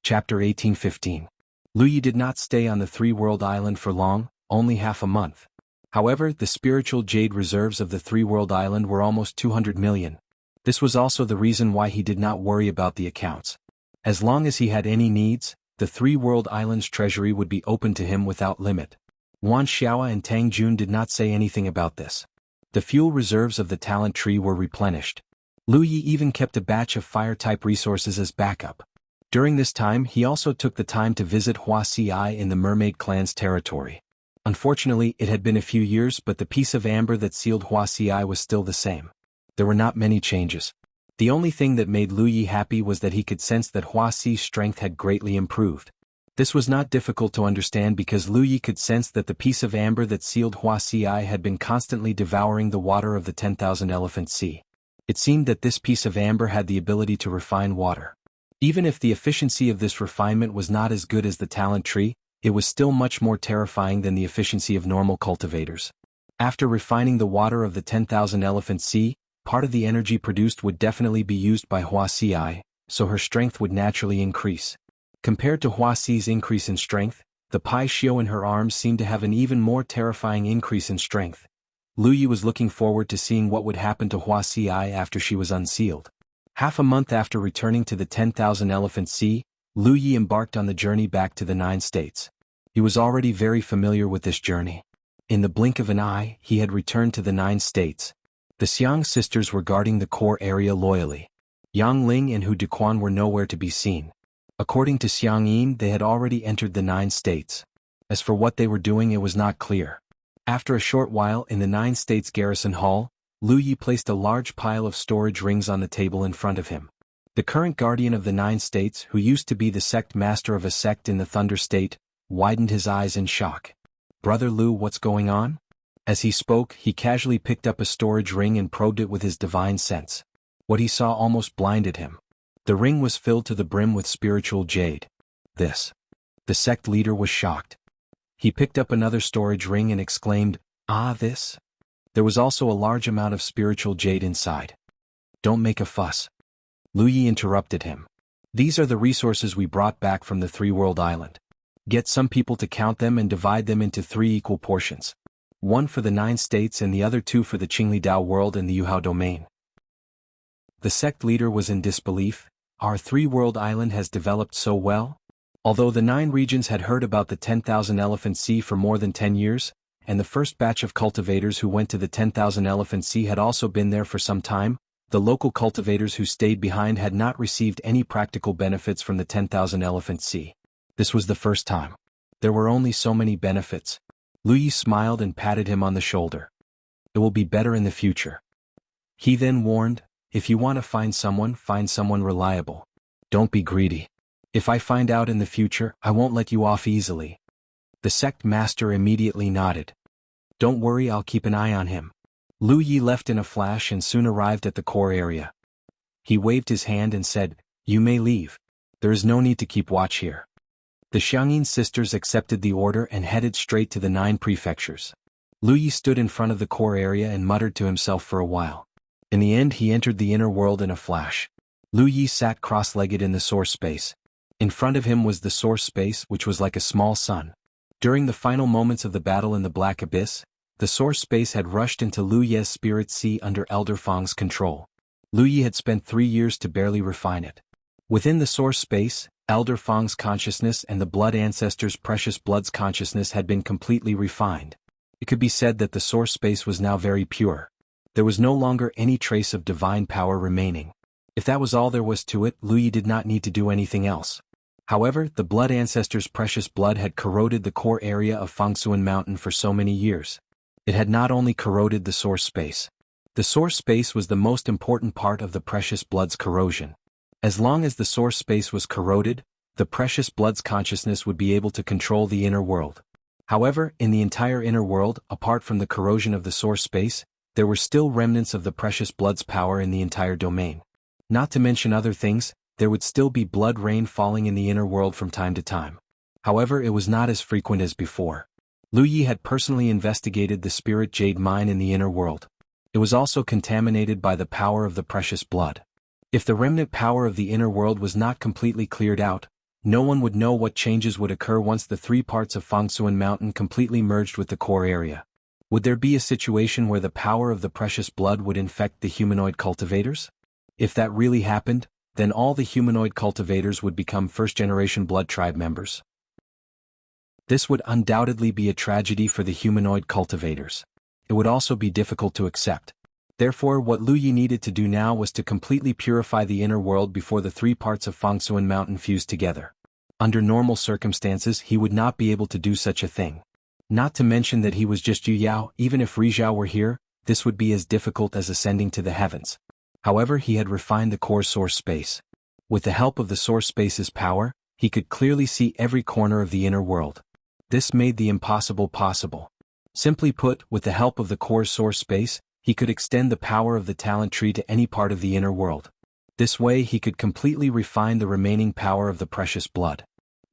Chapter 1815. Lu Yi did not stay on the three-world island for long, only half a month. However, the spiritual jade reserves of the three-world island were almost 200 million. This was also the reason why he did not worry about the accounts. As long as he had any needs, the three-world island's treasury would be open to him without limit. Wan Xiao and Tang Jun did not say anything about this. The fuel reserves of the talent tree were replenished. Lu Yi even kept a batch of fire-type resources as backup. During this time he also took the time to visit Wuxia in the Mermaid Clan's territory. Unfortunately, it had been a few years, but the piece of amber that sealed Wuxia was still the same. There were not many changes. The only thing that made Lu Yi happy was that he could sense that Huaxi's strength had greatly improved. This was not difficult to understand because Lu Yi could sense that the piece of amber that sealed Huaxi had been constantly devouring the water of the 10,000 Elephant Sea. It seemed that this piece of amber had the ability to refine water. Even if the efficiency of this refinement was not as good as the talent tree, it was still much more terrifying than the efficiency of normal cultivators. After refining the water of the 10,000 Elephant Sea, part of the energy produced would definitely be used by Huaxi, so her strength would naturally increase. Compared to Huaxi's increase in strength, the Pai Xiu in her arms seemed to have an even more terrifying increase in strength. Lu Yi was looking forward to seeing what would happen to Huaxi after she was unsealed. Half a month after returning to the 10,000 Elephant Sea, Lu Yi embarked on the journey back to the 9 states. He was already very familiar with this journey. In the blink of an eye, he had returned to the 9 states. The Xiang sisters were guarding the core area loyally. Yang Ling and Hu Duquan were nowhere to be seen. According to Xiang Yin, they had already entered the 9 states. As for what they were doing, it was not clear. After a short while in the 9 states garrison hall, Lu Yi placed a large pile of storage rings on the table in front of him. The current guardian of the 9 states, who used to be the sect master of a sect in the Thunder State, widened his eyes in shock. "Brother Lu, what's going on?" As he spoke, he casually picked up a storage ring and probed it with his divine sense. What he saw almost blinded him. The ring was filled to the brim with spiritual jade. This. The sect leader was shocked. He picked up another storage ring and exclaimed, "Ah, this?" There was also a large amount of spiritual jade inside. "Don't make a fuss." Lu Yi interrupted him. "These are the resources we brought back from the three-world island. Get some people to count them and divide them into 3 equal portions. 1 for the 9 states and the other 2 for the Qinglidao world and the Yuhao domain." The sect leader was in disbelief. Our three-world island has developed so well? Although the 9 regions had heard about the 10,000 Elephant Sea for more than 10 years, and the first batch of cultivators who went to the 10,000 Elephant Sea had also been there for some time, the local cultivators who stayed behind had not received any practical benefits from the 10,000 Elephant Sea. This was the first time. There were only so many benefits. Lu Yi smiled and patted him on the shoulder. "It will be better in the future." He then warned, "If you want to find someone reliable. Don't be greedy. If I find out in the future, I won't let you off easily." The sect master immediately nodded. "Don't worry, I'll keep an eye on him." Lu Yi left in a flash and soon arrived at the core area. He waved his hand and said, "You may leave. There is no need to keep watch here." The Xiangyin sisters accepted the order and headed straight to the 9 prefectures. Lu Yi stood in front of the core area and muttered to himself for a while. In the end he entered the inner world in a flash. Lu Yi sat cross-legged in the source space. In front of him was the source space, which was like a small sun. During the final moments of the battle in the Black Abyss, the source space had rushed into Lu Ye's spirit sea under Elder Fang's control. Lu Yi had spent 3 years to barely refine it. Within the source space, Elder Fang's consciousness and the blood ancestors' precious blood's consciousness had been completely refined. It could be said that the source space was now very pure. There was no longer any trace of divine power remaining. If that was all there was to it, Lu Yi did not need to do anything else. However, the blood ancestors' precious blood had corroded the core area of Fangsuan Mountain for so many years. It had not only corroded the source space. The source space was the most important part of the precious blood's corrosion. As long as the source space was corroded, the precious blood's consciousness would be able to control the inner world. However, in the entire inner world, apart from the corrosion of the source space, there were still remnants of the precious blood's power in the entire domain. Not to mention other things, there would still be blood rain falling in the inner world from time to time. However, it was not as frequent as before. Lu Yi had personally investigated the spirit jade mine in the inner world. It was also contaminated by the power of the precious blood. If the remnant power of the inner world was not completely cleared out, No one would know what changes would occur once the three parts of Fangsuan Mountain completely merged with the core area. Would there be a situation where the power of the precious blood would infect the humanoid cultivators? If that really happened, then all the humanoid cultivators would become first-generation blood tribe members. This would undoubtedly be a tragedy for the humanoid cultivators. It would also be difficult to accept. Therefore, what Lu Yi needed to do now was to completely purify the inner world before the three parts of Fangsuan Mountain fused together. Under normal circumstances, he would not be able to do such a thing. Not to mention that he was just Yu Yao. Even if Ri Zhao were here, this would be as difficult as ascending to the heavens. However, he had refined the core source space. With the help of the source space's power, he could clearly see every corner of the inner world. This made the impossible possible. Simply put, with the help of the core source space, he could extend the power of the talent tree to any part of the inner world. This way he could completely refine the remaining power of the precious blood.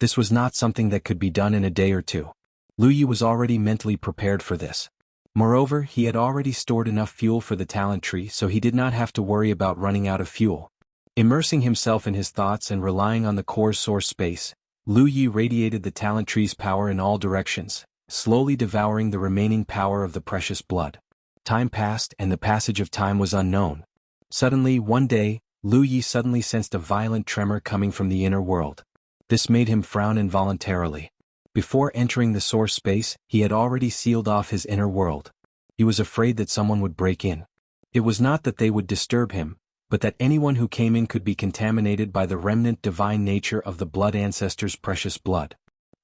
This was not something that could be done in a day or two. Lu Yi was already mentally prepared for this. Moreover, he had already stored enough fuel for the talent tree, so he did not have to worry about running out of fuel. Immersing himself in his thoughts and relying on the core's source space, Lu Yi radiated the talent tree's power in all directions, slowly devouring the remaining power of the precious blood. Time passed and the passage of time was unknown. Suddenly, one day, Lu Yi suddenly sensed a violent tremor coming from the inner world. This made him frown involuntarily. Before entering the source space, he had already sealed off his inner world. He was afraid that someone would break in. It was not that they would disturb him, but that anyone who came in could be contaminated by the remnant divine nature of the blood ancestors' precious blood.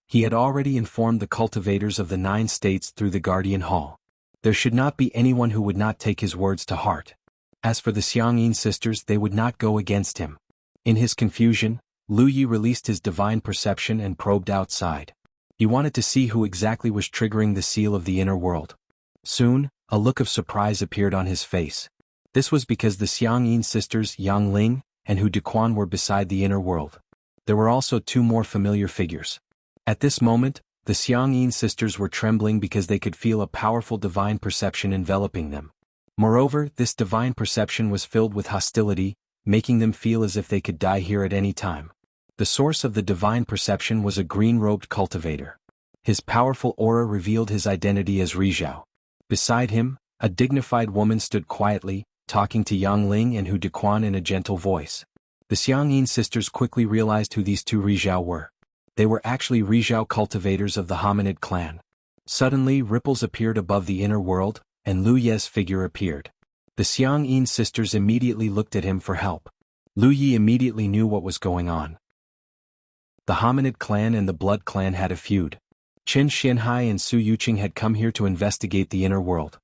He had already informed the cultivators of the 9 states through the Guardian Hall. There should not be anyone who would not take his words to heart. As for the Xiangyin sisters, they would not go against him. In his confusion, Lu Yi released his divine perception and probed outside. He wanted to see who exactly was triggering the seal of the inner world. Soon, a look of surprise appeared on his face. This was because the Xiangyin sisters Yang Ling and Hu Dequan were beside the inner world. There were also 2 more familiar figures. At this moment, the Xiangyin sisters were trembling because they could feel a powerful divine perception enveloping them. Moreover, this divine perception was filled with hostility, making them feel as if they could die here at any time. The source of the divine perception was a green-robed cultivator. His powerful aura revealed his identity as Ri Zhao. Beside him, a dignified woman stood quietly, talking to Yang Ling and Hu Dequan in a gentle voice. The Xiangyin sisters quickly realized who these 2 Ri Zhao were. They were actually Ri Zhao cultivators of the hominid clan. Suddenly, ripples appeared above the inner world, and Lu Ye's figure appeared. The Xiangyin sisters immediately looked at him for help. Lu Yi immediately knew what was going on. The hominid clan and the blood clan had a feud. Qin Xianhai and Su Yuqing had come here to investigate the inner world.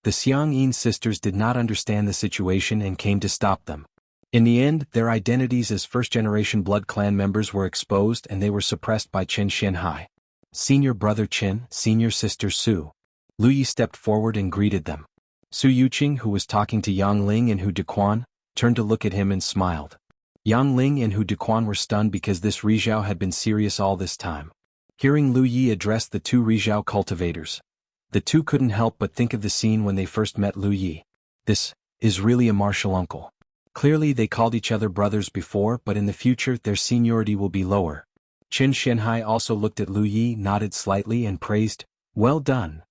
The Xiangyin sisters did not understand the situation and came to stop them. In the end, their identities as first-generation blood clan members were exposed and they were suppressed by Qin Xianhai. Senior brother Qin, senior sister Su. Lu Yi stepped forward and greeted them. Su Yuqing, who was talking to Yang Ling and Hu Dequan, turned to look at him and smiled. Yang Ling and Hu Dequan were stunned because this Ri Zhao had been serious all this time. Hearing Lu Yi address the 2 Ri Zhao cultivators, the 2 couldn't help but think of the scene when they first met Lu Yi. This is really a martial uncle. Clearly they called each other brothers before, but in the future their seniority will be lower. Qin Xianhai also looked at Lu Yi, nodded slightly and praised, "Well done."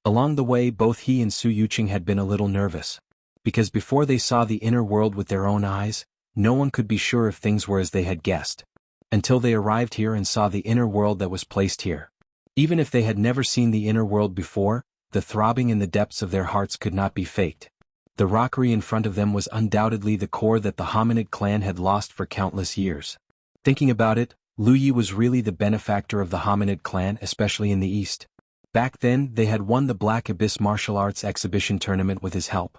Along the way both he and Su Yuqing had been a little nervous. Because before they saw the inner world with their own eyes, no one could be sure if things were as they had guessed. Until they arrived here and saw the inner world that was placed here. Even if they had never seen the inner world before, the throbbing in the depths of their hearts could not be faked. The rockery in front of them was undoubtedly the core that the hominid clan had lost for countless years. Thinking about it, Lu Yi was really the benefactor of the hominid clan, especially in the East. Back then, they had won the Black Abyss martial arts exhibition tournament with his help.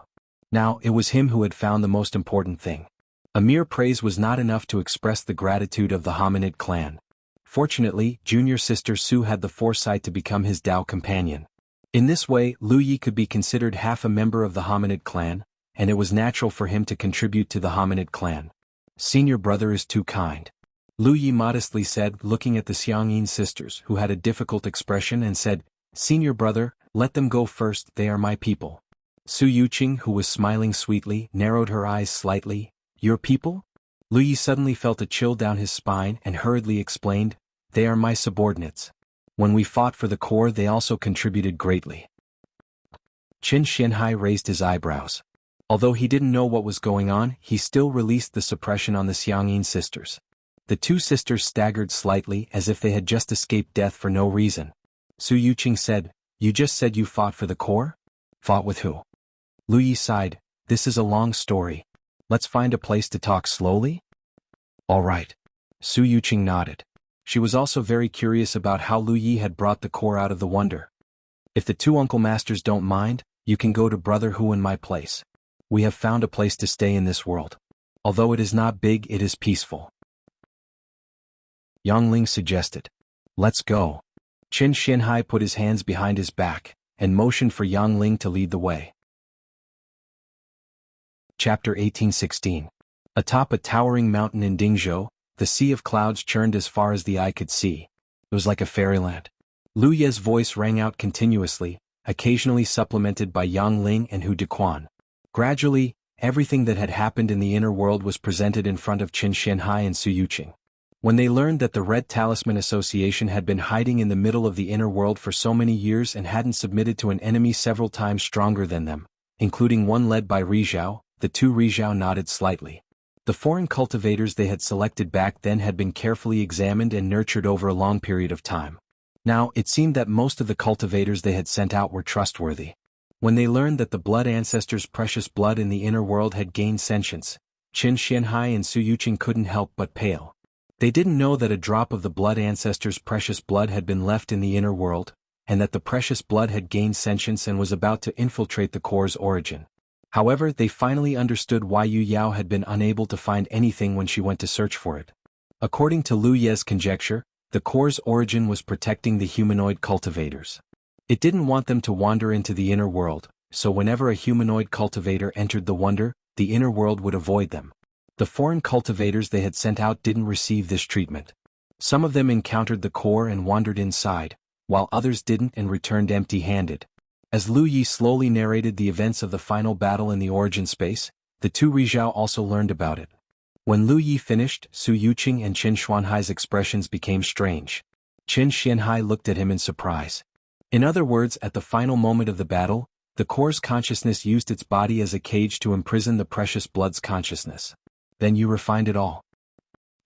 Now, it was him who had found the most important thing. A mere praise was not enough to express the gratitude of the hominid clan. Fortunately, junior sister Su had the foresight to become his Dao companion. In this way, Lu Yi could be considered half a member of the hominid clan, and it was natural for him to contribute to the hominid clan. Senior brother is too kind. Lu Yi modestly said, looking at the Xiangyin sisters, who had a difficult expression, and said, "Senior brother, let them go first, they are my people." Su Yuqing, who was smiling sweetly, narrowed her eyes slightly. "Your people? Lu Yi suddenly felt a chill down his spine and hurriedly explained, "They are my subordinates. When we fought for the core they also contributed greatly." Qin Xianhai raised his eyebrows. Although he didn't know what was going on, he still released the suppression on the Xiangyin sisters. The two sisters staggered slightly as if they had just escaped death for no reason. Su Yuqing said, "You just said you fought for the core? Fought with who?" Lu Yi sighed, "This is a long story. Let's find a place to talk slowly?" "All right." Su Yuqing nodded. She was also very curious about how Lu Yi had brought the core out of the wonder. "If the two uncle masters don't mind, you can go to Brother Hu in my place. We have found a place to stay in this world. Although it is not big, it is peaceful." Yang Ling suggested. "Let's go." Qin Xianhai put his hands behind his back and motioned for Yang Ling to lead the way. Chapter 1816. Atop a towering mountain in Dingzhou, the sea of clouds churned as far as the eye could see. It was like a fairyland. Lu Ye's voice rang out continuously, occasionally supplemented by Yang Ling and Hu Dequan. Gradually, everything that had happened in the inner world was presented in front of Qin Xianhai and Su Yuqing. When they learned that the Red Talisman Association had been hiding in the middle of the inner world for so many years and hadn't submitted to an enemy several times stronger than them, including one led by Rizhao, the two Rizhao nodded slightly. The foreign cultivators they had selected back then had been carefully examined and nurtured over a long period of time. Now, it seemed that most of the cultivators they had sent out were trustworthy. When they learned that the blood ancestors' precious blood in the inner world had gained sentience, Qin Xianhai and Su Yuqing couldn't help but pale. They didn't know that a drop of the blood ancestors' precious blood had been left in the inner world, and that the precious blood had gained sentience and was about to infiltrate the core's origin. However, they finally understood why Yu Yao had been unable to find anything when she went to search for it. According to Lu Ye's conjecture, the core's origin was protecting the humanoid cultivators. It didn't want them to wander into the inner world, so whenever a humanoid cultivator entered the wonder, the inner world would avoid them. The foreign cultivators they had sent out didn't receive this treatment. Some of them encountered the core and wandered inside, while others didn't and returned empty-handed. As Lu Yi slowly narrated the events of the final battle in the origin space, the two Rizhao also learned about it. When Lu Yi finished, Su Yuqing and Qin Xuanhai's expressions became strange. Qin Xianhai looked at him in surprise. In other words, at the final moment of the battle, the core's consciousness used its body as a cage to imprison the precious blood's consciousness. "Then you refined it all?"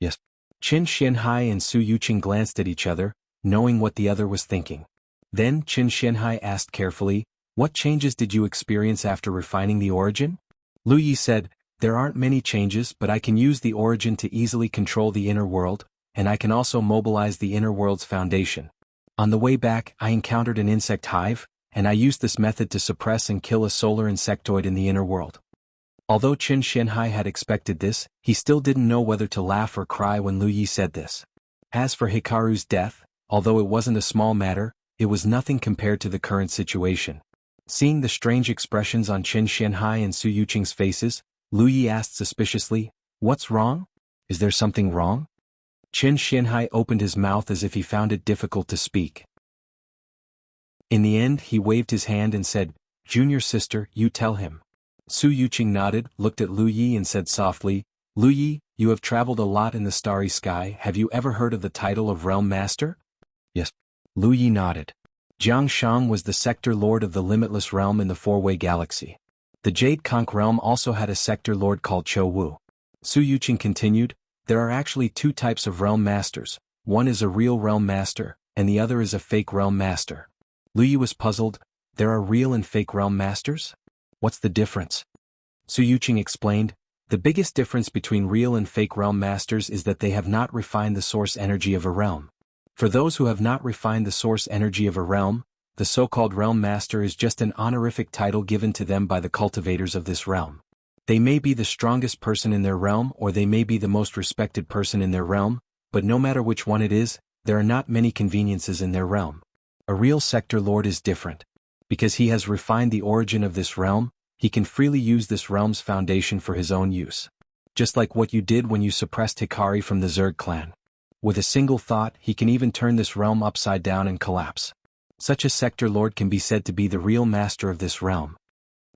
"Yes." Qin Xianhai and Su Yuqing glanced at each other, knowing what the other was thinking. Then Qin Xianhai asked carefully, "What changes did you experience after refining the origin?" Lu Yi said, "There aren't many changes, but I can use the origin to easily control the inner world, and I can also mobilize the inner world's foundation. On the way back, I encountered an insect hive, and I used this method to suppress and kill a solar insectoid in the inner world." Although Qin Xianhai had expected this, he still didn't know whether to laugh or cry when Lu Yi said this. As for Hikaru's death, although it wasn't a small matter, it was nothing compared to the current situation. Seeing the strange expressions on Qin Xianhai and Su Yuqing's faces, Lu Yi asked suspiciously, "What's wrong? Is there something wrong?" Qin Xianhai opened his mouth as if he found it difficult to speak. In the end, he waved his hand and said, "Junior sister, you tell him." Su Yuqing nodded, looked at Lu Yi and said softly, "Lu Yi, you have traveled a lot in the starry sky. Have you ever heard of the title of Realm Master?" "Yes." Lu Yi nodded. Jiang Shang was the sector lord of the limitless realm in the four-way galaxy. The Jade Conch realm also had a sector lord called Chou Wu. Su Yuqing continued, "There are actually two types of realm masters. One is a real realm master, and the other is a fake realm master." Lu Yi was puzzled. "There are real and fake realm masters? What's the difference?" Su Yuqing explained, "The biggest difference between real and fake realm masters is that they have not refined the source energy of a realm. For those who have not refined the source energy of a realm, the so-called realm master is just an honorific title given to them by the cultivators of this realm. They may be the strongest person in their realm or they may be the most respected person in their realm, but no matter which one it is, there are not many conveniences in their realm. A real sector lord is different. Because he has refined the origin of this realm, he can freely use this realm's foundation for his own use. Just like what you did when you suppressed Hikari from the Zerg clan. With a single thought, he can even turn this realm upside down and collapse. Such a sector lord can be said to be the real master of this realm."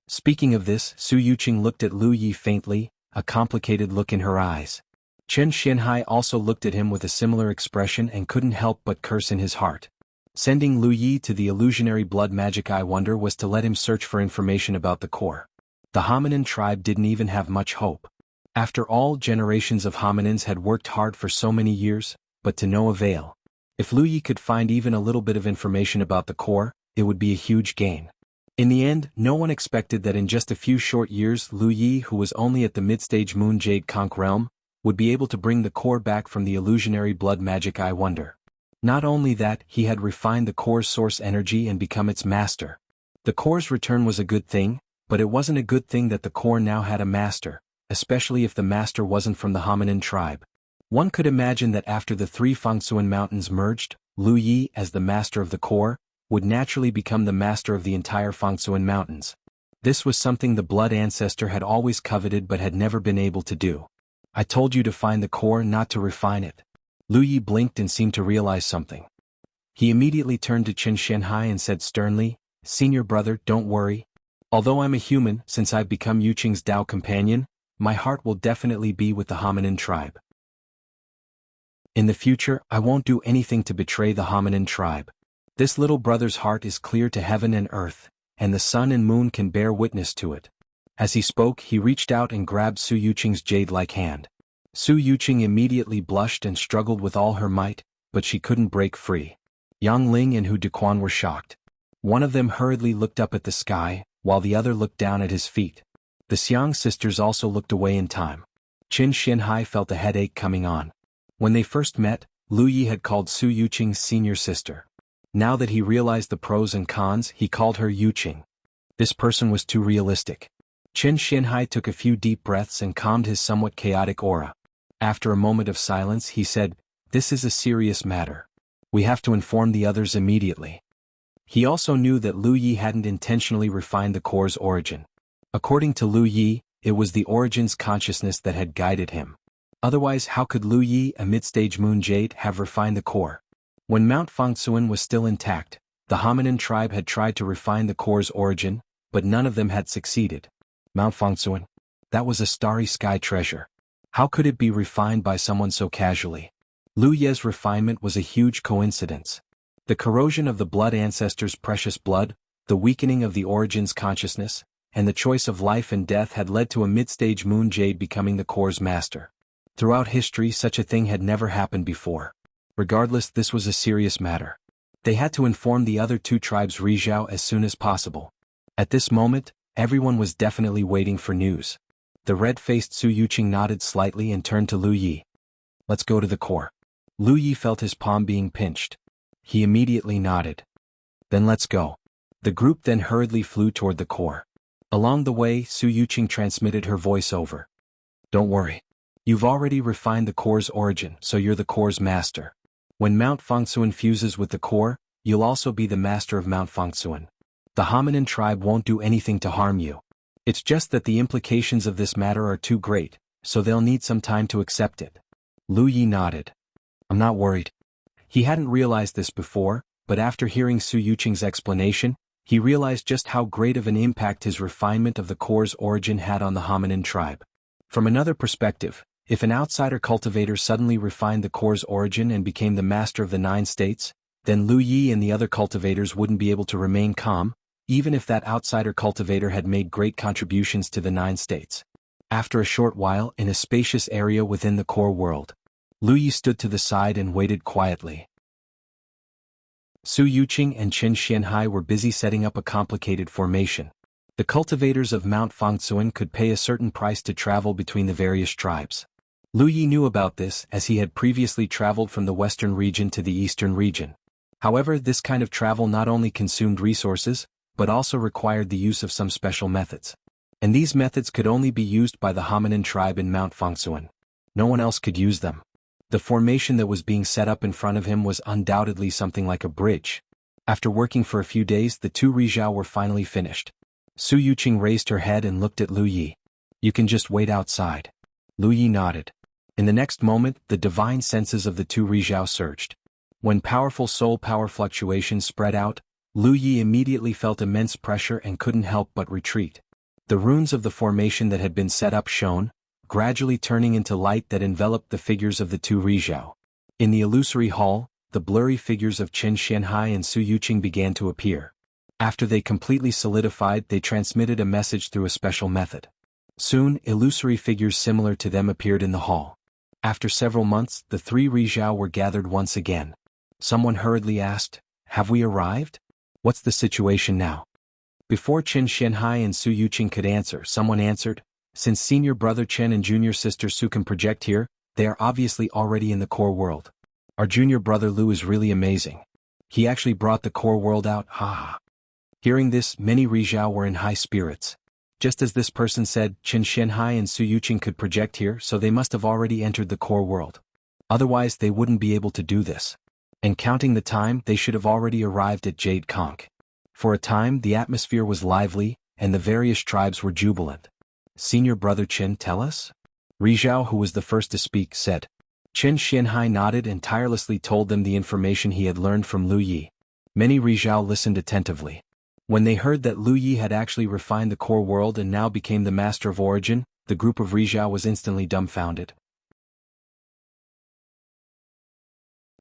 Speaking of this, Su Yuqing looked at Lu Yi faintly, a complicated look in her eyes. Chen Xianhai also looked at him with a similar expression and couldn't help but curse in his heart. Sending Lu Yi to the illusionary blood magic eye wonder was to let him search for information about the core. The hominin tribe didn't even have much hope. After all, generations of hominins had worked hard for so many years, but to no avail. If Lu Yi could find even a little bit of information about the core, it would be a huge gain. In the end, no one expected that in just a few short years Lu Yi, who was only at the mid-stage Moon Jade Conch realm, would be able to bring the core back from the illusionary blood magic eye wonder. Not only that, he had refined the core's source energy and become its master. The core's return was a good thing, but it wasn't a good thing that the core now had a master, especially if the master wasn't from the hominin tribe. One could imagine that after the three Fangsuan mountains merged, Lu Yi, as the master of the core, would naturally become the master of the entire Fangsuan mountains. This was something the blood ancestor had always coveted but had never been able to do. I told you to find the core, not to refine it. Lu Yi blinked and seemed to realize something. He immediately turned to Chen Xianhai and said sternly, "Senior brother, don't worry. Although I'm a human, since I've become Yu Qing's Dao companion, my heart will definitely be with the hominin tribe. In the future, I won't do anything to betray the hominin tribe. This little brother's heart is clear to heaven and earth, and the sun and moon can bear witness to it." As he spoke, he reached out and grabbed Su Yuqing's jade-like hand. Su Yuqing immediately blushed and struggled with all her might, but she couldn't break free. Yang Ling and Hu Dequan were shocked. One of them hurriedly looked up at the sky, while the other looked down at his feet. The Xiang sisters also looked away in time. Chen Xianhai felt a headache coming on. When they first met, Lu Yi had called Su Yuqing's senior sister. Now that he realized the pros and cons, he called her Yuqing. This person was too realistic. Chen Xianhai took a few deep breaths and calmed his somewhat chaotic aura. After a moment of silence, he said, "This is a serious matter. We have to inform the others immediately." He also knew that Lu Yi hadn't intentionally refined the core's origin. According to Lu Yi, it was the origin's consciousness that had guided him. Otherwise, how could Lu Yi, a mid-stage moon jade, have refined the core? When Mount Fangsuan was still intact, the hominin tribe had tried to refine the core's origin, but none of them had succeeded. Mount Fangsuan? That was a starry sky treasure. How could it be refined by someone so casually? Lu Ye's refinement was a huge coincidence. The corrosion of the blood ancestor's precious blood, the weakening of the origin's consciousness, and the choice of life and death had led to a mid-stage moon jade becoming the core's master. Throughout history, such a thing had never happened before. Regardless, this was a serious matter. They had to inform the other two tribes Rizhao as soon as possible. At this moment, everyone was definitely waiting for news. The red-faced Su Yuqing nodded slightly and turned to Lu Yi. "Let's go to the core." Lu Yi felt his palm being pinched. He immediately nodded. "Then let's go." The group then hurriedly flew toward the core. Along the way, Su Yuqing transmitted her voice over. "Don't worry. You've already refined the core's origin, so you're the core's master. When Mount Fangsuan fuses with the core, you'll also be the master of Mount Fangsuan. The hominin tribe won't do anything to harm you. It's just that the implications of this matter are too great, so they'll need some time to accept it." Lu Yi nodded. "I'm not worried." He hadn't realized this before, but after hearing Su Yuqing's explanation, he realized just how great of an impact his refinement of the core's origin had on the hominin tribe. From another perspective, if an outsider cultivator suddenly refined the core's origin and became the master of the 9 states, then Lu Yi and the other cultivators wouldn't be able to remain calm, even if that outsider cultivator had made great contributions to the 9 states. After a short while, in a spacious area within the core world, Lu Yi stood to the side and waited quietly. Su Yuqing and Chen Xianhai were busy setting up a complicated formation. The cultivators of Mount Fangsuan could pay a certain price to travel between the various tribes. Lu Yi knew about this as he had previously traveled from the western region to the eastern region. However, this kind of travel not only consumed resources, but also required the use of some special methods. And these methods could only be used by the hominin tribe in Mount Fangsuan. No one else could use them. The formation that was being set up in front of him was undoubtedly something like a bridge. After working for a few days, the 2 Rizhao were finally finished. Su Yuqing raised her head and looked at Lu Yi. "You can just wait outside." Lu Yi nodded. In the next moment, the divine senses of the 2 Rizhao surged. When powerful soul power fluctuations spread out, Lu Yi immediately felt immense pressure and couldn't help but retreat. The runes of the formation that had been set up shone, gradually turning into light that enveloped the figures of the two Rizhao. In the illusory hall, the blurry figures of Qin Xianhai and Su Yuqing began to appear. After they completely solidified, they transmitted a message through a special method. Soon, illusory figures similar to them appeared in the hall. After several months, the three Rizhao were gathered once again. Someone hurriedly asked, "Have we arrived? What's the situation now?" Before Qin Xianhai and Su Yuqing could answer, someone answered, "Since senior brother Chen and junior sister Su can project here, they are obviously already in the core world. Our junior brother Lu is really amazing. He actually brought the core world out, haha." Hearing this, many Rizhao were in high spirits. Just as this person said, Qin Xianhai and Su Yuqing could project here, so they must have already entered the core world. Otherwise they wouldn't be able to do this. And counting the time, they should have already arrived at Jade Conch. For a time the atmosphere was lively, and the various tribes were jubilant. "Senior brother Qin, tell us?" Rizhao, who was the first to speak, said. Qin Xianhai nodded and tirelessly told them the information he had learned from Lu Yi. Many Rizhao listened attentively. When they heard that Lu Yi had actually refined the core world and now became the master of origin, the group of Rizhao was instantly dumbfounded.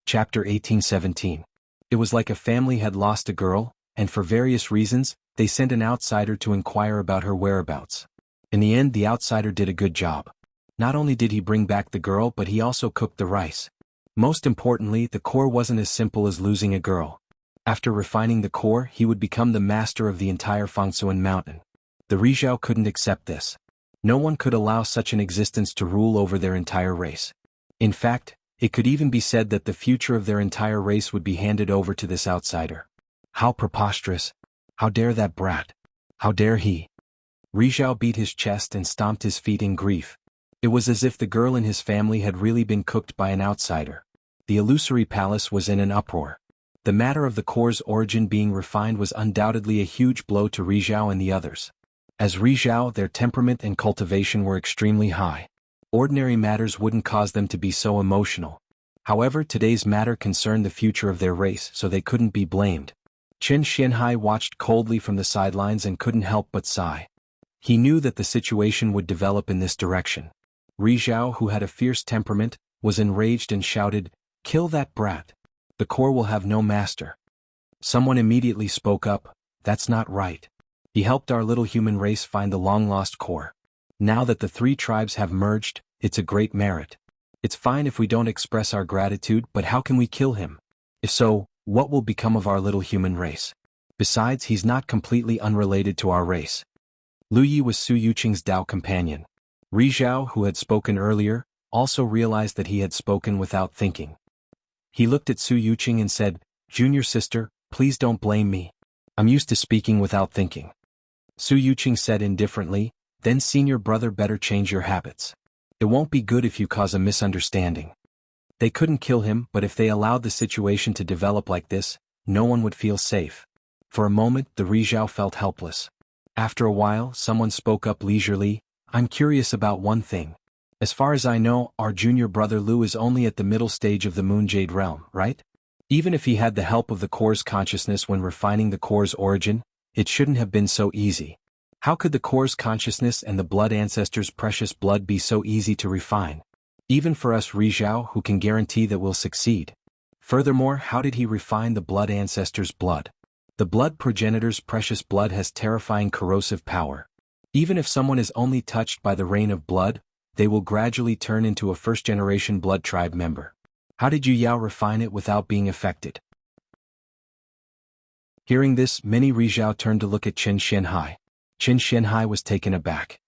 Chapter 1817. It was like a family had lost a girl, and for various reasons, they sent an outsider to inquire about her whereabouts. In the end, the outsider did a good job. Not only did he bring back the girl, but he also cooked the rice. Most importantly, the core wasn't as simple as losing a girl. After refining the core, he would become the master of the entire Fangsuan mountain. The Rizhao couldn't accept this. No one could allow such an existence to rule over their entire race. In fact, it could even be said that the future of their entire race would be handed over to this outsider. How preposterous! How dare that brat! How dare he! Rizhao beat his chest and stomped his feet in grief. It was as if the girl in his family had really been cooked by an outsider. The illusory palace was in an uproar. The matter of the core's origin being refined was undoubtedly a huge blow to Rizhao and the others. As Rizhao, their temperament and cultivation were extremely high. Ordinary matters wouldn't cause them to be so emotional. However, today's matter concerned the future of their race, so they couldn't be blamed. Qin Xianhai watched coldly from the sidelines and couldn't help but sigh. He knew that the situation would develop in this direction. Rizhao, who had a fierce temperament, was enraged and shouted, "Kill that brat! The core will have no master." Someone immediately spoke up, "That's not right. He helped our little human race find the long-lost core. Now that the three tribes have merged, it's a great merit. It's fine if we don't express our gratitude, but how can we kill him? If so, what will become of our little human race? Besides, he's not completely unrelated to our race." Lu Yi was Su Yuqing's Dao companion. Rizhao, who had spoken earlier, also realized that he had spoken without thinking. He looked at Su Yuqing and said, "Junior sister, please don't blame me. I'm used to speaking without thinking." Su Yuqing said indifferently, "Then senior brother better change your habits. It won't be good if you cause a misunderstanding." They couldn't kill him, but if they allowed the situation to develop like this, no one would feel safe. For a moment, the Rizhao felt helpless. After a while, someone spoke up leisurely, "I'm curious about one thing. As far as I know, our junior brother Lu is only at the middle stage of the Moon Jade realm, right? Even if he had the help of the core's consciousness when refining the core's origin, it shouldn't have been so easy. How could the core's consciousness and the blood ancestors' precious blood be so easy to refine? Even for us Rizhao, who can guarantee that we'll succeed. Furthermore, how did he refine the blood ancestors' blood? The blood progenitor's precious blood has terrifying corrosive power. Even if someone is only touched by the rain of blood, they will gradually turn into a first-generation blood tribe member. How did Yu Yao refine it without being affected?" Hearing this, many Rizhao turned to look at Qin Xianhai. Qin Xianhai was taken aback.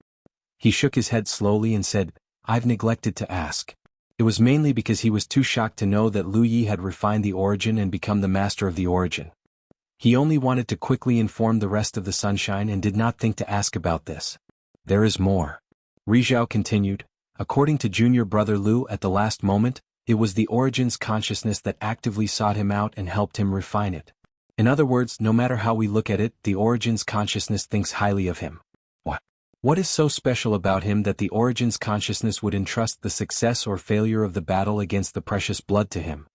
He shook his head slowly and said, "I've neglected to ask." It was mainly because he was too shocked to know that Lu Yi had refined the origin and become the master of the origin. He only wanted to quickly inform the rest of the sunshine and did not think to ask about this. "There is more." Rizhao continued, "According to junior brother Lu, at the last moment, it was the origin's consciousness that actively sought him out and helped him refine it. In other words, no matter how we look at it, the origin's consciousness thinks highly of him. What is so special about him that the origin's consciousness would entrust the success or failure of the battle against the precious blood to him?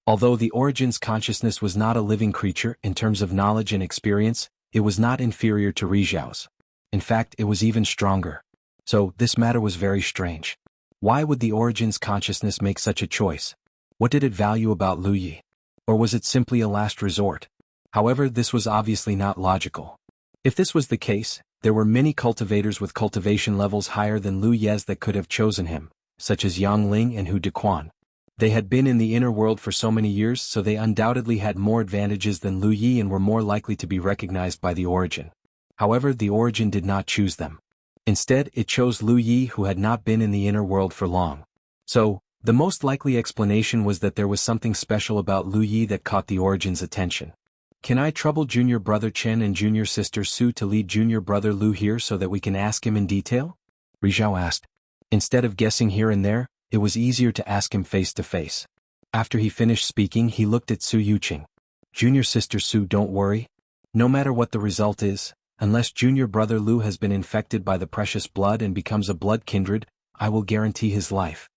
Although the origin's consciousness was not a living creature in terms of knowledge and experience, it was not inferior to Rizhao's. In fact, it was even stronger. So, this matter was very strange. Why would the Origins consciousness make such a choice? What did it value about Lu Yi? Or was it simply a last resort? However, this was obviously not logical. If this was the case, there were many cultivators with cultivation levels higher than Lu Yez that could have chosen him, such as Yang Ling and Hu Dequan. They had been in the inner world for so many years, so they undoubtedly had more advantages than Lu Yi and were more likely to be recognized by the Origin. However, the Origin did not choose them. Instead, it chose Lu Yi, who had not been in the inner world for long. So, the most likely explanation was that there was something special about Lu Yi that caught the Origin's attention. Can I trouble junior brother Chen and junior sister Su to lead junior brother Lu here so that we can ask him in detail? Rizhao asked. Instead of guessing here and there, it was easier to ask him face to face. After he finished speaking, he looked at Su Yuqing. Junior sister Su, don't worry. No matter what the result is, unless junior brother Lu has been infected by the precious blood and becomes a blood kindred, I will guarantee his life.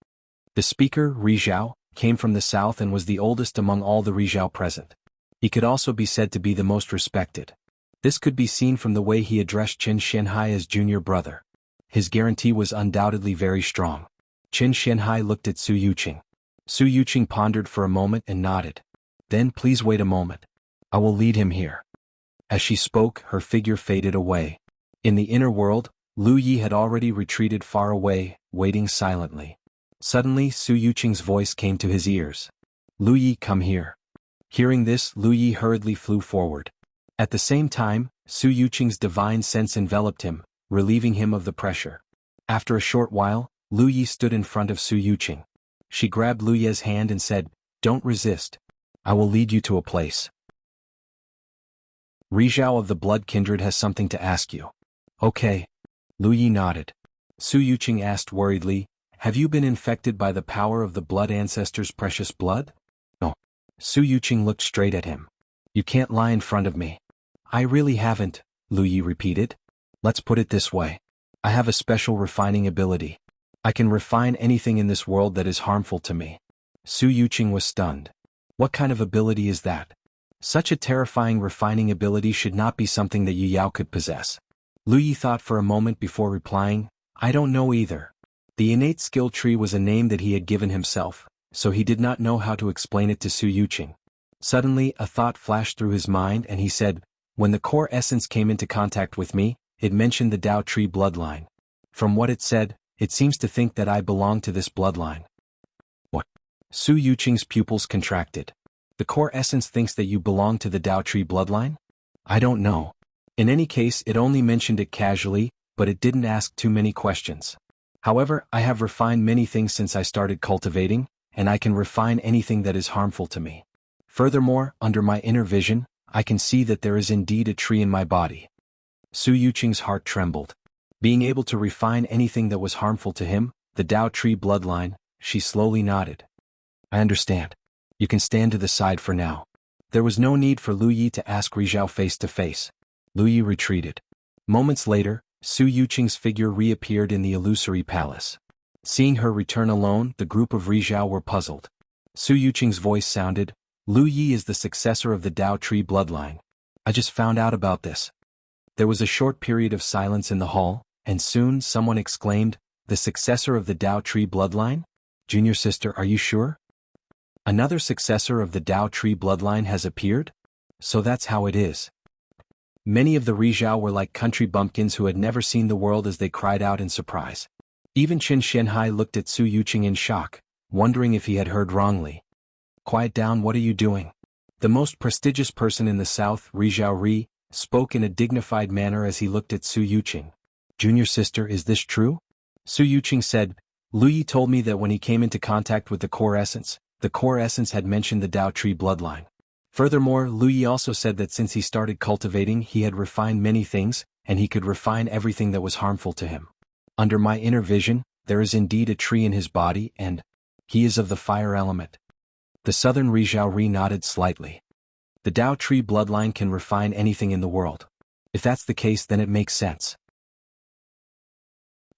The speaker, Rizhao, came from the south and was the oldest among all the Rizhao present. He could also be said to be the most respected. This could be seen from the way he addressed Qin Shenhai as junior brother. His guarantee was undoubtedly very strong. Qin Shenhai looked at Su Yuqing. Su Yuqing pondered for a moment and nodded. Then please wait a moment. I will lead him here. As she spoke, her figure faded away. In the inner world, Lu Yi had already retreated far away, waiting silently. Suddenly, Su Yuqing's voice came to his ears. Lu Yi, come here. Hearing this, Lu Yi hurriedly flew forward. At the same time, Su Yuqing's divine sense enveloped him, relieving him of the pressure. After a short while, Lu Yi stood in front of Su Yuqing. She grabbed Lu Yi's hand and said, "Don't resist. I will lead you to a place. Rizhao of the Blood Kindred has something to ask you." "Okay." Lu Yi nodded. Su Yuqing asked worriedly, "Have you been infected by the power of the Blood Ancestors' precious blood?" "No." Su Yuqing looked straight at him. "You can't lie in front of me." "I really haven't," Lu Yi repeated. "Let's put it this way. I have a special refining ability. I can refine anything in this world that is harmful to me." Su Yuqing was stunned. "What kind of ability is that? Such a terrifying refining ability should not be something that Yu Yao could possess." Lu Yi thought for a moment before replying, "I don't know either." The innate skill tree was a name that he had given himself, so he did not know how to explain it to Su Yuqing. Suddenly, a thought flashed through his mind and he said, "When the core essence came into contact with me, it mentioned the Dao tree bloodline. From what it said, it seems to think that I belong to this bloodline." "What?" Su Yuqing's pupils contracted. "The core essence thinks that you belong to the Dao tree bloodline?" "I don't know. In any case, it only mentioned it casually, but it didn't ask too many questions. However, I have refined many things since I started cultivating, and I can refine anything that is harmful to me. Furthermore, under my inner vision, I can see that there is indeed a tree in my body." Su Yuqing's heart trembled. Being able to refine anything that was harmful to him, the Dao tree bloodline, she slowly nodded. "I understand. You can stand to the side for now." There was no need for Lu Yi to ask Rizhao face to face. Lu Yi retreated. Moments later, Su Yuqing's figure reappeared in the illusory palace. Seeing her return alone, the group of Rizhao were puzzled. Su Yuqing's voice sounded, "Lu Yi is the successor of the Dao tree bloodline. I just found out about this." There was a short period of silence in the hall, and soon someone exclaimed, "The successor of the Dao tree bloodline? Junior sister, are you sure? Another successor of the Dao tree bloodline has appeared? So that's how it is." Many of the Rizhao were like country bumpkins who had never seen the world as they cried out in surprise. Even Qin Shenhai looked at Su Yuqing in shock, wondering if he had heard wrongly. "Quiet down, what are you doing?" The most prestigious person in the south, Rizhao Ri, spoke in a dignified manner as he looked at Su Yuqing. "Junior sister, is this true?" Su Yuqing said, "Lu Yi told me that when he came into contact with the core essence had mentioned the Dao tree bloodline. Furthermore, Lu Yi also said that since he started cultivating he had refined many things, and he could refine everything that was harmful to him. Under my inner vision, there is indeed a tree in his body and he is of the fire element." The southern Rizhao Ri nodded slightly. "The Dao tree bloodline can refine anything in the world. If that's the case, then it makes sense."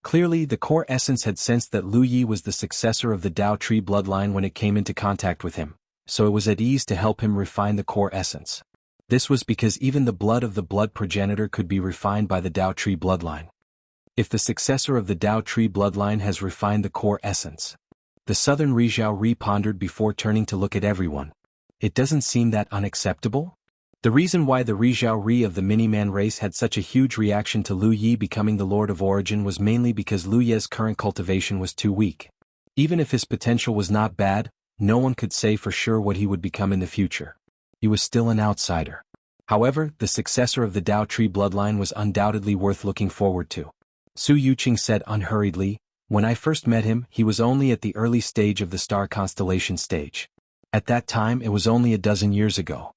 Clearly, the core essence had sensed that Lu Yi was the successor of the Dao tree bloodline when it came into contact with him, so it was at ease to help him refine the core essence. This was because even the blood of the blood progenitor could be refined by the Dao tree bloodline. If the successor of the Dao tree bloodline has refined the core essence. The southern Ri pondered before turning to look at everyone. It doesn't seem that unacceptable? The reason why the Ri of the Miniman race had such a huge reaction to Lu Yi becoming the Lord of Origin was mainly because Lu Ye's current cultivation was too weak. Even if his potential was not bad, no one could say for sure what he would become in the future. He was still an outsider. However, the successor of the Dao tree bloodline was undoubtedly worth looking forward to. Su Yuqing said unhurriedly, "When I first met him, he was only at the early stage of the star constellation stage. At that time it was only a dozen years ago."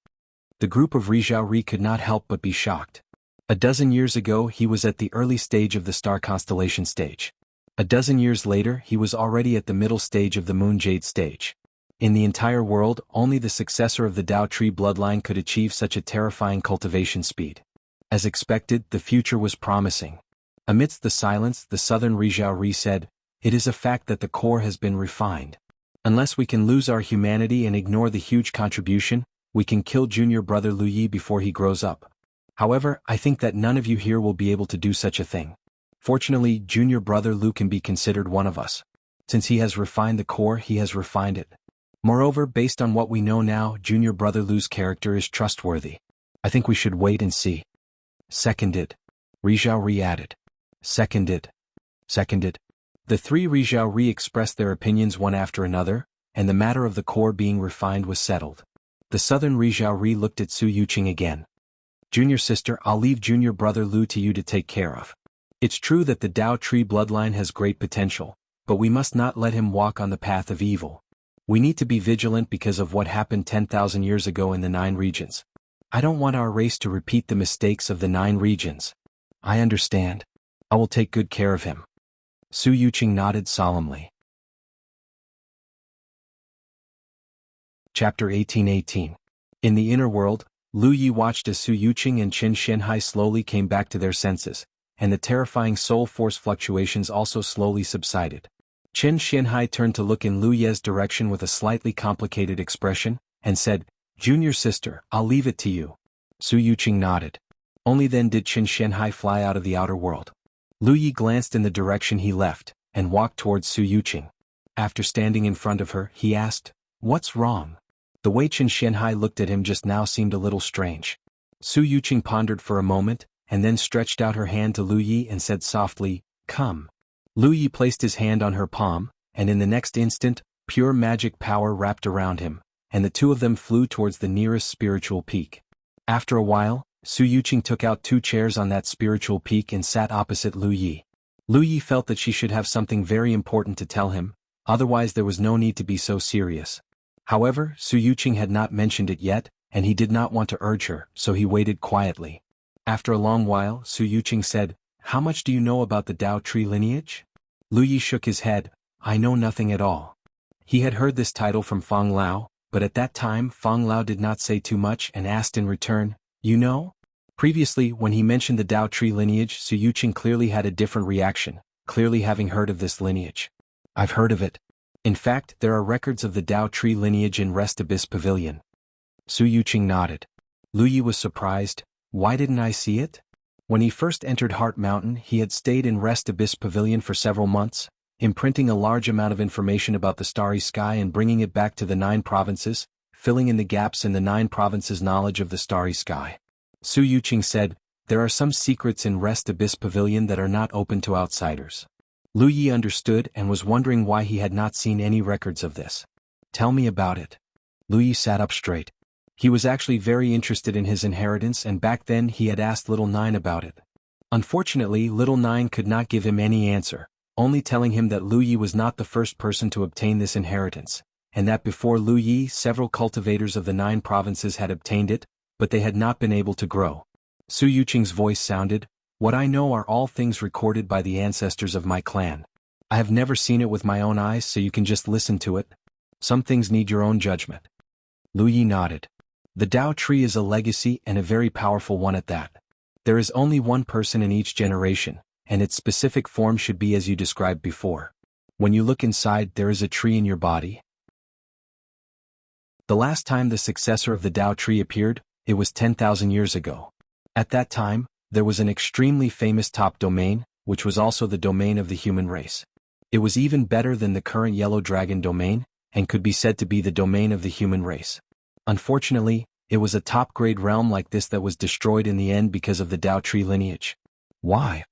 The group of Ri could not help but be shocked. A dozen years ago he was at the early stage of the star constellation stage. A dozen years later he was already at the middle stage of the moon jade stage. In the entire world, only the successor of the Dao tree bloodline could achieve such a terrifying cultivation speed. As expected, the future was promising. Amidst the silence, the southern Ri said, "It is a fact that the core has been refined. Unless we can lose our humanity and ignore the huge contribution, we can kill junior brother Lu Yi before he grows up. However, I think that none of you here will be able to do such a thing. Fortunately, junior brother Lu can be considered one of us. Since he has refined the core, he has refined it. Moreover, based on what we know now, junior brother Lu's character is trustworthy. I think we should wait and see." Seconded. Ri added. Seconded. Seconded. The three Ri expressed their opinions one after another, and the matter of the core being refined was settled. The southern Ri looked at Su Yuqing again. "Junior sister, I'll leave junior brother Lu to you to take care of. It's true that the Dao tree bloodline has great potential, but we must not let him walk on the path of evil. We need to be vigilant because of what happened 10,000 years ago in the 9 regions. I don't want our race to repeat the mistakes of the 9 regions." "I understand. I will take good care of him." Su Yuqing nodded solemnly. Chapter 1818. In the inner world, Lu Yi watched as Su Yuqing and Qin Shenhai slowly came back to their senses, and the terrifying soul force fluctuations also slowly subsided. Qin Shenhai turned to look in Lu Ye's direction with a slightly complicated expression, and said, "Junior sister, I'll leave it to you." Su Yuqing nodded. Only then did Qin Shenhai fly out of the outer world. Lu Yi glanced in the direction he left, and walked towards Su Yuqing. After standing in front of her, he asked, "What's wrong?" The way Qin Shenhai looked at him just now seemed a little strange. Su Yuqing pondered for a moment, and then stretched out her hand to Lu Yi and said softly, "Come." Lu Yi placed his hand on her palm, and in the next instant, pure magic power wrapped around him, and the two of them flew towards the nearest spiritual peak. After a while, Su Yuqing took out 2 chairs on that spiritual peak and sat opposite Lu Yi. Lu Yi felt that she should have something very important to tell him, otherwise there was no need to be so serious. However, Su Yuqing had not mentioned it yet, and he did not want to urge her, so he waited quietly. After a long while, Su Yuqing said, "How much do you know about the Dao tree lineage?" Lu Yi shook his head, "I know nothing at all." He had heard this title from Feng Lao, but at that time Feng Lao did not say too much and asked in return, "You know?" Previously, when he mentioned the Dao tree lineage, Su Yuqing clearly had a different reaction, clearly having heard of this lineage. "I've heard of it. In fact, there are records of the Dao tree lineage in Rest Abyss Pavilion." Su Yuqing nodded. Lu Yi was surprised. "Why didn't I see it?" When he first entered Heart Mountain, he had stayed in Rest Abyss Pavilion for several months, imprinting a large amount of information about the starry sky and bringing it back to the 9 provinces, filling in the gaps in the 9 provinces' knowledge of the starry sky. Su Yuqing said, "There are some secrets in Rest Abyss Pavilion that are not open to outsiders." Lu Yi understood and was wondering why he had not seen any records of this. "Tell me about it." Lu Yi sat up straight. He was actually very interested in his inheritance, and back then he had asked Little Nine about it. Unfortunately, Little Nine could not give him any answer, only telling him that Lu Yi was not the first person to obtain this inheritance, and that before Lu Yi several cultivators of the 9 provinces had obtained it, but they had not been able to grow. Su Yuqing's voice sounded, "What I know are all things recorded by the ancestors of my clan. I have never seen it with my own eyes, so you can just listen to it. Some things need your own judgment." Lu Yi nodded. "The Dao tree is a legacy and a very powerful one at that. There is only one person in each generation, and its specific form should be as you described before. When you look inside, there is a tree in your body." The last time the successor of the Dao tree appeared, it was 10,000 years ago. At that time, there was an extremely famous top domain, which was also the domain of the human race. It was even better than the current Yellow Dragon domain, and could be said to be the domain of the human race. Unfortunately, it was a top-grade realm like this that was destroyed in the end because of the Dao Tree lineage. Why?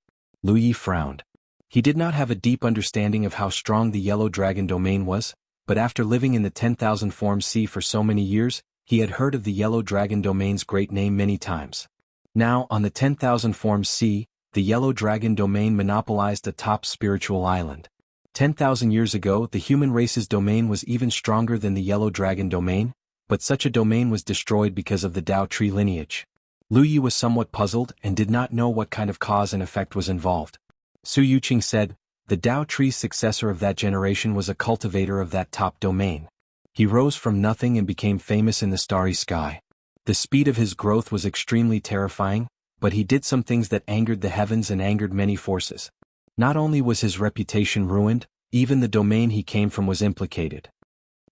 Lu Yi frowned. He did not have a deep understanding of how strong the Yellow Dragon domain was, but after living in the 10,000 Forms Sea for so many years, he had heard of the Yellow Dragon domain's great name many times. Now, on the 10,000 Forms Sea, the Yellow Dragon domain monopolized a top spiritual island. 10,000 years ago, the human race's domain was even stronger than the Yellow Dragon domain, but such a domain was destroyed because of the Dao Tree lineage. Lu Yi was somewhat puzzled and did not know what kind of cause and effect was involved. Su Yuqing said, the Dao Tree's successor of that generation was a cultivator of that top domain. He rose from nothing and became famous in the starry sky. The speed of his growth was extremely terrifying, but he did some things that angered the heavens and angered many forces. Not only was his reputation ruined, even the domain he came from was implicated.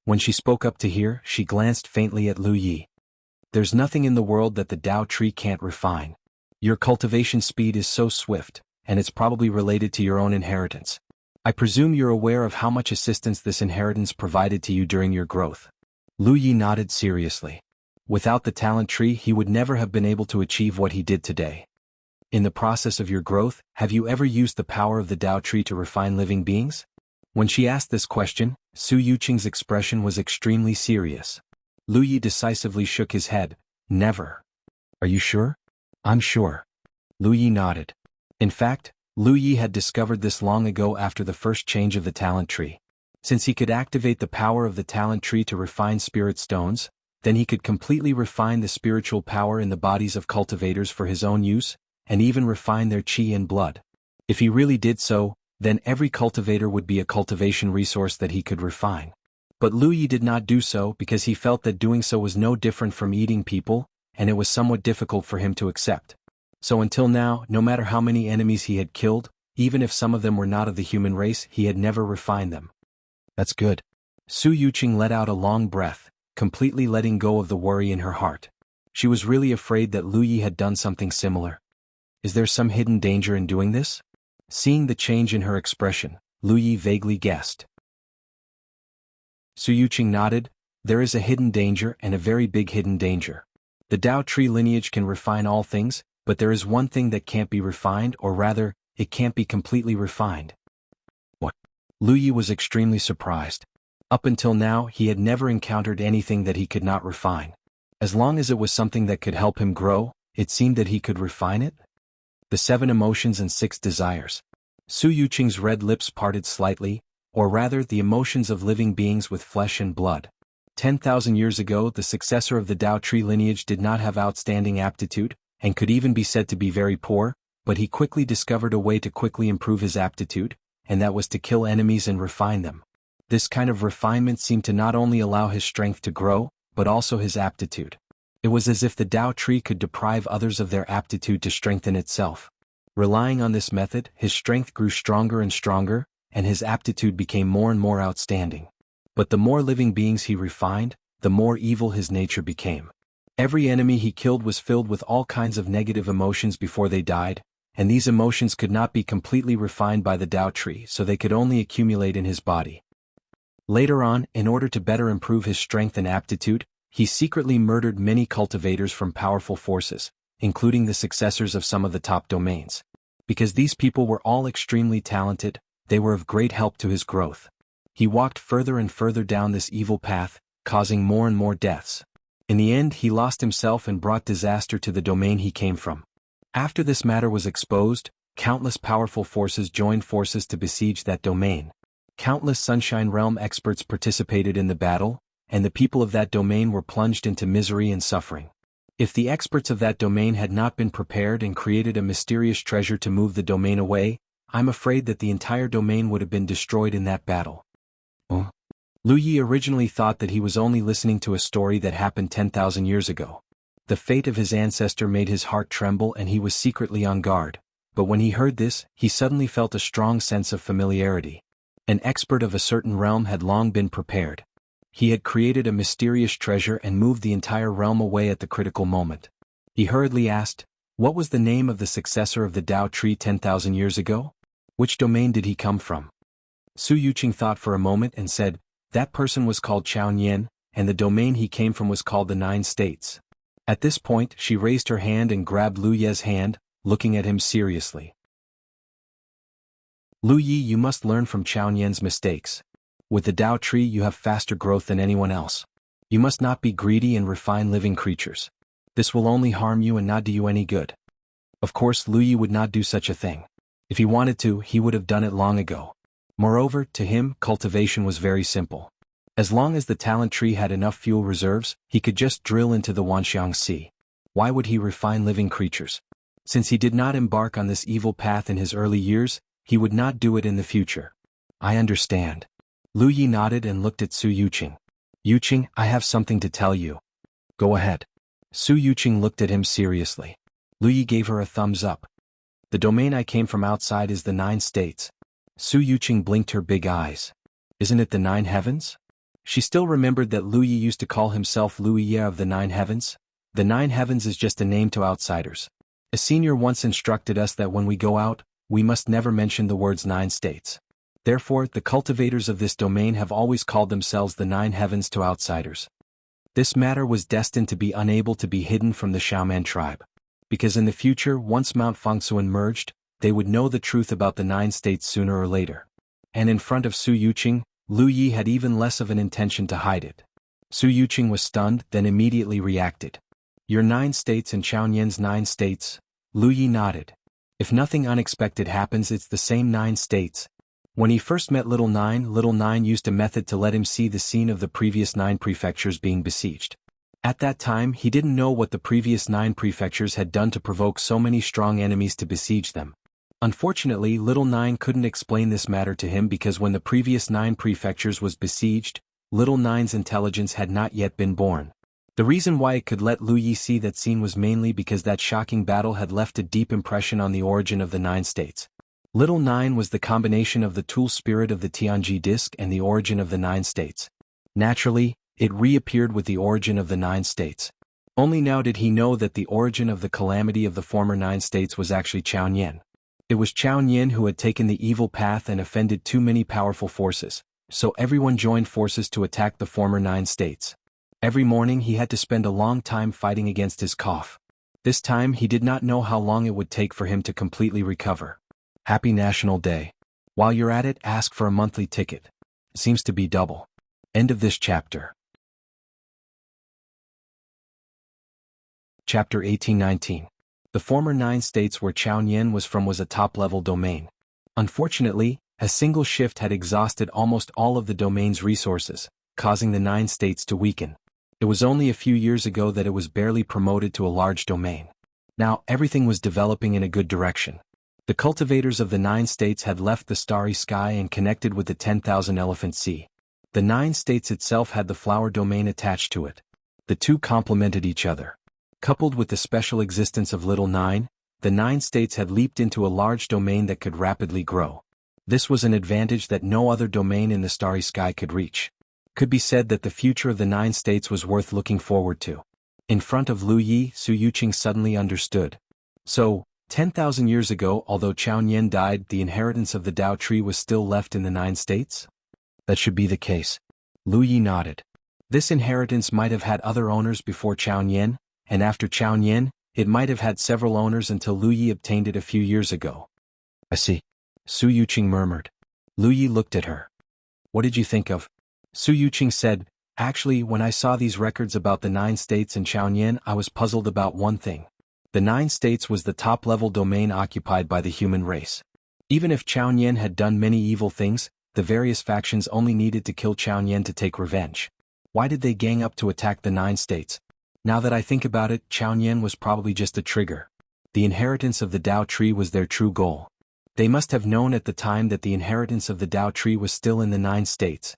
When she spoke up to hear, she glanced faintly at Lu Yi. There's nothing in the world that the Dao Tree can't refine. Your cultivation speed is so swift, and it's probably related to your own inheritance. I presume you're aware of how much assistance this inheritance provided to you during your growth. Lu Yi nodded seriously. Without the talent tree, he would never have been able to achieve what he did today. In the process of your growth, have you ever used the power of the Dao Tree to refine living beings? When she asked this question, Su Yuqing's expression was extremely serious. Lu Yi decisively shook his head. Never. Are you sure? I'm sure. Lu Yi nodded. In fact, Lu Yi had discovered this long ago after the first change of the talent tree. Since he could activate the power of the talent tree to refine spirit stones, then he could completely refine the spiritual power in the bodies of cultivators for his own use, and even refine their qi and blood. If he really did so, then every cultivator would be a cultivation resource that he could refine. But Lu Yi did not do so because he felt that doing so was no different from eating people, and it was somewhat difficult for him to accept. So until now, no matter how many enemies he had killed, even if some of them were not of the human race, he had never refined them. That's good. Su Yuqing let out a long breath, completely letting go of the worry in her heart. She was really afraid that Lu Yi had done something similar. Is there some hidden danger in doing this? Seeing the change in her expression, Lu Yi vaguely guessed. Su Yuqing nodded. There is a hidden danger, and a very big hidden danger. The Dao Tree lineage can refine all things, but there is one thing that can't be refined, or rather, it can't be completely refined. What? Lu Yi was extremely surprised. Up until now, he had never encountered anything that he could not refine. As long as it was something that could help him grow, it seemed that he could refine it. The 7 emotions and 6 desires. Su Yuqing's red lips parted slightly, or rather the emotions of living beings with flesh and blood. 10,000 years ago, the successor of the Dao Tree lineage did not have outstanding aptitude, and could even be said to be very poor, but he quickly discovered a way to quickly improve his aptitude, and that was to kill enemies and refine them. This kind of refinement seemed to not only allow his strength to grow, but also his aptitude. It was as if the Dao Tree could deprive others of their aptitude to strengthen itself. Relying on this method, his strength grew stronger and stronger, and his aptitude became more and more outstanding. But the more living beings he refined, the more evil his nature became. Every enemy he killed was filled with all kinds of negative emotions before they died, and these emotions could not be completely refined by the Dao Tree, so they could only accumulate in his body. Later on, in order to better improve his strength and aptitude, he secretly murdered many cultivators from powerful forces, including the successors of some of the top domains. Because these people were all extremely talented, they were of great help to his growth. He walked further and further down this evil path, causing more and more deaths. In the end, he lost himself and brought disaster to the domain he came from. After this matter was exposed, countless powerful forces joined forces to besiege that domain. Countless Sunshine Realm experts participated in the battle, and the people of that domain were plunged into misery and suffering. If the experts of that domain had not been prepared and created a mysterious treasure to move the domain away, I'm afraid that the entire domain would have been destroyed in that battle. Oh. Lu Yi originally thought that he was only listening to a story that happened 10,000 years ago. The fate of his ancestor made his heart tremble and he was secretly on guard, but when he heard this, he suddenly felt a strong sense of familiarity. An expert of a certain realm had long been prepared. He had created a mysterious treasure and moved the entire realm away at the critical moment. He hurriedly asked, what was the name of the successor of the Dao Tree 10,000 years ago? Which domain did he come from? Su Yuqing thought for a moment and said, that person was called Qiaoyan, and the domain he came from was called the Nine States. At this point, she raised her hand and grabbed Lu Ye's hand, looking at him seriously. Lu Yi, you must learn from Qiaoyan's mistakes. With the Tao tree you have faster growth than anyone else. You must not be greedy and refine living creatures. This will only harm you and not do you any good. Of course, Lu Yi would not do such a thing. If he wanted to, he would have done it long ago. Moreover, to him, cultivation was very simple. As long as the talent tree had enough fuel reserves, he could just drill into the Wanxiang Sea. Why would he refine living creatures? Since he did not embark on this evil path in his early years, he would not do it in the future. I understand. Lu Yi nodded and looked at Su Yuqing. Yuqing, I have something to tell you. Go ahead. Su Yuqing looked at him seriously. Lu Yi gave her a thumbs up. The domain I came from outside is the Nine States. Su Yuqing blinked her big eyes. Isn't it the Nine Heavens? She still remembered that Lu Yi used to call himself Lu Yi of the Nine Heavens. The Nine Heavens is just a name to outsiders. A senior once instructed us that when we go out, we must never mention the words Nine States. Therefore, the cultivators of this domain have always called themselves the Nine Heavens to outsiders. This matter was destined to be unable to be hidden from the Xiaoman tribe. Because in the future, once Mount Fengsuan merged, they would know the truth about the Nine States sooner or later. And in front of Su Yuqing, Lu Yi had even less of an intention to hide it. Su Yuqing was stunned, then immediately reacted. Your 9 states and Qiaoyan's 9 states? Lu Yi nodded. If nothing unexpected happens, it's the same 9 states. When he first met Little Nine used a method to let him see the scene of the previous 9 prefectures being besieged. At that time, he didn't know what the previous 9 prefectures had done to provoke so many strong enemies to besiege them. Unfortunately, Little Nine couldn't explain this matter to him because when the previous 9 prefectures was besieged, Little Nine's intelligence had not yet been born. The reason why it could let Lu Yi see that scene was mainly because that shocking battle had left a deep impression on the origin of the 9 states. Little Nine was the combination of the tool spirit of the Tianji disc and the origin of the 9 states. Naturally, it reappeared with the origin of the 9 states. Only now did he know that the origin of the calamity of the former 9 states was actually Qiaoyan. It was Qiaoyan who had taken the evil path and offended too many powerful forces, so everyone joined forces to attack the former 9 states. Every morning he had to spend a long time fighting against his cough. This time he did not know how long it would take for him to completely recover. Happy National Day. While you're at it, ask for a monthly ticket. Seems to be double. End of this chapter. Chapter 18-19. The former 9 states where Qiaoyan was from was a top-level domain. Unfortunately, a single shift had exhausted almost all of the domain's resources, causing the 9 states to weaken. It was only a few years ago that it was barely promoted to a large domain. Now, everything was developing in a good direction. The cultivators of the 9 states had left the starry sky and connected with the 10,000 Elephant Sea. The 9 states itself had the flower domain attached to it. The two complemented each other. Coupled with the special existence of Little Nine, the 9 states had leaped into a large domain that could rapidly grow. This was an advantage that no other domain in the starry sky could reach. Could be said that the future of the 9 states was worth looking forward to. In front of Lu Yi, Su Yuqing suddenly understood. So, 10,000 years ago, although Qiaoyan died, the inheritance of the Tao tree was still left in the 9 states? That should be the case. Lu Yi nodded. This inheritance might have had other owners before Qiaoyan, and after Qiaoyan, it might have had several owners until Lu Yi obtained it a few years ago. I see. Su Yuqing murmured. Lu Yi looked at her. What did you think of? Su Yuqing said, actually, when I saw these records about the 9 states and Qiaoyan, I was puzzled about one thing. The 9 states was the top-level domain occupied by the human race. Even if Qiaoyan had done many evil things, the various factions only needed to kill Qiaoyan to take revenge. Why did they gang up to attack the 9 states? Now that I think about it, Qiaoyan was probably just a trigger. The inheritance of the Tao tree was their true goal. They must have known at the time that the inheritance of the Tao tree was still in the 9 states.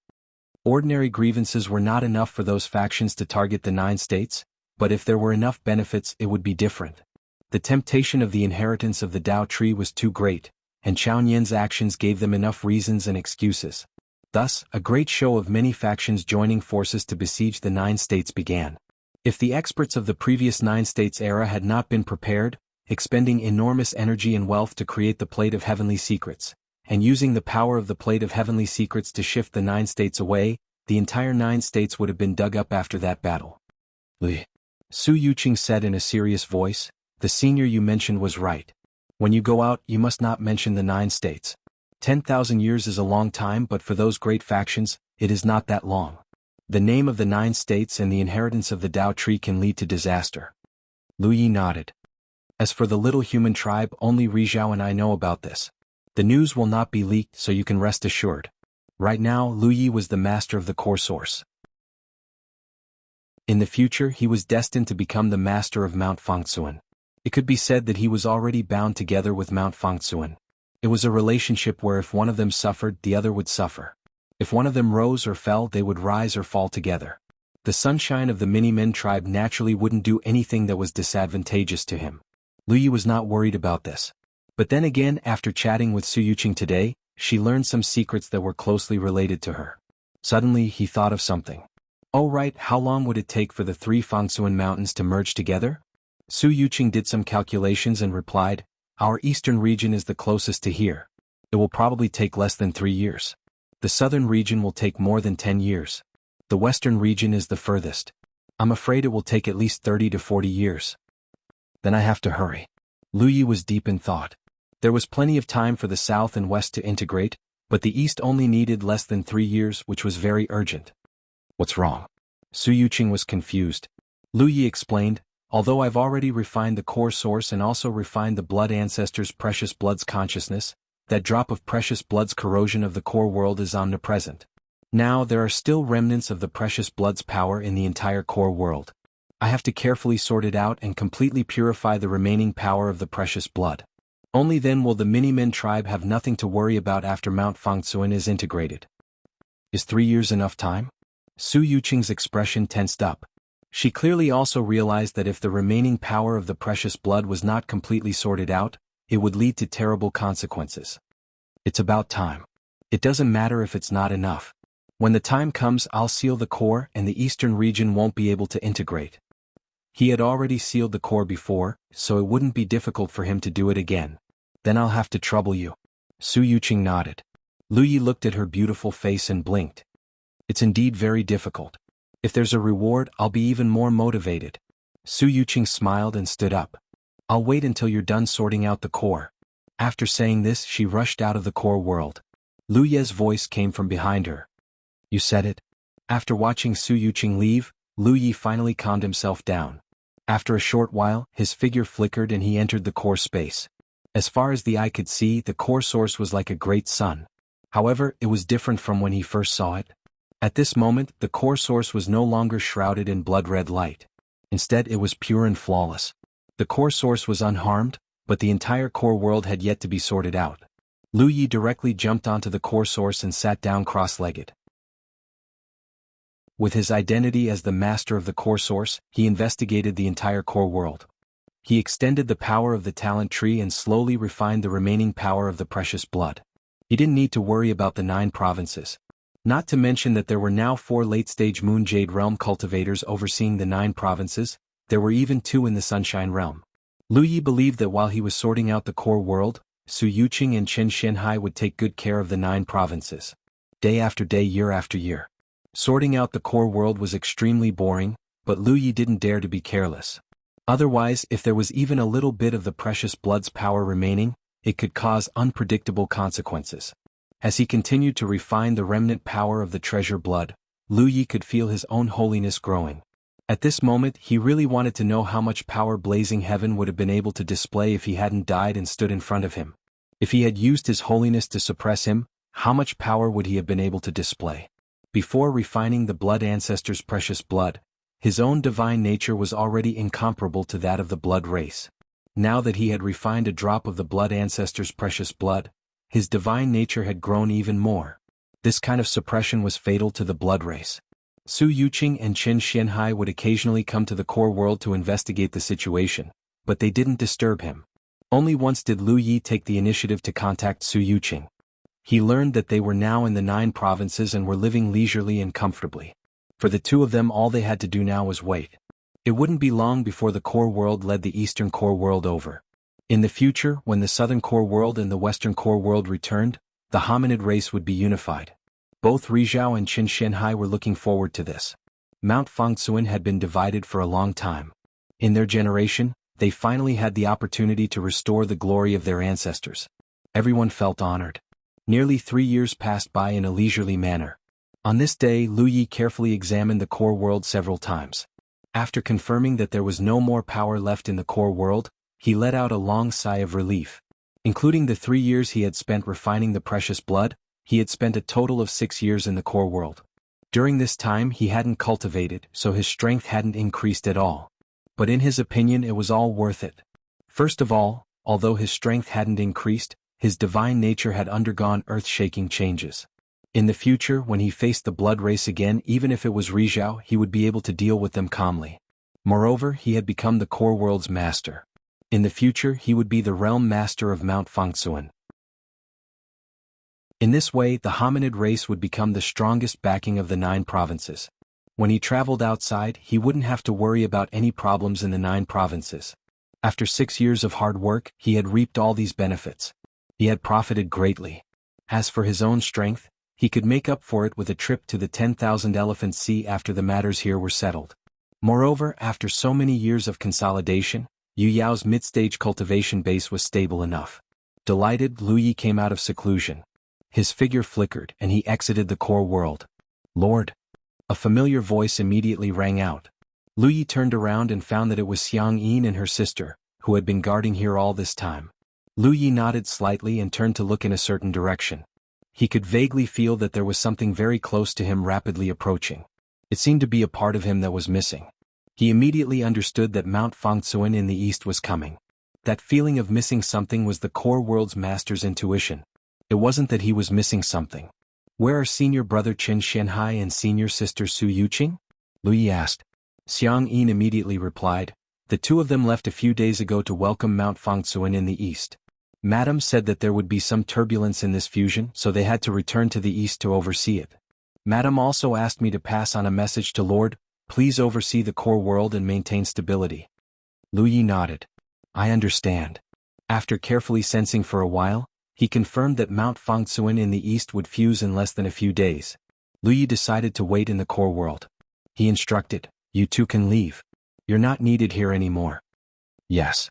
Ordinary grievances were not enough for those factions to target the 9 states, but if there were enough benefits, it would be different. The temptation of the inheritance of the Tao tree was too great, and Qiaoyan's actions gave them enough reasons and excuses. Thus, a great show of many factions joining forces to besiege the 9 states began. If the experts of the previous 9 states era had not been prepared, expending enormous energy and wealth to create the Plate of Heavenly Secrets, and using the power of the Plate of Heavenly Secrets to shift the 9 states away, the entire 9 states would have been dug up after that battle. Su Yuqing said in a serious voice, the senior you mentioned was right. When you go out, you must not mention the 9 states. 10,000 years is a long time, but for those great factions, it is not that long. The name of the 9 states and the inheritance of the Tao tree can lead to disaster. Lu Yi nodded. As for the little human tribe, only Rizhao and I know about this. The news will not be leaked, so you can rest assured. Right now, Lu Yi was the master of the core source. In the future, he was destined to become the master of Mount Fangxuan. It could be said that he was already bound together with Mount Fangxuan. It was a relationship where if one of them suffered, the other would suffer. If one of them rose or fell, they would rise or fall together. The sunshine of the Minimen tribe naturally wouldn't do anything that was disadvantageous to him. Lu Yi was not worried about this. But then again, after chatting with Su Yuqing today, she learned some secrets that were closely related to her. Suddenly, he thought of something. Oh right, how long would it take for the 3 Fangxuan mountains to merge together? Su Yuqing did some calculations and replied, our eastern region is the closest to here. It will probably take less than 3 years. The southern region will take more than 10 years. The western region is the furthest. I'm afraid it will take at least 30 to 40 years. Then I have to hurry. Lu Yi was deep in thought. There was plenty of time for the south and west to integrate, but the east only needed less than 3 years, which was very urgent. What's wrong? Su Yuqing was confused. Lu Yi explained, although I've already refined the core source and also refined the blood ancestors' precious blood's consciousness, that drop of precious blood's corrosion of the core world is omnipresent. Now there are still remnants of the precious blood's power in the entire core world. I have to carefully sort it out and completely purify the remaining power of the precious blood. Only then will the Minimen tribe have nothing to worry about after Mount Fangxuan is integrated. Is 3 years enough time? Su Yuqing's expression tensed up. She clearly also realized that if the remaining power of the precious blood was not completely sorted out, it would lead to terrible consequences. It's about time. It doesn't matter if it's not enough. When the time comes, I'll seal the core and the eastern region won't be able to integrate. He had already sealed the core before, so it wouldn't be difficult for him to do it again. Then I'll have to trouble you. Su Yuqing nodded. Lu Yi looked at her beautiful face and blinked. It's indeed very difficult. If there's a reward, I'll be even more motivated. Su Yuqing smiled and stood up. I'll wait until you're done sorting out the core. After saying this, she rushed out of the core world. Lu Ye's voice came from behind her. You said it. After watching Su Yuqing leave, Lu Yi finally calmed himself down. After a short while, his figure flickered and he entered the core space. As far as the eye could see, the core source was like a great sun. However, it was different from when he first saw it. At this moment, the core source was no longer shrouded in blood-red light. Instead, it was pure and flawless. The core source was unharmed, but the entire core world had yet to be sorted out. Lu Yi directly jumped onto the core source and sat down cross-legged. With his identity as the master of the core source, he investigated the entire core world. He extended the power of the talent tree and slowly refined the remaining power of the precious blood. He didn't need to worry about the 9 provinces. Not to mention that there were now 4 late-stage Moon Jade Realm cultivators overseeing the 9 provinces, there were even 2 in the Sunshine Realm. Lu Yi believed that while he was sorting out the core world, Su Yuqing and Chen Xianhai would take good care of the 9 provinces. Day after day, year after year. Sorting out the core world was extremely boring, but Lu Yi didn't dare to be careless. Otherwise, if there was even a little bit of the precious blood's power remaining, it could cause unpredictable consequences. As he continued to refine the remnant power of the treasure blood, Lu Yi could feel his own holiness growing. At this moment, he really wanted to know how much power Blazing Heaven would have been able to display if he hadn't died and stood in front of him. If he had used his holiness to suppress him, how much power would he have been able to display? Before refining the blood ancestor's precious blood, his own divine nature was already incomparable to that of the blood race. Now that he had refined a drop of the blood ancestor's precious blood, his divine nature had grown even more. This kind of suppression was fatal to the blood race. Su Yuqing and Chen Xianhai would occasionally come to the core world to investigate the situation, but they didn't disturb him. Only once did Lu Yi take the initiative to contact Su Yuqing. He learned that they were now in the 9 provinces and were living leisurely and comfortably. For the 2 of them, all they had to do now was wait. It wouldn't be long before the core world led the eastern core world over. In the future, when the southern core world and the western core world returned, the hominid race would be unified. Both Rizhao and Qin Shenhai were looking forward to this. Mount Fangsuan had been divided for a long time. In their generation, they finally had the opportunity to restore the glory of their ancestors. Everyone felt honored. Nearly 3 years passed by in a leisurely manner. On this day, Lu Yi carefully examined the core world several times. After confirming that there was no more power left in the core world, he let out a long sigh of relief. Including the 3 years he had spent refining the precious blood, he had spent a total of 6 years in the core world. During this time he hadn't cultivated, so his strength hadn't increased at all. But in his opinion it was all worth it. First of all, although his strength hadn't increased, his divine nature had undergone earth-shaking changes. In the future, when he faced the blood race again, even if it was Rizhao, he would be able to deal with them calmly. Moreover, he had become the core world's master. In the future, he would be the realm master of Mount Fangsuan. In this way, the hominid race would become the strongest backing of the 9 provinces. When he traveled outside, he wouldn't have to worry about any problems in the 9 provinces. After 6 years of hard work, he had reaped all these benefits. He had profited greatly. As for his own strength, he could make up for it with a trip to the 10,000 Elephant Sea after the matters here were settled. Moreover, after so many years of consolidation, Yu Yao's mid-stage cultivation base was stable enough. Delighted, Lu Yi came out of seclusion. His figure flickered and he exited the core world. "Lord!" A familiar voice immediately rang out. Lu Yi turned around and found that it was Xiang Yin and her sister, who had been guarding here all this time. Lu Yi nodded slightly and turned to look in a certain direction. He could vaguely feel that there was something very close to him rapidly approaching. It seemed to be a part of him that was missing. He immediately understood that Mount Fangsuan in the east was coming. That feeling of missing something was the core world's master's intuition. It wasn't that he was missing something. "Where are senior brother Qin Shenhai and senior sister Su Yuqing?" Lu Yi asked. Xiang Yin immediately replied, "The 2 of them left a few days ago to welcome Mount Fangsuan in the east. Madam said that there would be some turbulence in this fusion, so they had to return to the east to oversee it. Madam also asked me to pass on a message to Lord, please oversee the core world and maintain stability." Lu Yi nodded. "I understand." After carefully sensing for a while, he confirmed that Mount Fangsuan in the east would fuse in less than a few days. Lu Yi decided to wait in the core world. He instructed, "You 2 can leave. You're not needed here anymore." "Yes."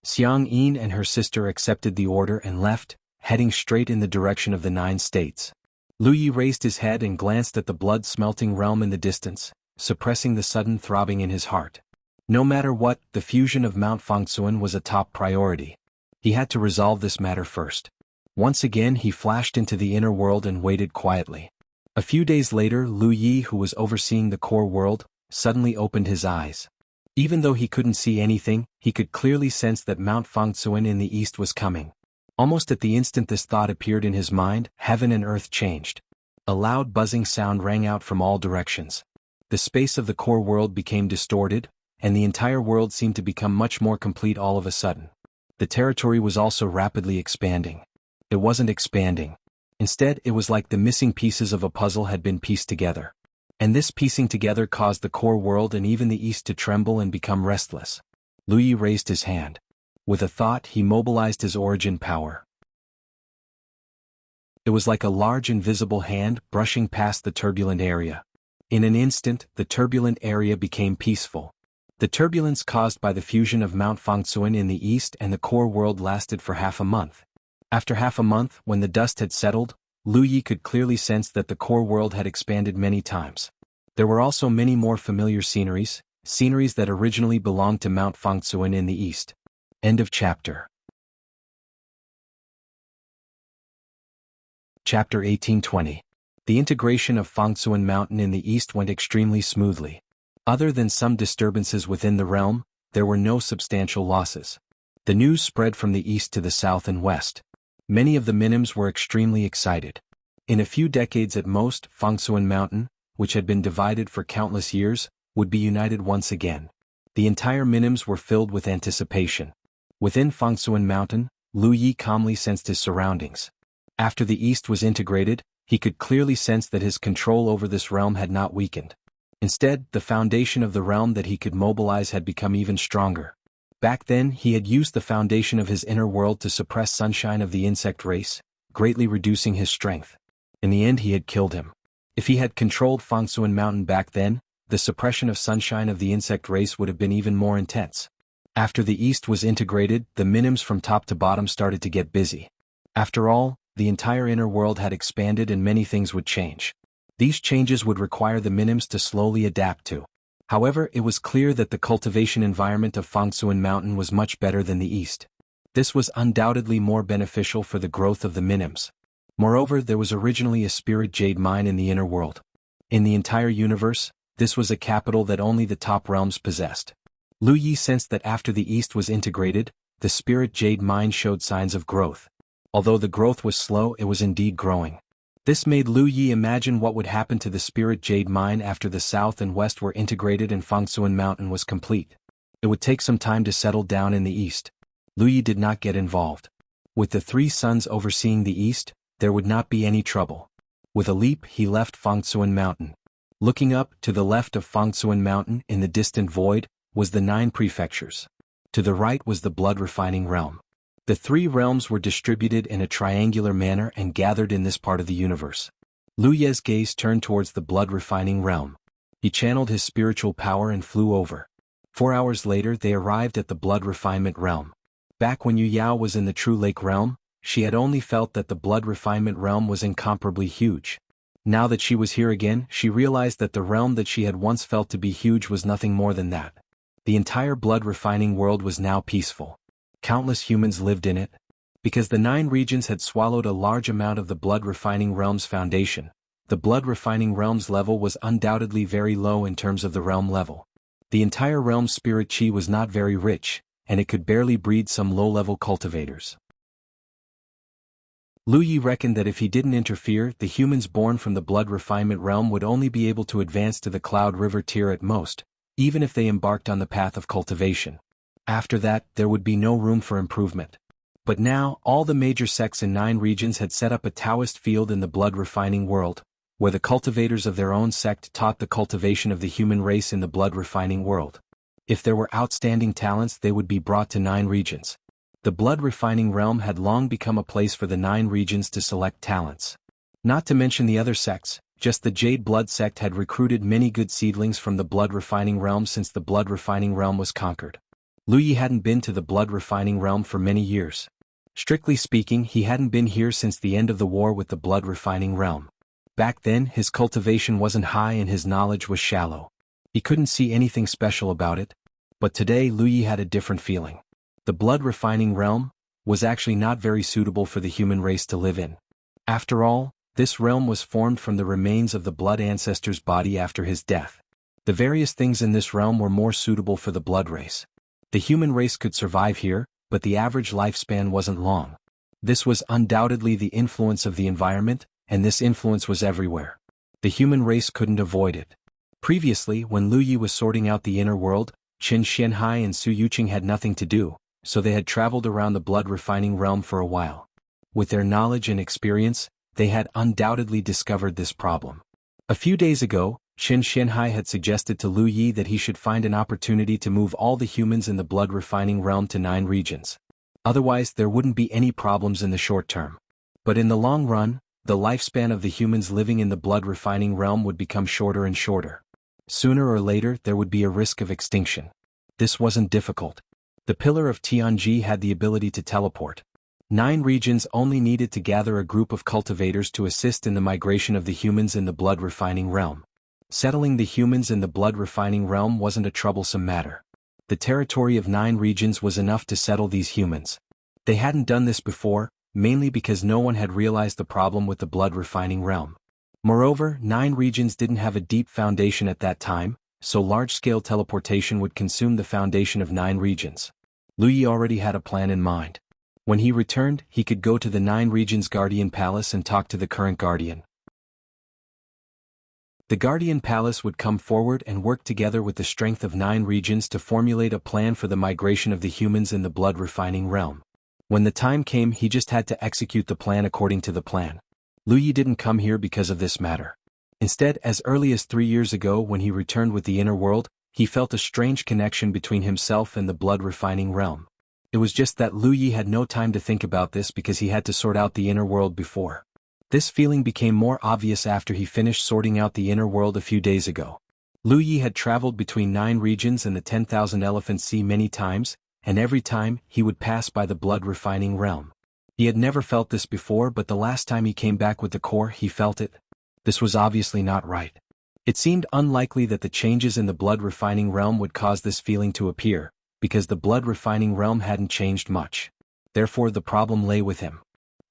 Xiang Yin and her sister accepted the order and left, heading straight in the direction of the 9 states. Lu Yi raised his head and glanced at the blood-smelting realm in the distance, suppressing the sudden throbbing in his heart. No matter what, the fusion of Mount Fangsuan was a top priority. He had to resolve this matter first. Once again he flashed into the inner world and waited quietly. A few days later, Lu Yi, who was overseeing the core world, suddenly opened his eyes. Even though he couldn't see anything, he could clearly sense that Mount Fangsuan in the east was coming. Almost at the instant this thought appeared in his mind, heaven and earth changed. A loud buzzing sound rang out from all directions. The space of the core world became distorted, and the entire world seemed to become much more complete all of a sudden. The territory was also rapidly expanding. It wasn't expanding. Instead, it was like the missing pieces of a puzzle had been pieced together. And this piecing together caused the core world and even the east to tremble and become restless. Lu Yi raised his hand. With a thought, he mobilized his origin power. It was like a large invisible hand brushing past the turbulent area. In an instant, the turbulent area became peaceful. The turbulence caused by the fusion of Mount Fangsuan in the east and the core world lasted for half a month. After half a month, when the dust had settled, Lu Yi could clearly sense that the core world had expanded many times. There were also many more familiar sceneries that originally belonged to Mount Fangsuan in the east. End of chapter. Chapter 1820. The integration of Fangsuan Mountain in the east went extremely smoothly. Other than some disturbances within the realm, there were no substantial losses. The news spread from the east to the south and west. Many of the minims were extremely excited. In a few decades at most, Fangsuan Mountain, which had been divided for countless years, would be united once again. The entire minims were filled with anticipation. Within Fangsuan Mountain, Lu Yi calmly sensed his surroundings. After the east was integrated, he could clearly sense that his control over this realm had not weakened. Instead, the foundation of the realm that he could mobilize had become even stronger. Back then, he had used the foundation of his inner world to suppress sunshine of the insect race, greatly reducing his strength. In the end he had killed him. If he had controlled Fangsuan Mountain back then, the suppression of sunshine of the insect race would have been even more intense. After the East was integrated, the minims from top to bottom started to get busy. After all, the entire inner world had expanded and many things would change. These changes would require the minims to slowly adapt to. However, it was clear that the cultivation environment of Fangsuan Mountain was much better than the East. This was undoubtedly more beneficial for the growth of the minims. Moreover, there was originally a spirit jade mine in the inner world. In the entire universe, this was a capital that only the top realms possessed. Lu Yi sensed that after the East was integrated, the spirit jade mine showed signs of growth. Although the growth was slow, it was indeed growing. This made Lu Yi imagine what would happen to the spirit jade mine after the south and west were integrated and Fangsuan Mountain was complete. It would take some time to settle down in the east. Lu Yi did not get involved. With the three sons overseeing the east, there would not be any trouble. With a leap he left Fangsuan Mountain. Looking up, to the left of Fangsuan Mountain, in the distant void, was the 9 prefectures. To the right was the blood-refining realm. The 3 realms were distributed in a triangular manner and gathered in this part of the universe. Lu Ye's gaze turned towards the blood-refining realm. He channeled his spiritual power and flew over. 4 hours later they arrived at the blood-refinement realm. Back when Yu Yao was in the True Lake realm, she had only felt that the blood-refinement realm was incomparably huge. Now that she was here again, she realized that the realm that she had once felt to be huge was nothing more than that. The entire blood-refining world was now peaceful. Countless humans lived in it. Because the 9 regions had swallowed a large amount of the blood-refining realm's foundation, the blood-refining realm's level was undoubtedly very low in terms of the realm level. The entire realm's spirit chi was not very rich, and it could barely breed some low-level cultivators. Lu Yi reckoned that if he didn't interfere, the humans born from the blood-refinement realm would only be able to advance to the Cloud River tier at most, even if they embarked on the path of cultivation. After that, there would be no room for improvement. But now, all the major sects in 9 regions had set up a Taoist field in the blood-refining world, where the cultivators of their own sect taught the cultivation of the human race in the blood-refining world. If there were outstanding talents, they would be brought to 9 regions. The blood-refining realm had long become a place for the 9 regions to select talents. Not to mention the other sects, just the Jade Blood sect had recruited many good seedlings from the blood-refining realm since the blood-refining realm was conquered. Lu Yi hadn't been to the blood-refining realm for many years. Strictly speaking, he hadn't been here since the end of the war with the blood-refining realm. Back then, his cultivation wasn't high and his knowledge was shallow. He couldn't see anything special about it. But today Lu Yi had a different feeling. The blood-refining realm was actually not very suitable for the human race to live in. After all, this realm was formed from the remains of the blood ancestor's body after his death. The various things in this realm were more suitable for the blood race. The human race could survive here, but the average lifespan wasn't long. This was undoubtedly the influence of the environment, and this influence was everywhere. The human race couldn't avoid it. Previously, when Lu Yi was sorting out the inner world, Qin Xianhai and Su Yuqing had nothing to do, so they had traveled around the blood-refining realm for a while. With their knowledge and experience, they had undoubtedly discovered this problem. A few days ago, Qin Xianhai had suggested to Lu Yi that he should find an opportunity to move all the humans in the blood-refining realm to 9 regions. Otherwise, there wouldn't be any problems in the short term. But in the long run, the lifespan of the humans living in the blood-refining realm would become shorter and shorter. Sooner or later, there would be a risk of extinction. This wasn't difficult. The Pillar of Tianji had the ability to teleport. 9 regions only needed to gather a group of cultivators to assist in the migration of the humans in the blood-refining realm. Settling the humans in the blood-refining realm wasn't a troublesome matter. The territory of 9 regions was enough to settle these humans. They hadn't done this before, mainly because no one had realized the problem with the blood-refining realm. Moreover, 9 regions didn't have a deep foundation at that time, so large-scale teleportation would consume the foundation of 9 regions. Lu Yi already had a plan in mind. When he returned, he could go to the 9 regions Guardian Palace and talk to the current Guardian. The Guardian Palace would come forward and work together with the strength of 9 regions to formulate a plan for the migration of the humans in the blood-refining realm. When the time came, he just had to execute the plan according to the plan. Lu Yi didn't come here because of this matter. Instead, as early as 3 years ago when he returned with the inner world, he felt a strange connection between himself and the blood-refining realm. It was just that Lu Yi had no time to think about this because he had to sort out the inner world before. This feeling became more obvious after he finished sorting out the inner world a few days ago. Lu Yi had traveled between 9 regions and the 10,000 Elephant Sea many times, and every time he would pass by the blood-refining realm. He had never felt this before, but the last time he came back with the core he felt it. This was obviously not right. It seemed unlikely that the changes in the blood-refining realm would cause this feeling to appear, because the blood-refining realm hadn't changed much. Therefore the problem lay with him.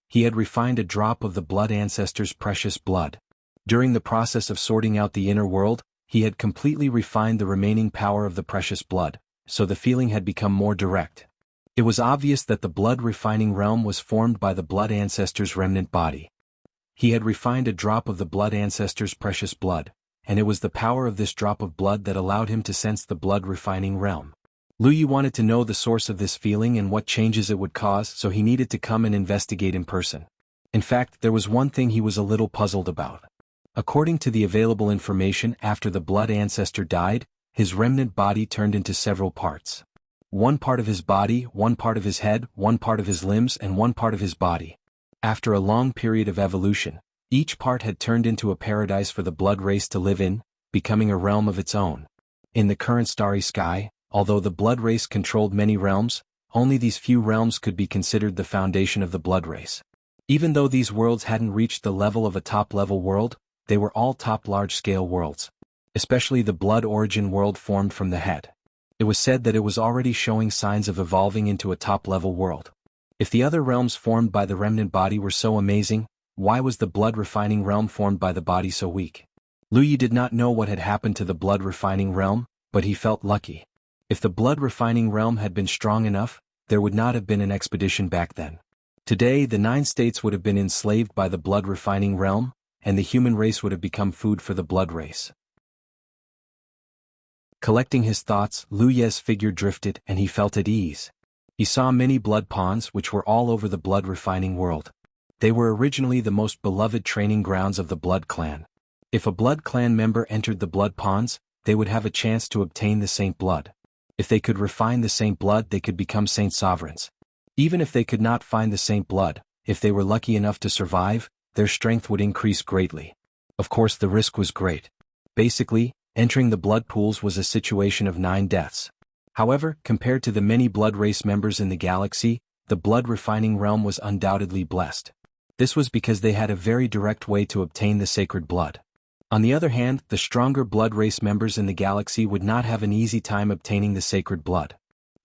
He had refined a drop of the blood ancestor's precious blood. During the process of sorting out the inner world, he had completely refined the remaining power of the precious blood, so the feeling had become more direct. It was obvious that the blood-refining realm was formed by the blood ancestor's remnant body. He had refined a drop of the blood ancestor's precious blood, and it was the power of this drop of blood that allowed him to sense the blood-refining realm. Lu Yi wanted to know the source of this feeling and what changes it would cause, so he needed to come and investigate in person. In fact, there was one thing he was a little puzzled about. According to the available information, after the blood ancestor died, his remnant body turned into several parts. One part of his body, one part of his head, one part of his limbs, and one part of his body. After a long period of evolution, each part had turned into a paradise for the blood race to live in, becoming a realm of its own. In the current starry sky, although the blood race controlled many realms, only these few realms could be considered the foundation of the blood race. Even though these worlds hadn't reached the level of a top-level world, they were all top large-scale worlds. Especially the blood origin world formed from the head. It was said that it was already showing signs of evolving into a top-level world. If the other realms formed by the remnant body were so amazing, why was the blood-refining realm formed by the body so weak? Lu Yi did not know what had happened to the blood-refining realm, but he felt lucky. If the blood-refining realm had been strong enough, there would not have been an expedition back then. Today, the 9 states would have been enslaved by the blood-refining realm, and the human race would have become food for the blood race. Collecting his thoughts, Lu Ye's figure drifted and he felt at ease. He saw many blood ponds which were all over the blood-refining world. They were originally the most beloved training grounds of the blood clan. If a blood clan member entered the blood ponds, they would have a chance to obtain the saint blood. If they could refine the saint blood, they could become saint sovereigns. Even if they could not find the saint blood, if they were lucky enough to survive, their strength would increase greatly. Of course, the risk was great. Basically, entering the blood pools was a situation of 9 deaths. However, compared to the many blood race members in the galaxy, the blood-refining realm was undoubtedly blessed. This was because they had a very direct way to obtain the sacred blood. On the other hand, the stronger blood race members in the galaxy would not have an easy time obtaining the sacred blood.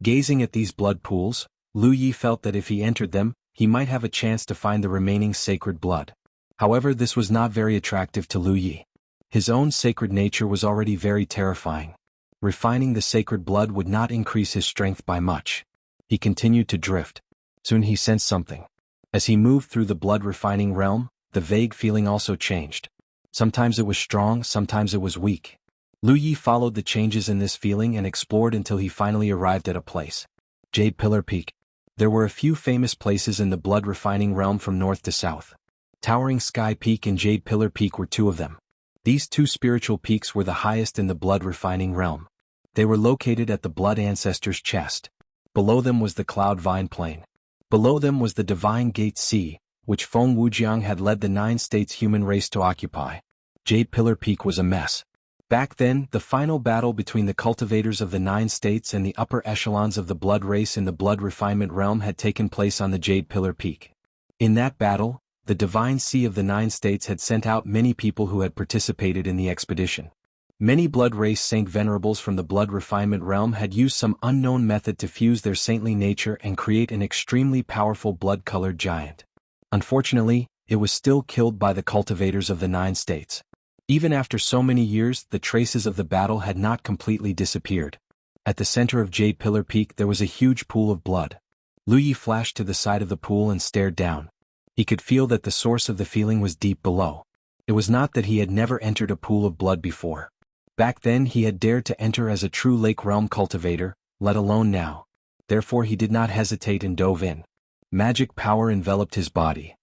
Gazing at these blood pools, Lu Yi felt that if he entered them, he might have a chance to find the remaining sacred blood. However, this was not very attractive to Lu Yi. His own sacred nature was already very terrifying. Refining the sacred blood would not increase his strength by much. He continued to drift. Soon he sensed something. As he moved through the blood-refining realm, the vague feeling also changed. Sometimes it was strong, sometimes it was weak. Lu Yi followed the changes in this feeling and explored until he finally arrived at a place. Jade Pillar Peak. There were a few famous places in the blood-refining realm from north to south. Towering Sky Peak and Jade Pillar Peak were 2 of them. These 2 spiritual peaks were the highest in the blood-refining realm. They were located at the blood ancestor's chest. Below them was the Cloud Vine Plain. Below them was the Divine Gate Sea, which Feng Wujiang had led the 9 states human race to occupy. Jade Pillar Peak was a mess. Back then, the final battle between the cultivators of the 9 states and the upper echelons of the blood race in the blood refinement realm had taken place on the Jade Pillar Peak. In that battle, the Divine Sea of the 9 states had sent out many people who had participated in the expedition. Many blood race saint venerables from the blood refinement realm had used some unknown method to fuse their saintly nature and create an extremely powerful blood-colored giant. Unfortunately, it was still killed by the cultivators of the 9 states. Even after so many years, the traces of the battle had not completely disappeared. At the center of Jade Pillar Peak there was a huge pool of blood. Lu Yi flashed to the side of the pool and stared down. He could feel that the source of the feeling was deep below. It was not that he had never entered a pool of blood before. Back then he had dared to enter as a true Lake Realm cultivator, let alone now. Therefore he did not hesitate and dove in. Magic power enveloped his body.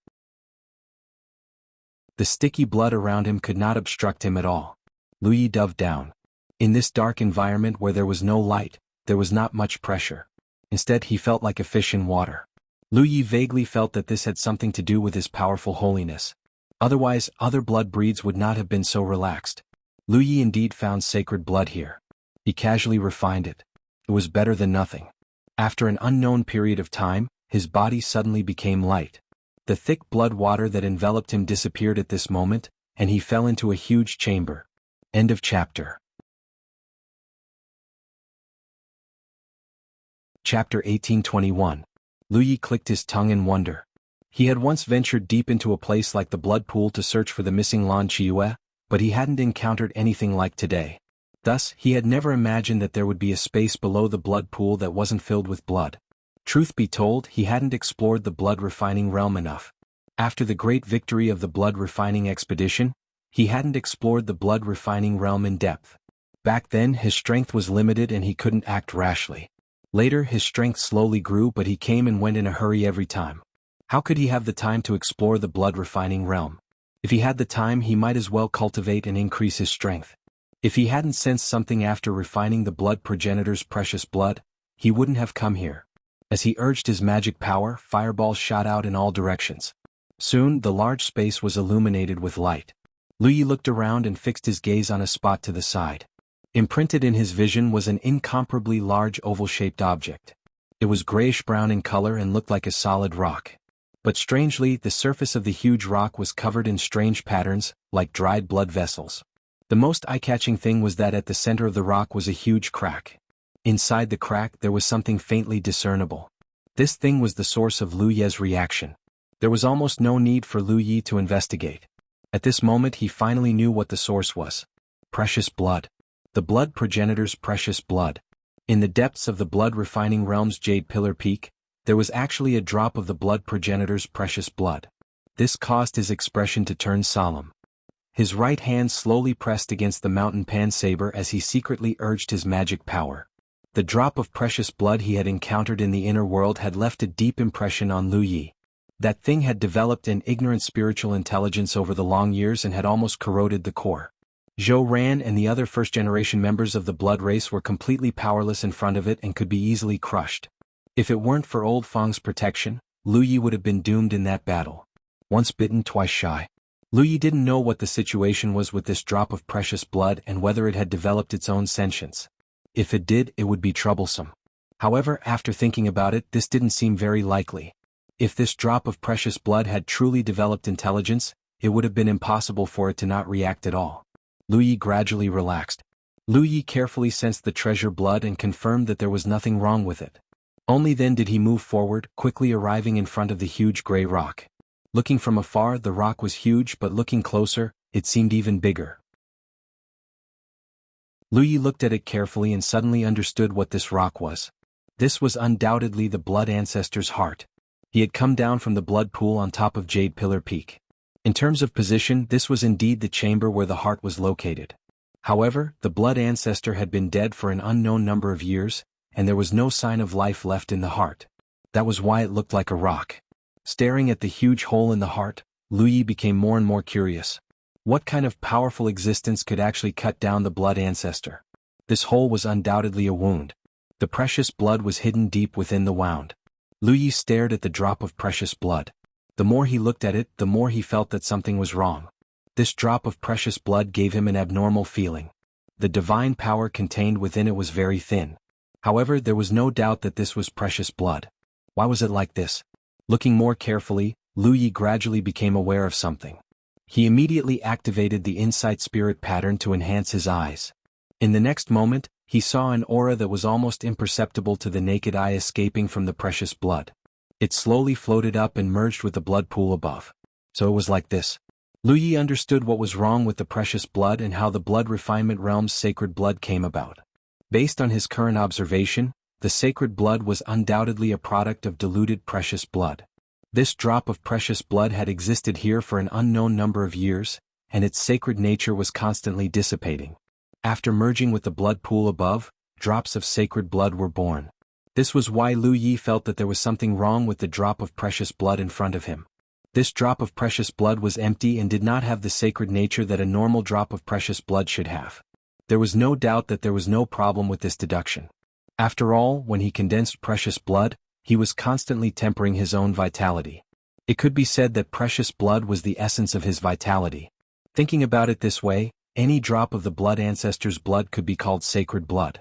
The sticky blood around him could not obstruct him at all. Lu Yi dove down. In this dark environment where there was no light, there was not much pressure. Instead he felt like a fish in water. Lu Yi vaguely felt that this had something to do with his powerful holiness. Otherwise, other blood breeds would not have been so relaxed. Lu Yi indeed found sacred blood here. He casually refined it. It was better than nothing. After an unknown period of time, his body suddenly became light. The thick blood water that enveloped him disappeared at this moment, and he fell into a huge chamber. End of chapter. Chapter 1821. Lu Yi clicked his tongue in wonder. He had once ventured deep into a place like the blood pool to search for the missing Lan Qiue, but he hadn't encountered anything like today. Thus, he had never imagined that there would be a space below the blood pool that wasn't filled with blood. Truth be told, he hadn't explored the blood refining realm enough. After the great victory of the blood refining expedition, he hadn't explored the blood refining realm in depth. Back then, his strength was limited and he couldn't act rashly. Later, his strength slowly grew, but he came and went in a hurry every time. How could he have the time to explore the blood refining realm? If he had the time, he might as well cultivate and increase his strength. If he hadn't sensed something after refining the blood progenitor's precious blood, he wouldn't have come here. As he urged his magic power, fireballs shot out in all directions. Soon, the large space was illuminated with light. Lu Yi looked around and fixed his gaze on a spot to the side. Imprinted in his vision was an incomparably large oval-shaped object. It was grayish-brown in color and looked like a solid rock. But strangely, the surface of the huge rock was covered in strange patterns, like dried blood vessels. The most eye-catching thing was that at the center of the rock was a huge crack. Inside the crack there was something faintly discernible. This thing was the source of Lu Ye's reaction. There was almost no need for Lu Yi to investigate. At this moment he finally knew what the source was. Precious blood. The blood progenitor's precious blood. In the depths of the blood refining realm's Jade Pillar Peak, there was actually a drop of the blood progenitor's precious blood. This caused his expression to turn solemn. His right hand slowly pressed against the mountain pan saber as he secretly urged his magic power. The drop of precious blood he had encountered in the inner world had left a deep impression on Lu Yi. That thing had developed an ignorant spiritual intelligence over the long years and had almost corroded the core. Zhou Ran and the other first-generation members of the blood race were completely powerless in front of it and could be easily crushed. If it weren't for Old Feng's protection, Lu Yi would have been doomed in that battle. Once bitten, twice shy. Lu Yi didn't know what the situation was with this drop of precious blood and whether it had developed its own sentience. If it did, it would be troublesome. However, after thinking about it, this didn't seem very likely. If this drop of precious blood had truly developed intelligence, it would have been impossible for it to not react at all. Lu Yi gradually relaxed. Lu Yi carefully sensed the treasure blood and confirmed that there was nothing wrong with it. Only then did he move forward, quickly arriving in front of the huge gray rock. Looking from afar, the rock was huge, but looking closer, it seemed even bigger. Lu Yi looked at it carefully and suddenly understood what this rock was. This was undoubtedly the blood ancestor's heart. He had come down from the blood pool on top of Jade Pillar Peak. In terms of position, this was indeed the chamber where the heart was located. However, the blood ancestor had been dead for an unknown number of years, and there was no sign of life left in the heart. That was why it looked like a rock. Staring at the huge hole in the heart, Lu Yi became more and more curious. What kind of powerful existence could actually cut down the blood ancestor? This hole was undoubtedly a wound. The precious blood was hidden deep within the wound. Lu Yi stared at the drop of precious blood. The more he looked at it, the more he felt that something was wrong. This drop of precious blood gave him an abnormal feeling. The divine power contained within it was very thin. However, there was no doubt that this was precious blood. Why was it like this? Looking more carefully, Lu Yi gradually became aware of something. He immediately activated the insight spirit pattern to enhance his eyes. In the next moment, he saw an aura that was almost imperceptible to the naked eye escaping from the precious blood. It slowly floated up and merged with the blood pool above. So it was like this. Lu Yi understood what was wrong with the precious blood and how the blood refinement realm's sacred blood came about. Based on his current observation, the sacred blood was undoubtedly a product of diluted precious blood. This drop of precious blood had existed here for an unknown number of years, and its sacred nature was constantly dissipating. After merging with the blood pool above, drops of sacred blood were born. This was why Lu Yi felt that there was something wrong with the drop of precious blood in front of him. This drop of precious blood was empty and did not have the sacred nature that a normal drop of precious blood should have. There was no doubt that there was no problem with this deduction. After all, when he condensed precious blood, he was constantly tempering his own vitality. It could be said that precious blood was the essence of his vitality. Thinking about it this way, any drop of the blood ancestor's blood could be called sacred blood.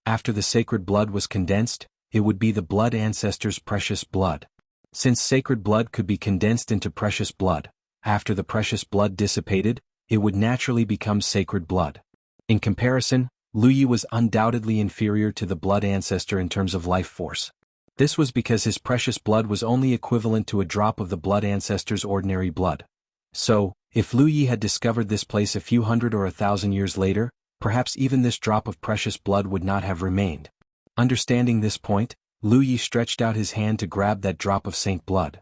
After the sacred blood was condensed, it would be the blood ancestor's precious blood. Since sacred blood could be condensed into precious blood, after the precious blood dissipated, it would naturally become sacred blood. In comparison, Lu Yi was undoubtedly inferior to the blood ancestor in terms of life force. This was because his precious blood was only equivalent to a drop of the blood ancestor's ordinary blood. So, if Lu Yi had discovered this place a few hundred or 1,000 years later, perhaps even this drop of precious blood would not have remained. Understanding this point, Lu Yi stretched out his hand to grab that drop of saint blood.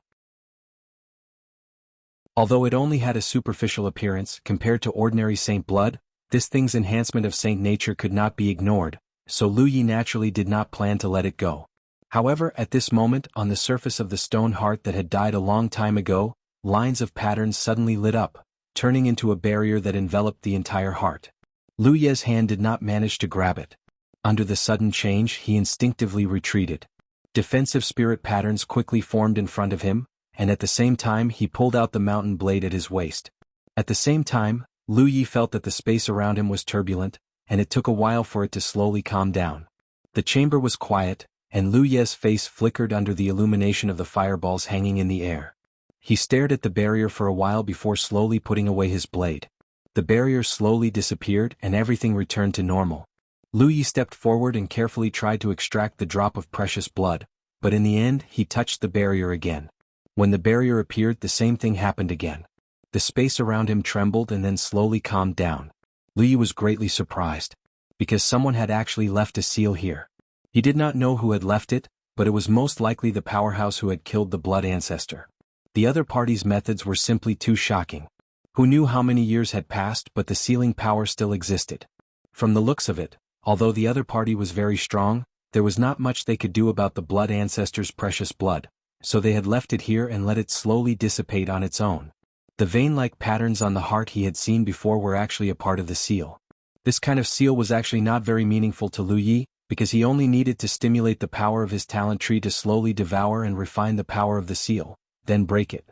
Although it only had a superficial appearance compared to ordinary saint blood, this thing's enhancement of saint nature could not be ignored, so Lu Yi naturally did not plan to let it go. However, at this moment, on the surface of the stone heart that had died a long time ago, lines of patterns suddenly lit up, turning into a barrier that enveloped the entire heart. Lu Ye's hand did not manage to grab it. Under the sudden change, he instinctively retreated. Defensive spirit patterns quickly formed in front of him, and at the same time he pulled out the mountain blade at his waist. At the same time, Lu Yi felt that the space around him was turbulent, and it took a while for it to slowly calm down. The chamber was quiet, and Lu Ye's face flickered under the illumination of the fireballs hanging in the air. He stared at the barrier for a while before slowly putting away his blade. The barrier slowly disappeared and everything returned to normal. Lu Yi stepped forward and carefully tried to extract the drop of precious blood, but in the end he touched the barrier again. When the barrier appeared, the same thing happened again. The space around him trembled and then slowly calmed down. Lu Yi was greatly surprised, because someone had actually left a seal here. He did not know who had left it, but it was most likely the powerhouse who had killed the blood ancestor. The other party's methods were simply too shocking. Who knew how many years had passed, but the sealing power still existed. From the looks of it, although the other party was very strong, there was not much they could do about the blood ancestor's precious blood, so they had left it here and let it slowly dissipate on its own. The vein-like patterns on the heart he had seen before were actually a part of the seal. This kind of seal was actually not very meaningful to Lu Yi, because he only needed to stimulate the power of his talent tree to slowly devour and refine the power of the seal, then break it.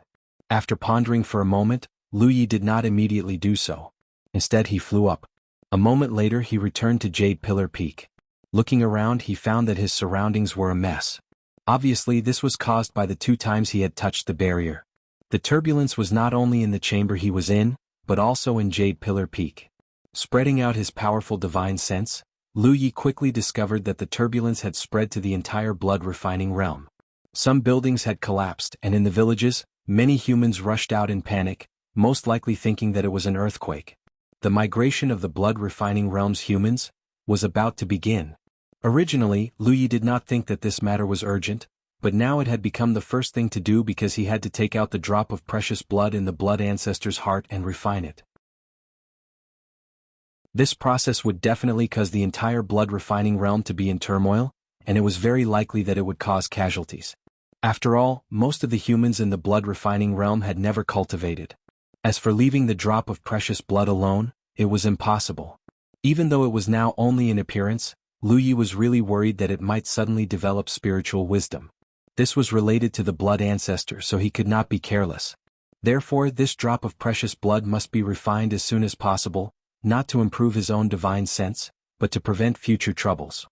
After pondering for a moment, Lu Yi did not immediately do so. Instead he flew up. A moment later he returned to Jade Pillar Peak. Looking around he found that his surroundings were a mess. Obviously this was caused by the 2 times he had touched the barrier. The turbulence was not only in the chamber he was in, but also in Jade Pillar Peak. Spreading out his powerful divine sense, Lu Yi quickly discovered that the turbulence had spread to the entire blood-refining realm. Some buildings had collapsed, and in the villages, many humans rushed out in panic, most likely thinking that it was an earthquake. The migration of the blood-refining realm's humans was about to begin. Originally, Lu Yi did not think that this matter was urgent, but now it had become the first thing to do because he had to take out the drop of precious blood in the blood ancestor's heart and refine it. This process would definitely cause the entire blood-refining realm to be in turmoil, and it was very likely that it would cause casualties. After all, most of the humans in the blood-refining realm had never cultivated. As for leaving the drop of precious blood alone, it was impossible. Even though it was now only in appearance, Lu Yi was really worried that it might suddenly develop spiritual wisdom. This was related to the blood ancestor, so he could not be careless. Therefore, this drop of precious blood must be refined as soon as possible, not to improve his own divine sense, but to prevent future troubles.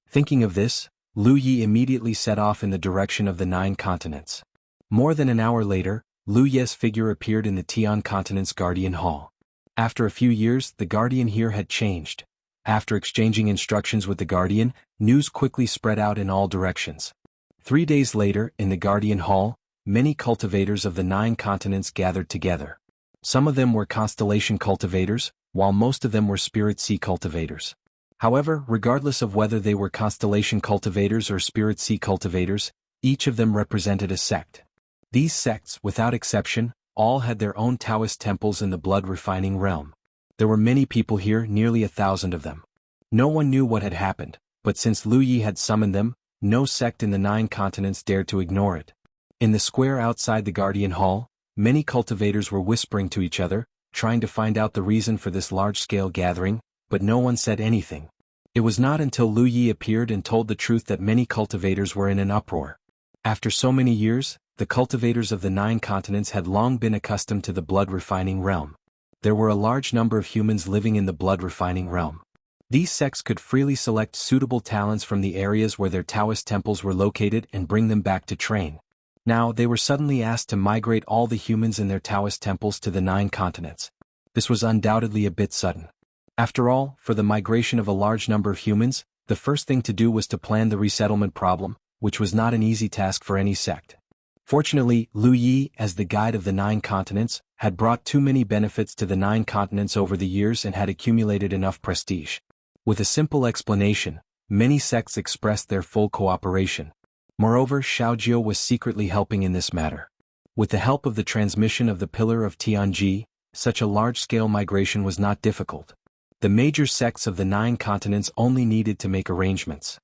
Thinking of this, Lu Yi immediately set off in the direction of the 9 continents. More than an hour later, Lu Ye's figure appeared in the Tian continent's Guardian Hall. After a few years, the Guardian here had changed. After exchanging instructions with the Guardian, news quickly spread out in all directions. 3 days later, in the Guardian Hall, many cultivators of the 9 continents gathered together. Some of them were constellation cultivators, while most of them were spirit sea cultivators. However, regardless of whether they were constellation cultivators or spirit sea cultivators, each of them represented a sect. These sects, without exception, all had their own Taoist temples in the blood-refining realm. There were many people here, nearly 1,000 of them. No one knew what had happened, but since Lu Yi had summoned them, no sect in the 9 continents dared to ignore it. In the square outside the Guardian Hall, many cultivators were whispering to each other, trying to find out the reason for this large-scale gathering, but no one said anything. It was not until Lu Yi appeared and told the truth that many cultivators were in an uproar. After so many years, the cultivators of the 9 continents had long been accustomed to the blood-refining realm. There were a large number of humans living in the blood-refining realm. These sects could freely select suitable talents from the areas where their Taoist temples were located and bring them back to train. Now they were suddenly asked to migrate all the humans in their Taoist temples to the 9 continents. This was undoubtedly a bit sudden. After all, for the migration of a large number of humans, the first thing to do was to plan the resettlement problem, which was not an easy task for any sect. Fortunately, Lu Yi, as the guide of the 9 continents, had brought too many benefits to the 9 continents over the years and had accumulated enough prestige. With a simple explanation, many sects expressed their full cooperation. Moreover, Xiaojiu was secretly helping in this matter. With the help of the transmission of the Pillar of Tianji, such a large-scale migration was not difficult. The major sects of the 9 continents only needed to make arrangements.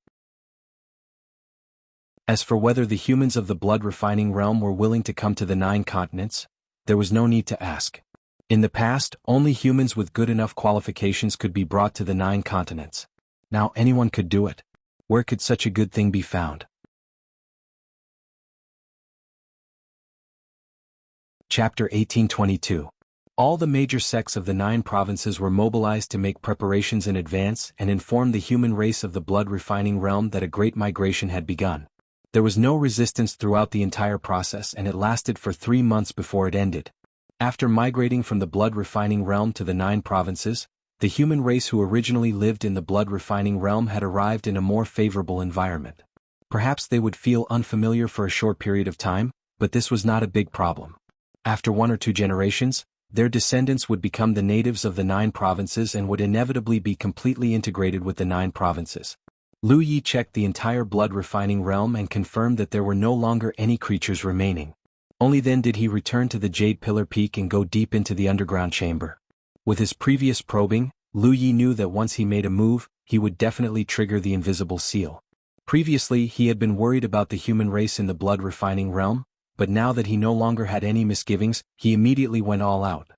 As for whether the humans of the blood-refining realm were willing to come to the 9 continents, there was no need to ask. In the past, only humans with good enough qualifications could be brought to the 9 continents. Now anyone could do it. Where could such a good thing be found? Chapter 1822. All the major sects of the 9 provinces were mobilized to make preparations in advance and inform the human race of the blood-refining realm that a great migration had begun. There was no resistance throughout the entire process and it lasted for 3 months before it ended. After migrating from the blood-refining realm to the 9 provinces, the human race who originally lived in the blood-refining realm had arrived in a more favorable environment. Perhaps they would feel unfamiliar for a short period of time, but this was not a big problem. After 1 or 2 generations, their descendants would become the natives of the 9 provinces and would inevitably be completely integrated with the 9 provinces. Lu Yi checked the entire blood-refining realm and confirmed that there were no longer any creatures remaining. Only then did he return to the Jade Pillar Peak and go deep into the underground chamber. With his previous probing, Lu Yi knew that once he made a move, he would definitely trigger the invisible seal. Previously he had been worried about the human race in the blood-refining realm, but now that he no longer had any misgivings, he immediately went all out.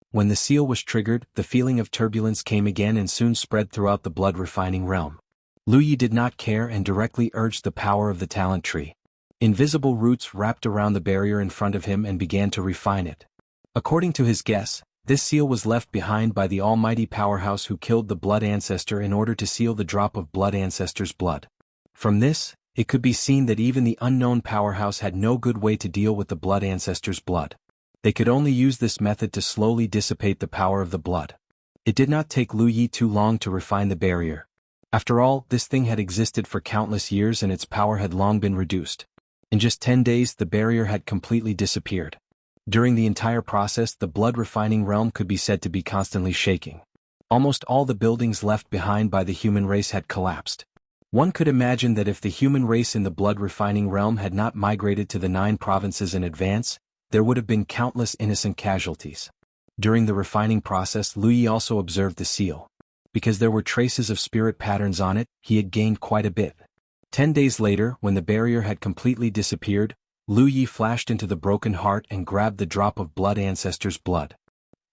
When the seal was triggered, the feeling of turbulence came again and soon spread throughout the blood-refining realm. Lu Yi did not care and directly urged the power of the talent tree. Invisible roots wrapped around the barrier in front of him and began to refine it. According to his guess, this seal was left behind by the almighty powerhouse who killed the blood ancestor in order to seal the drop of blood ancestor's blood. From this, it could be seen that even the unknown powerhouse had no good way to deal with the blood ancestor's blood. They could only use this method to slowly dissipate the power of the blood. It did not take Lu Yi too long to refine the barrier. After all, this thing had existed for countless years and its power had long been reduced. In just 10 days the barrier had completely disappeared. During the entire process the blood-refining realm could be said to be constantly shaking. Almost all the buildings left behind by the human race had collapsed. One could imagine that if the human race in the blood-refining realm had not migrated to the 9 provinces in advance, there would have been countless innocent casualties. During the refining process Lu Yi also observed the seal. Because there were traces of spirit patterns on it, he had gained quite a bit. 10 days later, when the barrier had completely disappeared, Lu Yi flashed into the broken heart and grabbed the drop of blood ancestor's blood.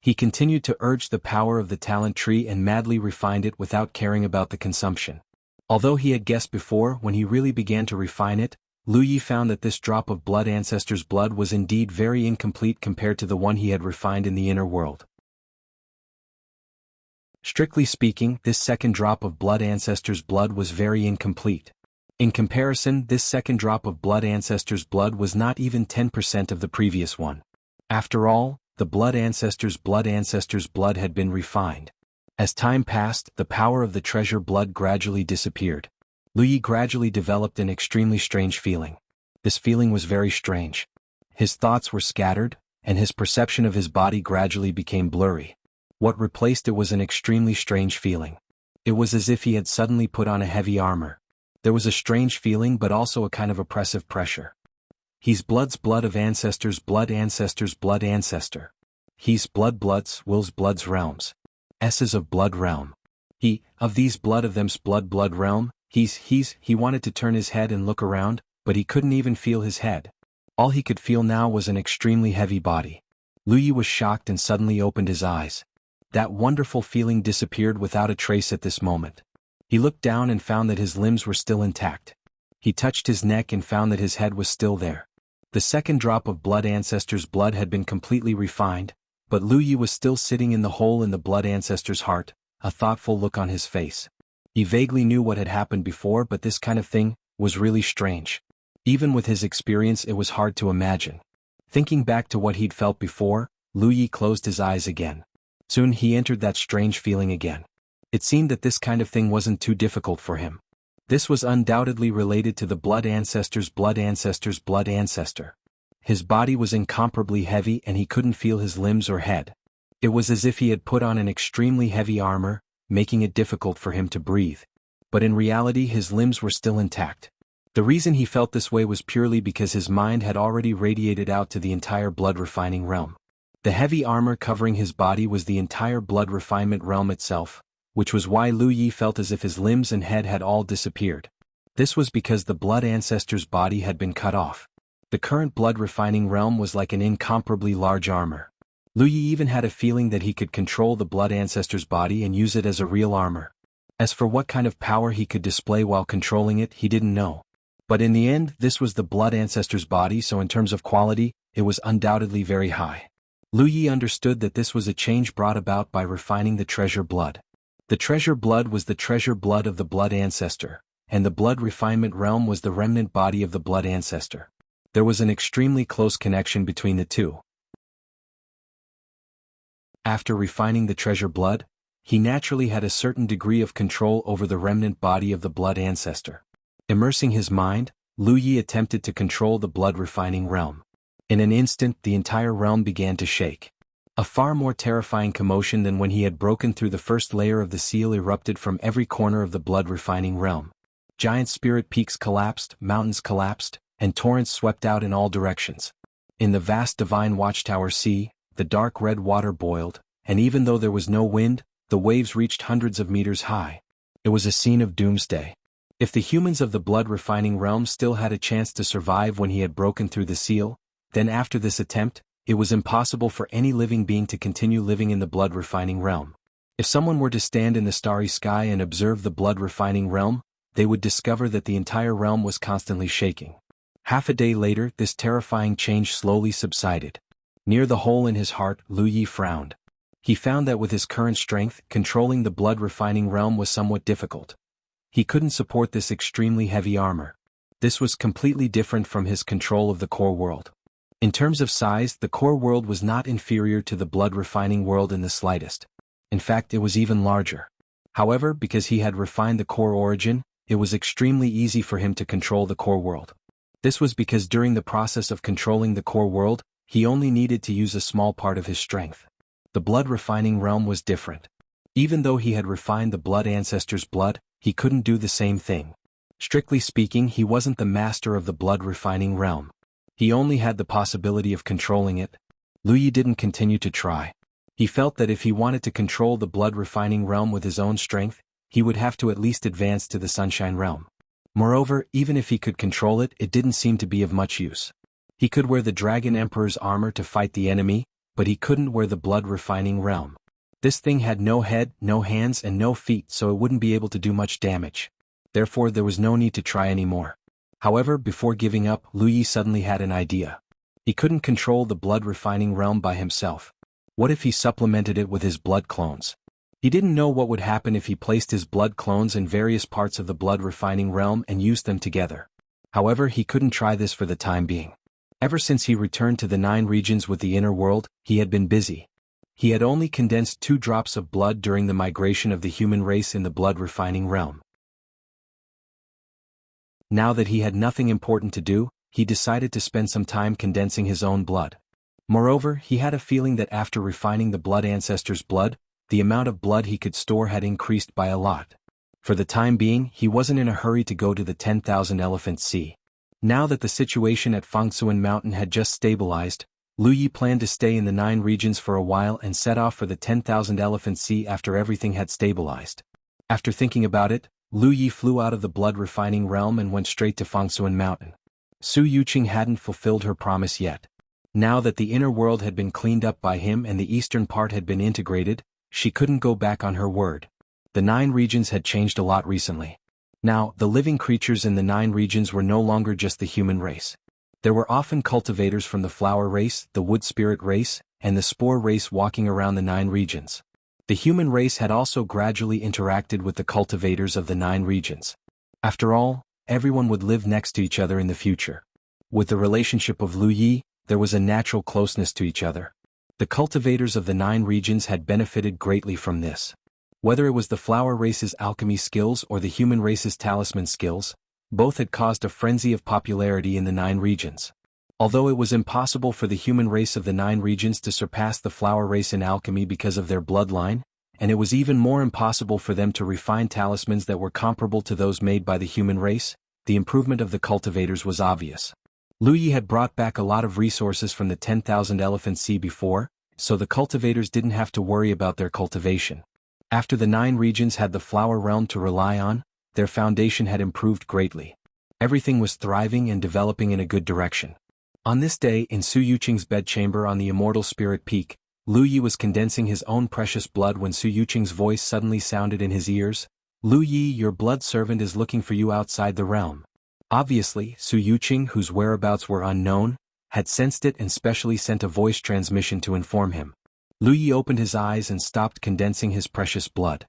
He continued to urge the power of the talent tree and madly refined it without caring about the consumption. Although he had guessed before, when he really began to refine it, Lu Yi found that this drop of blood ancestor's blood was indeed very incomplete compared to the one he had refined in the inner world. Strictly speaking, this second drop of blood ancestor's blood was very incomplete. In comparison, this second drop of blood ancestor's blood was not even 10% of the previous one. After all, the blood ancestor's blood had been refined. As time passed, the power of the treasure blood gradually disappeared. Lu Yi gradually developed an extremely strange feeling. This feeling was very strange. His thoughts were scattered, and his perception of his body gradually became blurry. What replaced it was an extremely strange feeling. It was as if he had suddenly put on a heavy armor. There was a strange feeling but also a kind of oppressive pressure. He's blood's blood of ancestors blood ancestor. He's bloods wills blood's realms. S's of blood realm. He, of these blood of them's blood realm, he wanted to turn his head and look around, but he couldn't even feel his head. All he could feel now was an extremely heavy body. Lu Yi was shocked and suddenly opened his eyes. That wonderful feeling disappeared without a trace at this moment. He looked down and found that his limbs were still intact. He touched his neck and found that his head was still there. The second drop of blood ancestor's blood had been completely refined, but Lu Yi was still sitting in the hole in the blood ancestor's heart, a thoughtful look on his face. He vaguely knew what had happened before, but this kind of thing was really strange. Even with his experience, it was hard to imagine. Thinking back to what he'd felt before, Lu Yi closed his eyes again. Soon he entered that strange feeling again. It seemed that this kind of thing wasn't too difficult for him. This was undoubtedly related to the blood ancestor's blood ancestor's blood ancestor. His body was incomparably heavy and he couldn't feel his limbs or head. It was as if he had put on an extremely heavy armor, making it difficult for him to breathe. But in reality his limbs were still intact. The reason he felt this way was purely because his mind had already radiated out to the entire blood refining realm. The heavy armor covering his body was the entire blood refinement realm itself, which was why Lu Yi felt as if his limbs and head had all disappeared. This was because the blood ancestor's body had been cut off. The current blood refining realm was like an incomparably large armor. Lu Yi even had a feeling that he could control the blood ancestor's body and use it as a real armor. As for what kind of power he could display while controlling it, he didn't know. But in the end, this was the blood ancestor's body, so in terms of quality, it was undoubtedly very high. Lu Yi understood that this was a change brought about by refining the treasure blood. The treasure blood was the treasure blood of the blood ancestor, and the blood refinement realm was the remnant body of the blood ancestor. There was an extremely close connection between the two. After refining the treasure blood, he naturally had a certain degree of control over the remnant body of the blood ancestor. Immersing his mind, Lu Yi attempted to control the blood refining realm. In an instant, the entire realm began to shake. A far more terrifying commotion than when he had broken through the first layer of the seal erupted from every corner of the blood refining realm. Giant spirit peaks collapsed, mountains collapsed, and torrents swept out in all directions. In the vast divine watchtower sea, the dark red water boiled, and even though there was no wind, the waves reached hundreds of meters high. It was a scene of doomsday. If the humans of the blood refining realm still had a chance to survive when he had broken through the seal, then after this attempt, it was impossible for any living being to continue living in the blood refining realm. If someone were to stand in the starry sky and observe the blood refining realm, they would discover that the entire realm was constantly shaking. Half a day later, this terrifying change slowly subsided. Near the hole in his heart, Lu Yi frowned. He found that with his current strength, controlling the blood refining realm was somewhat difficult. He couldn't support this extremely heavy armor. This was completely different from his control of the core world. In terms of size, the core world was not inferior to the blood refining world in the slightest. In fact, it was even larger. However, because he had refined the core origin, it was extremely easy for him to control the core world. This was because during the process of controlling the core world, he only needed to use a small part of his strength. The blood refining realm was different. Even though he had refined the blood ancestor's blood, he couldn't do the same thing. Strictly speaking, he wasn't the master of the blood refining realm. He only had the possibility of controlling it. Lu Yi didn't continue to try. He felt that if he wanted to control the blood refining realm with his own strength, he would have to at least advance to the sunshine realm. Moreover, even if he could control it, it didn't seem to be of much use. He could wear the Dragon Emperor's armor to fight the enemy, but he couldn't wear the blood refining realm. This thing had no head, no hands, and no feet, so it wouldn't be able to do much damage. Therefore, there was no need to try anymore. However, before giving up, Lu Yi suddenly had an idea. He couldn't control the blood refining realm by himself. What if he supplemented it with his blood clones? He didn't know what would happen if he placed his blood clones in various parts of the blood refining realm and used them together. However, he couldn't try this for the time being. Ever since he returned to the 9 regions with the inner world, he had been busy. He had only condensed 2 drops of blood during the migration of the human race in the blood refining realm. Now that he had nothing important to do, he decided to spend some time condensing his own blood. Moreover, he had a feeling that after refining the blood ancestor's blood, the amount of blood he could store had increased by a lot. For the time being, he wasn't in a hurry to go to the 10,000 Elephant Sea. Now that the situation at Fangsuan Mountain had just stabilized, Lu Yi planned to stay in the 9 regions for a while and set off for the 10,000 Elephant Sea after everything had stabilized. After thinking about it, Lu Yi flew out of the blood refining realm and went straight to Fangsuan Mountain. Su Yuqing hadn't fulfilled her promise yet. Now that the inner world had been cleaned up by him and the eastern part had been integrated, she couldn't go back on her word. The 9 regions had changed a lot recently. Now, the living creatures in the 9 regions were no longer just the human race. There were often cultivators from the flower race, the wood spirit race, and the spore race walking around the 9 regions. The human race had also gradually interacted with the cultivators of the 9 regions. After all, everyone would live next to each other in the future. With the relationship of Lu Yi, there was a natural closeness to each other. The cultivators of the 9 regions had benefited greatly from this. Whether it was the flower race's alchemy skills or the human race's talisman skills, both had caused a frenzy of popularity in the 9 regions. Although it was impossible for the human race of the 9 regions to surpass the flower race in alchemy because of their bloodline, and it was even more impossible for them to refine talismans that were comparable to those made by the human race, the improvement of the cultivators was obvious. Lu Yi had brought back a lot of resources from the 10,000 Elephant Sea before, so the cultivators didn't have to worry about their cultivation. After the 9 regions had the flower realm to rely on, their foundation had improved greatly. Everything was thriving and developing in a good direction. On this day in Su Yuqing's bedchamber on the Immortal Spirit Peak, Lu Yi was condensing his own precious blood when Su Yuqing's voice suddenly sounded in his ears. "Lu Yi, your blood servant is looking for you outside the realm." Obviously, Su Yuqing, whose whereabouts were unknown, had sensed it and specially sent a voice transmission to inform him. Lu Yi opened his eyes and stopped condensing his precious blood.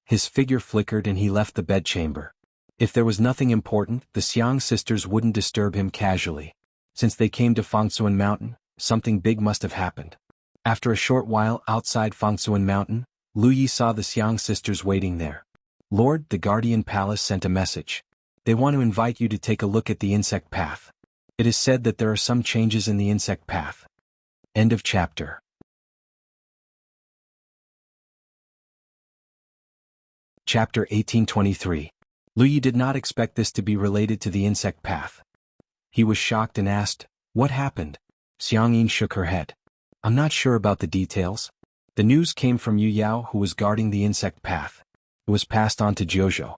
His figure flickered and he left the bedchamber. If there was nothing important, the Xiang sisters wouldn't disturb him casually. Since they came to Fangsuan Mountain, something big must have happened. After a short while outside Fangsuan Mountain, Lu Yi saw the Xiang sisters waiting there. "Lord, the Guardian Palace sent a message. They want to invite you to take a look at the insect path. It is said that there are some changes in the insect path." End of chapter. Chapter 1823. Lu Yi did not expect this to be related to the insect path. He was shocked and asked, "What happened?" Xiang Yin shook her head. "I'm not sure about the details. The news came from Yu Yao, who was guarding the insect path. It was passed on to Jiuzhou.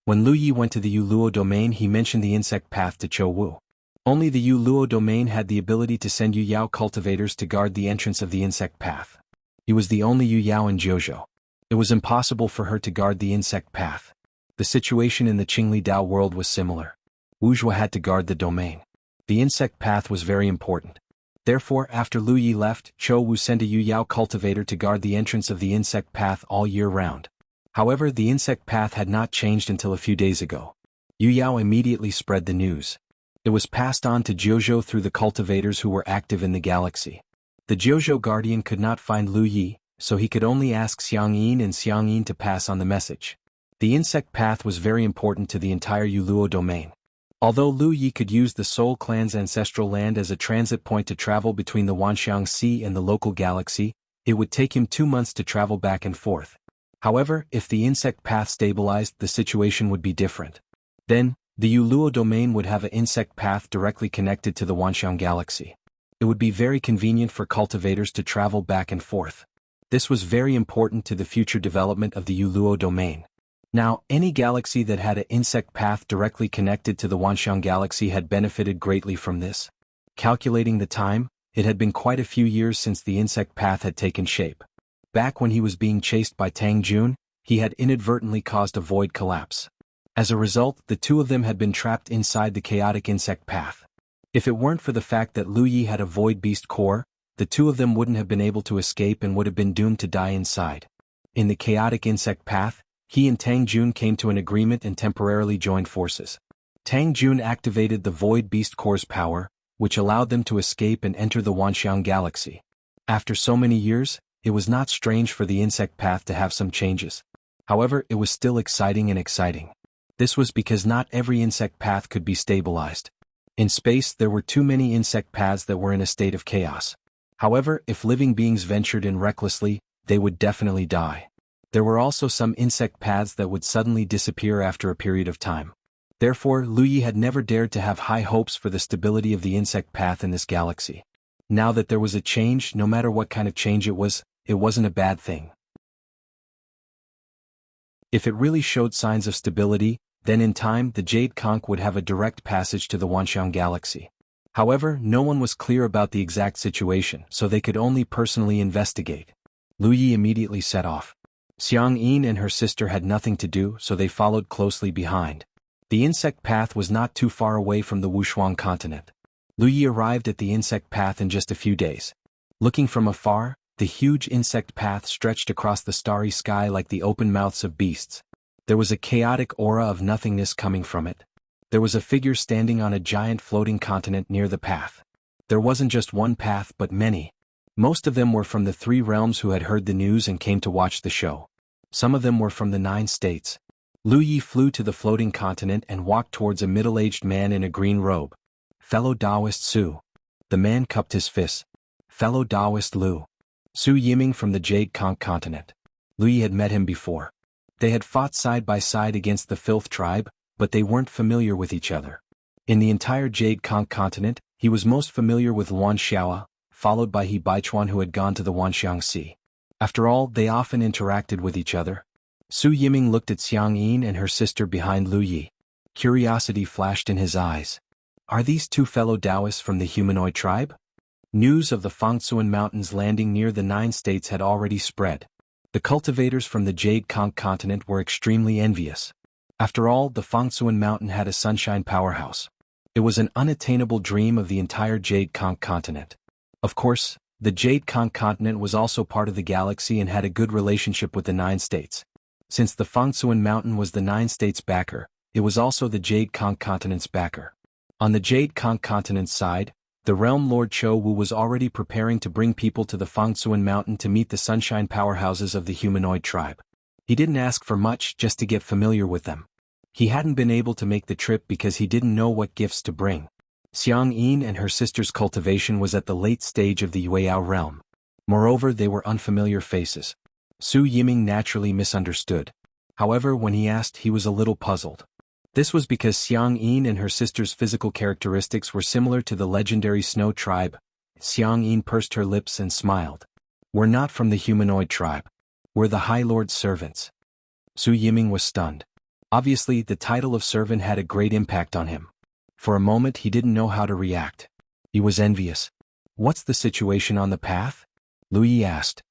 When Lu Yi went to the Yu Luo domain, he mentioned the insect path to Chou Wu. Only the Yu Luo domain had the ability to send Yu Yao cultivators to guard the entrance of the insect path. He was the only Yu Yao in Jiuzhou. It was impossible for her to guard the insect path. The situation in the Qingli Dao world was similar. Wuxia had to guard the domain. The insect path was very important. Therefore, after Lu Yi left, Chou Wu sent a Yu Yao cultivator to guard the entrance of the insect path all year round. However, the insect path had not changed until a few days ago. Yu Yao immediately spread the news. It was passed on to Jiuzhou through the cultivators who were active in the galaxy. The Jiuzhou guardian could not find Lu Yi, so he could only ask Xiang Yin and Xiang Yin to pass on the message. The insect path was very important to the entire Yu Luo domain. Although Lu Yi could use the Soul clan's ancestral land as a transit point to travel between the Wanxiang Sea and the local galaxy, it would take him 2 months to travel back and forth. However, if the insect path stabilized, the situation would be different. Then, the Yu Luo domain would have an insect path directly connected to the Wanxiang galaxy. It would be very convenient for cultivators to travel back and forth. This was very important to the future development of the Yu Luo domain. Now, any galaxy that had an insect path directly connected to the Wanxiang galaxy had benefited greatly from this. Calculating the time, it had been quite a few years since the insect path had taken shape. Back when he was being chased by Tang Jun, he had inadvertently caused a void collapse. As a result, the two of them had been trapped inside the chaotic insect path. If it weren't for the fact that Lu Yi had a void beast core, the two of them wouldn't have been able to escape and would have been doomed to die inside. In the chaotic insect path, he and Tang Jun came to an agreement and temporarily joined forces. Tang Jun activated the void beast core's power, which allowed them to escape and enter the Wanxiang galaxy. After so many years, it was not strange for the insect path to have some changes. However, it was still exciting. This was because not every insect path could be stabilized. In space, there were too many insect paths that were in a state of chaos. However, if living beings ventured in recklessly, they would definitely die. There were also some insect paths that would suddenly disappear after a period of time. Therefore, Lu Yi had never dared to have high hopes for the stability of the insect path in this galaxy. Now that there was a change, no matter what kind of change it wasn't a bad thing. If it really showed signs of stability, then in time the Jade Conch would have a direct passage to the Wanxiang galaxy. However, no one was clear about the exact situation, so they could only personally investigate. Lu Yi immediately set off. Xiang Yin and her sister had nothing to do, so they followed closely behind. The insect path was not too far away from the Wushuang continent. Lu Yi arrived at the insect path in just a few days. Looking from afar, the huge insect path stretched across the starry sky like the open mouths of beasts. There was a chaotic aura of nothingness coming from it. There was a figure standing on a giant floating continent near the path. There wasn't just one path but many. Most of them were from the 3 realms who had heard the news and came to watch the show. Some of them were from the 9 states. Lu Yi flew to the floating continent and walked towards a middle-aged man in a green robe. Fellow Taoist Su. The man cupped his fists. Fellow Taoist Lu. Su Yiming from the Jade Conch continent. Lu Yi had met him before. They had fought side by side against the Filth tribe, but they weren't familiar with each other. In the entire Jade Conch continent, he was most familiar with Luan Xiaoa, followed by He Baichuan who had gone to the Wanxiang Sea. After all, they often interacted with each other. Su Yiming looked at Xiang Yin and her sister behind Lu Yi. Curiosity flashed in his eyes. Are these 2 fellow Taoists from the humanoid tribe? News of the Fangsuan Mountains landing near the 9 states had already spread. The cultivators from the Jade Conch continent were extremely envious. After all, the Fangsuan Mountain had a sunshine powerhouse. It was an unattainable dream of the entire Jade Conch continent. Of course, the Jade Conch continent was also part of the galaxy and had a good relationship with the 9 states. Since the Fangsuan Mountain was the 9 states' backer, it was also the Jade Conch continent's backer. On the Jade Conch continent's side, the realm lord Cho Wu was already preparing to bring people to the Fangsuan Mountain to meet the sunshine powerhouses of the humanoid tribe. He didn't ask for much, just to get familiar with them. He hadn't been able to make the trip because he didn't know what gifts to bring. Xiang Yin and her sister's cultivation was at the late stage of the Yueyao realm. Moreover, they were unfamiliar faces. Su Yiming naturally misunderstood. However, when he asked, he was a little puzzled. This was because Xiang Yin and her sister's physical characteristics were similar to the legendary Snow tribe. Xiang Yin pursed her lips and smiled. We're not from the humanoid tribe. We're the High Lord's servants. Su Yiming was stunned. Obviously, the title of servant had a great impact on him. For a moment he didn't know how to react. He was envious. What's the situation on the path? Lu Yi asked.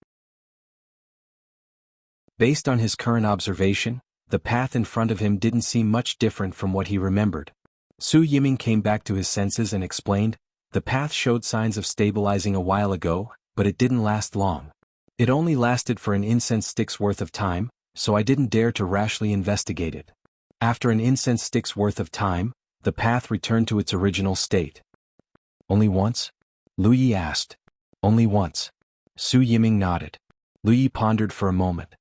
Based on his current observation, the path in front of him didn't seem much different from what he remembered. Su Yiming came back to his senses and explained, the path showed signs of stabilizing a while ago, but it didn't last long. It only lasted for an incense stick's worth of time, so I didn't dare to rashly investigate it. After an incense stick's worth of time, the path returned to its original state. Only once? Lu Yi asked. Only once. Su Yiming nodded. Lu Yi pondered for a moment.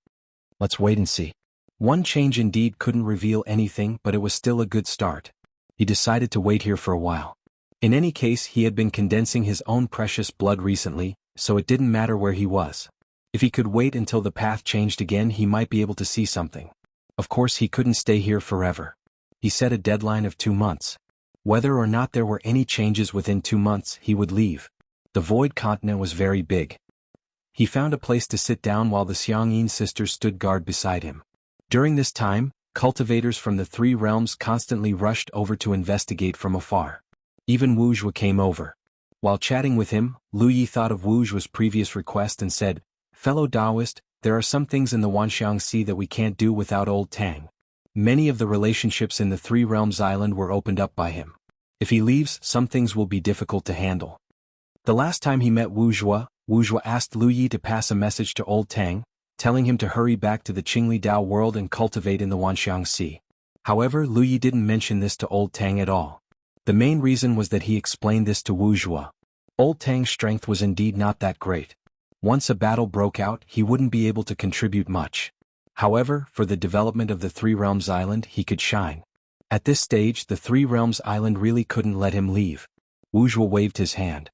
Let's wait and see. One change indeed couldn't reveal anything, but it was still a good start. He decided to wait here for a while. In any case, he had been condensing his own precious blood recently, so it didn't matter where he was. If he could wait until the path changed again, he might be able to see something. Of course, he couldn't stay here forever. He set a deadline of 2 months. Whether or not there were any changes within 2 months, he would leave. The Void Continent was very big. He found a place to sit down while the Xiangyin sisters stood guard beside him. During this time, cultivators from the 3 realms constantly rushed over to investigate from afar. Even Wuxia came over. While chatting with him, Lu Yi thought of Wuxia's previous request and said, Fellow Taoist, there are some things in the Wanxiang Sea that we can't do without Old Tang. Many of the relationships in the 3 realms island were opened up by him. If he leaves, some things will be difficult to handle. The last time he met Wuxia asked Lu Yi to pass a message to Old Tang, telling him to hurry back to the Qingli Dao world and cultivate in the Wanxiang Sea. However, Lu Yi didn't mention this to Old Tang at all. The main reason was that he explained this to Wuxia. Old Tang's strength was indeed not that great. Once a battle broke out, he wouldn't be able to contribute much. However, for the development of the 3 realms island, he could shine. At this stage, the 3 realms island really couldn't let him leave. Wuxia waved his hand.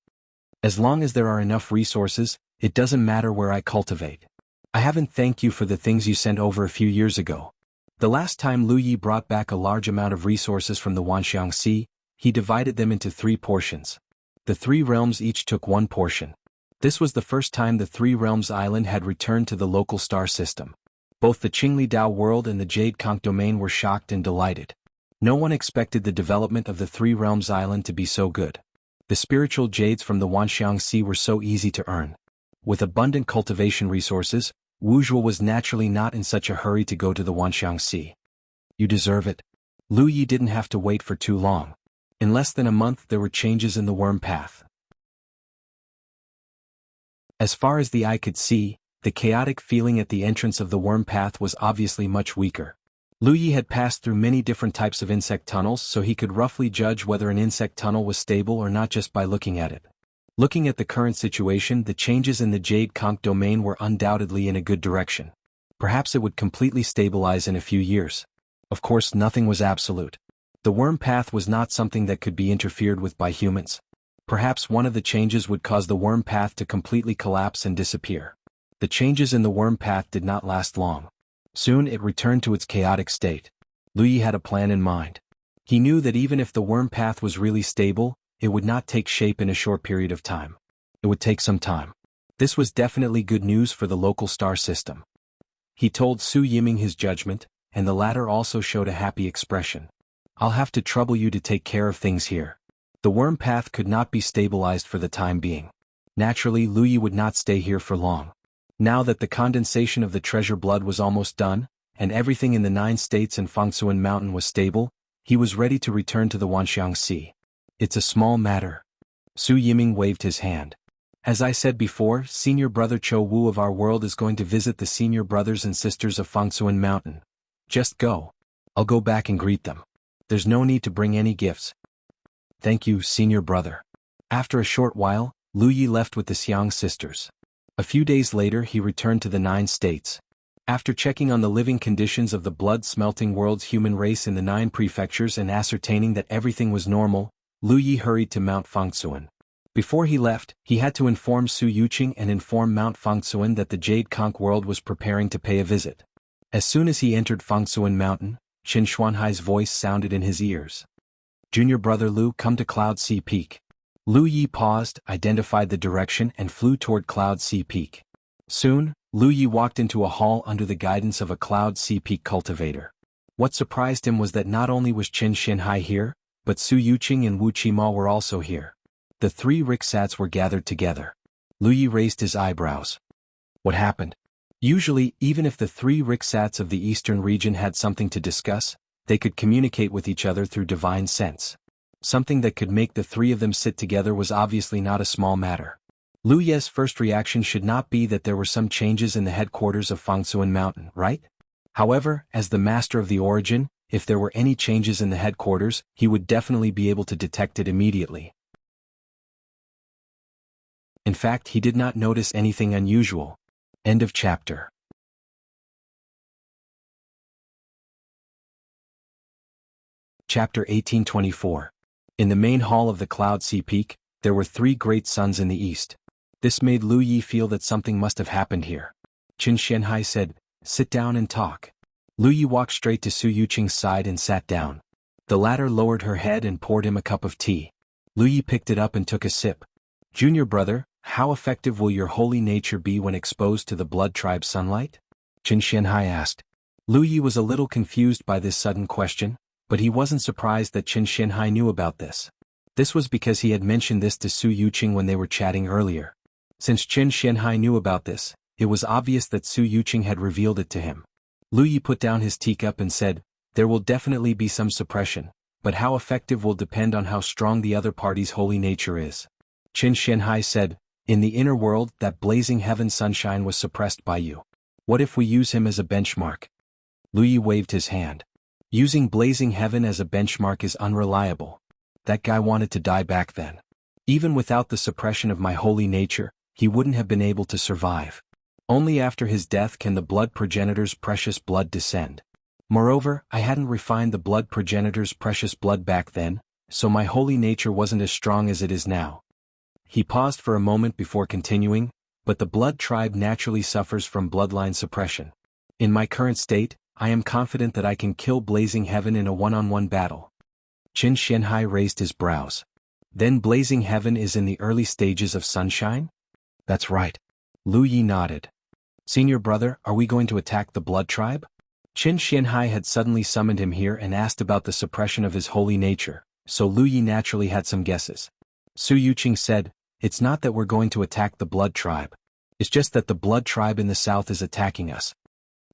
As long as there are enough resources, it doesn't matter where I cultivate. I haven't thanked you for the things you sent over a few years ago. The last time Lu Yi brought back a large amount of resources from the Wanxiang Sea, he divided them into 3 portions. The 3 realms each took 1 portion. This was the first time the 3 realms island had returned to the local star system. Both the Qingli Dao world and the Jade Conch domain were shocked and delighted. No one expected the development of the 3 realms island to be so good. The spiritual jades from the Wanxiang Sea were so easy to earn. With abundant cultivation resources, Wuxia was naturally not in such a hurry to go to the Wanxiangxi. You deserve it. Lu Yi didn't have to wait for too long. In less than a month there were changes in the worm path. As far as the eye could see, the chaotic feeling at the entrance of the worm path was obviously much weaker. Lu Yi had passed through many different types of insect tunnels, so he could roughly judge whether an insect tunnel was stable or not just by looking at it. Looking at the current situation, the changes in the Jade Conch domain were undoubtedly in a good direction. Perhaps it would completely stabilize in a few years. Of course, nothing was absolute. The worm path was not something that could be interfered with by humans. Perhaps one of the changes would cause the worm path to completely collapse and disappear. The changes in the worm path did not last long. Soon it returned to its chaotic state. Lu Yi had a plan in mind. He knew that even if the worm path was really stable, it would not take shape in a short period of time. It would take some time. This was definitely good news for the local star system. He told Su Yiming his judgment, and the latter also showed a happy expression. I'll have to trouble you to take care of things here. The worm path could not be stabilized for the time being. Naturally, Lu Yi would not stay here for long. Now that the condensation of the treasure blood was almost done, and everything in the 9 states and Fangsuan Mountain was stable, he was ready to return to the Wanxiangxi. It's a small matter. Su Yiming waved his hand. As I said before, Senior Brother Cho Wu of our world is going to visit the senior brothers and sisters of Fangsuan Mountain. Just go. I'll go back and greet them. There's no need to bring any gifts. Thank you, Senior Brother. After a short while, Lu Yi left with the Xiang sisters. A few days later he returned to the 9 states. After checking on the living conditions of the blood-smelting world's human race in the 9 prefectures and ascertaining that everything was normal, Lu Yi hurried to Mount Fangsuan. Before he left, he had to inform Su Yuqing and inform Mount Fangsuan that the Jade Conch world was preparing to pay a visit. As soon as he entered Fangsuan Mountain, Qin Xuanhai's voice sounded in his ears. Junior Brother Lu, come to Cloud Sea Peak. Lu Yi paused, identified the direction and flew toward Cloud Sea Peak. Soon, Lu Yi walked into a hall under the guidance of a Cloud Sea Peak cultivator. What surprised him was that not only was Qin Xuanhai here, but Su Yuqing and Wu Qima were also here. The 3 riksats were gathered together. Lu Yi raised his eyebrows. What happened? Usually, even if the 3 riksats of the eastern region had something to discuss, they could communicate with each other through divine sense. Something that could make the 3 of them sit together was obviously not a small matter. Lu Ye's first reaction should not be that there were some changes in the headquarters of Fangsuan Mountain, right? However, as the master of the origin, if there were any changes in the headquarters, he would definitely be able to detect it immediately. In fact, he did not notice anything unusual. End of chapter. Chapter 1824. In the main hall of the Cloud Sea Peak, there were 3 great suns in the east. This made Lu Yi feel that something must have happened here. Qin Xuanhai said, "Sit down and talk." Lu Yi walked straight to Su Yuqing's side and sat down. The latter lowered her head and poured him a cup of tea. Lu Yi picked it up and took a sip. Junior brother, how effective will your holy nature be when exposed to the blood tribe sunlight? Qin Xuanhai asked. Lu Yi was a little confused by this sudden question, but he wasn't surprised that Qin Xuanhai knew about this. This was because he had mentioned this to Su Yuqing when they were chatting earlier. Since Qin Xuanhai knew about this, it was obvious that Su Yuqing had revealed it to him. Lu Yi put down his teacup and said, "There will definitely be some suppression, but how effective will depend on how strong the other party's holy nature is." Qin Xuanhai said, "In the inner world, that blazing heaven sunshine was suppressed by you. What if we use him as a benchmark?" Lu Yi waved his hand. Using blazing heaven as a benchmark is unreliable. That guy wanted to die back then. Even without the suppression of my holy nature, he wouldn't have been able to survive. Only after his death can the blood progenitor's precious blood descend. Moreover, I hadn't refined the blood progenitor's precious blood back then, so my holy nature wasn't as strong as it is now. He paused for a moment before continuing, but the blood tribe naturally suffers from bloodline suppression. In my current state, I am confident that I can kill Blazing Heaven in a one-on-one battle. Qin Xuanhai raised his brows. Then Blazing Heaven is in the early stages of sunshine? That's right. Lu Yi nodded. Senior brother, are we going to attack the blood tribe? Qin Xuanhai had suddenly summoned him here and asked about the suppression of his holy nature, so Lu Yi naturally had some guesses. Su Yuqing said, "It's not that we're going to attack the blood tribe. It's just that the blood tribe in the south is attacking us.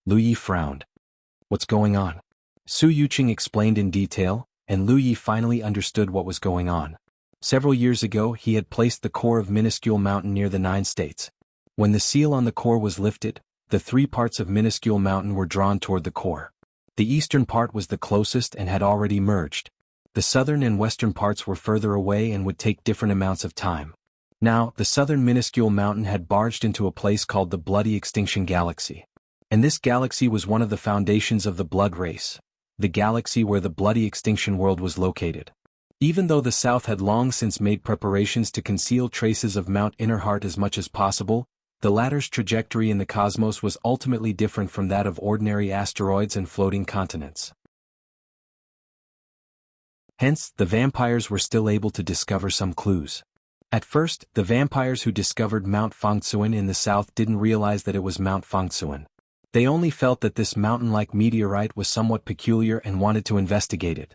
Lu Yi frowned. What's going on? Su Yuqing explained in detail, and Lu Yi finally understood what was going on. Several years ago he had placed the core of Minuscule Mountain near the 9 states. When the seal on the core was lifted, the 3 parts of Minuscule Mountain were drawn toward the core. The eastern part was the closest and had already merged. The southern and western parts were further away and would take different amounts of time. Now, the southern Minuscule Mountain had barged into a place called the Bloody Extinction Galaxy. And this galaxy was one of the foundations of the blood race, the galaxy where the Bloody Extinction world was located. Even though the South had long since made preparations to conceal traces of Mount Innerheart as much as possible, the latter's trajectory in the cosmos was ultimately different from that of ordinary asteroids and floating continents. Hence, the vampires were still able to discover some clues. At first, the vampires who discovered Mount Fangtsuan in the south didn't realize that it was Mount Fangtsuan. They only felt that this mountain-like meteorite was somewhat peculiar and wanted to investigate it.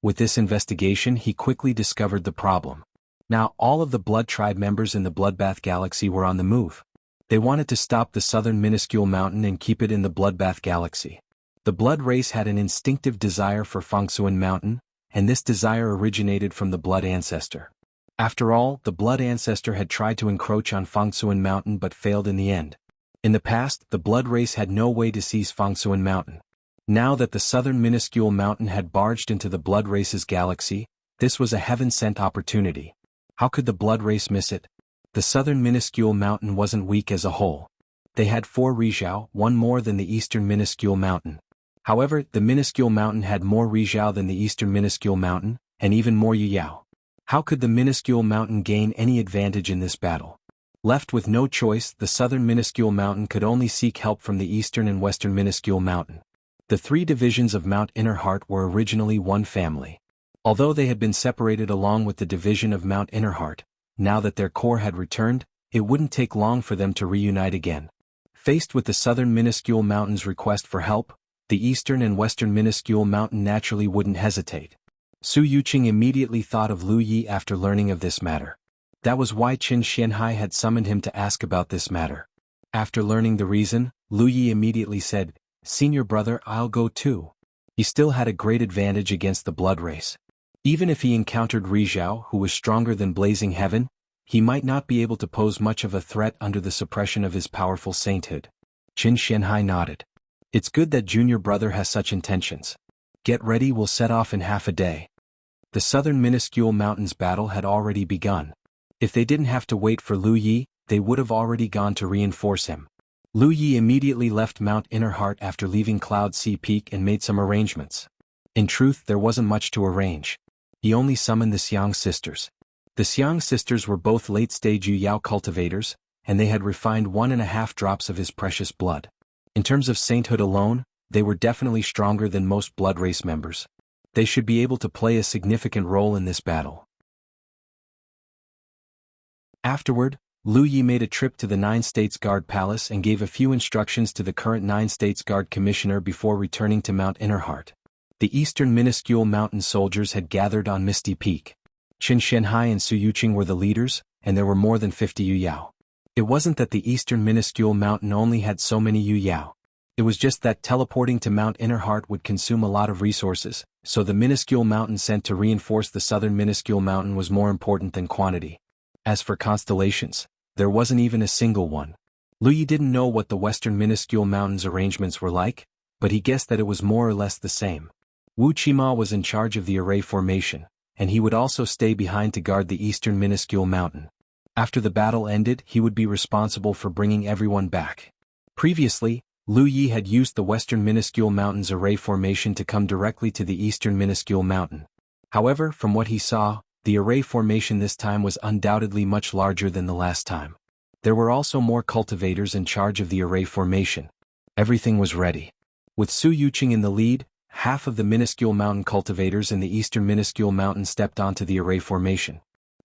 With this investigation he quickly discovered the problem. Now all of the Blood Tribe members in the Bloodbath Galaxy were on the move. They wanted to stop the southern Minuscule Mountain and keep it in the Bloodbath Galaxy. The Blood race had an instinctive desire for Fangtsuan Mountain, and this desire originated from the Blood Ancestor. After all, the Blood Ancestor had tried to encroach on Fangtsuan Mountain but failed in the end. In the past, the Blood race had no way to seize Fangtsuan Mountain. Now that the southern Minuscule Mountain had barged into the Blood race's galaxy, this was a heaven-sent opportunity. How could the Blood race miss it? The southern Minuscule Mountain wasn't weak as a whole. They had 4 Rizhao, 1 more than the eastern Minuscule Mountain. However, the Minuscule Mountain had more Rizhao than the eastern Minuscule Mountain, and even more Yuyao. How could the Minuscule Mountain gain any advantage in this battle? Left with no choice, the southern Minuscule Mountain could only seek help from the eastern and western Minuscule Mountain. The 3 divisions of Mount Innerheart were originally one family. Although they had been separated along with the division of Mount Innerheart, now that their core had returned, it wouldn't take long for them to reunite again. Faced with the southern Minuscule Mountain's request for help, the eastern and western Minuscule Mountain naturally wouldn't hesitate. Su Yuqing immediately thought of Lu Yi after learning of this matter. That was why Qin Xianhai had summoned him to ask about this matter. After learning the reason, Lu Yi immediately said, "Senior brother, I'll go too." He still had a great advantage against the blood race. Even if he encountered Rizhao, who was stronger than Blazing Heaven, he might not be able to pose much of a threat under the suppression of his powerful sainthood. Qin Xianhai nodded. It's good that junior brother has such intentions. Get ready, we'll set off in half a day. The southern Minuscule Mountains battle had already begun. If they didn't have to wait for Lu Yi, they would have already gone to reinforce him. Lu Yi immediately left Mount Innerheart after leaving Cloud Sea Peak and made some arrangements. In truth, there wasn't much to arrange. He only summoned the Xiang sisters. The Xiang sisters were both late-stage Yuyao cultivators, and they had refined 1.5 drops of his precious blood. In terms of sainthood alone, they were definitely stronger than most blood race members. They should be able to play a significant role in this battle. Afterward, Lu Yi made a trip to the 9 States Guard Palace and gave a few instructions to the current 9 States Guard Commissioner before returning to Mount Innerheart. The eastern Minuscule Mountain soldiers had gathered on Misty Peak. Qin Xianhai and Su Yuqing were the leaders, and there were more than 50 Yuyao. It wasn't that the eastern Minuscule Mountain only had so many Yuyao. It was just that teleporting to Mount Innerheart would consume a lot of resources, so the Minuscule Mountain sent to reinforce the southern Minuscule Mountain was more important than quantity. As for constellations, there wasn't even a single one. Lu Yi didn't know what the western Minuscule Mountain's arrangements were like, but he guessed that it was more or less the same. Wuxia was in charge of the array formation, and he would also stay behind to guard the eastern Minuscule Mountain. After the battle ended, he would be responsible for bringing everyone back. Previously, Lu Yi had used the western Minuscule Mountain's array formation to come directly to the eastern Minuscule Mountain. However, from what he saw, the array formation this time was undoubtedly much larger than the last time. There were also more cultivators in charge of the array formation. Everything was ready. With Su Yuqing in the lead, half of the Minuscule Mountain cultivators in the eastern Minuscule Mountain stepped onto the array formation.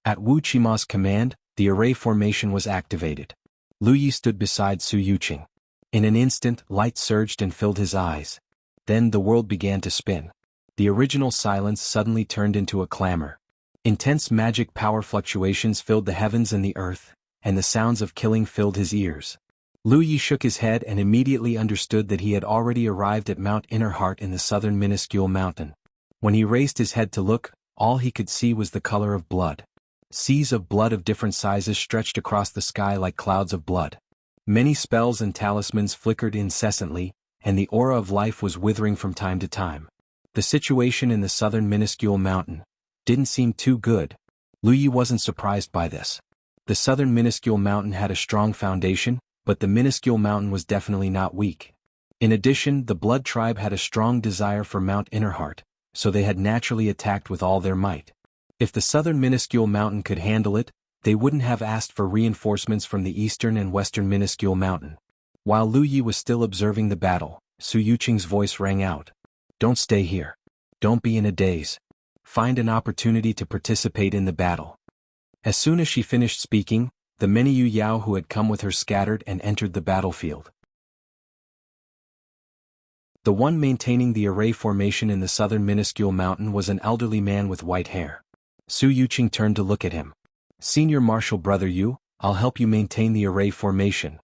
At Wuqima's command, the array formation was activated. Lu Yi stood beside Su Yuqing. In an instant, light surged and filled his eyes. Then the world began to spin. The original silence suddenly turned into a clamor. Intense magic power fluctuations filled the heavens and the earth, and the sounds of killing filled his ears. Lu Yi shook his head and immediately understood that he had already arrived at Mount Innerheart in the southern minuscule mountain. When he raised his head to look, all he could see was the color of blood. Seas of blood of different sizes stretched across the sky like clouds of blood. Many spells and talismans flickered incessantly, and the aura of life was withering from time to time. The situation in the southern minuscule mountain didn't seem too good. Lu Yi wasn't surprised by this. The southern minuscule mountain had a strong foundation, but the minuscule mountain was definitely not weak. In addition, the blood tribe had a strong desire for Mount Innerheart, so they had naturally attacked with all their might. If the southern minuscule mountain could handle it, they wouldn't have asked for reinforcements from the eastern and western minuscule mountain. While Lu Yi was still observing the battle, Su Yuqing's voice rang out. Don't stay here. Don't be in a daze. Find an opportunity to participate in the battle. As soon as she finished speaking, the many Yu Yao who had come with her scattered and entered the battlefield. The one maintaining the array formation in the southern minuscule mountain was an elderly man with white hair. Su Yuqing turned to look at him. Senior Marshal Brother Yu, I'll help you maintain the array formation.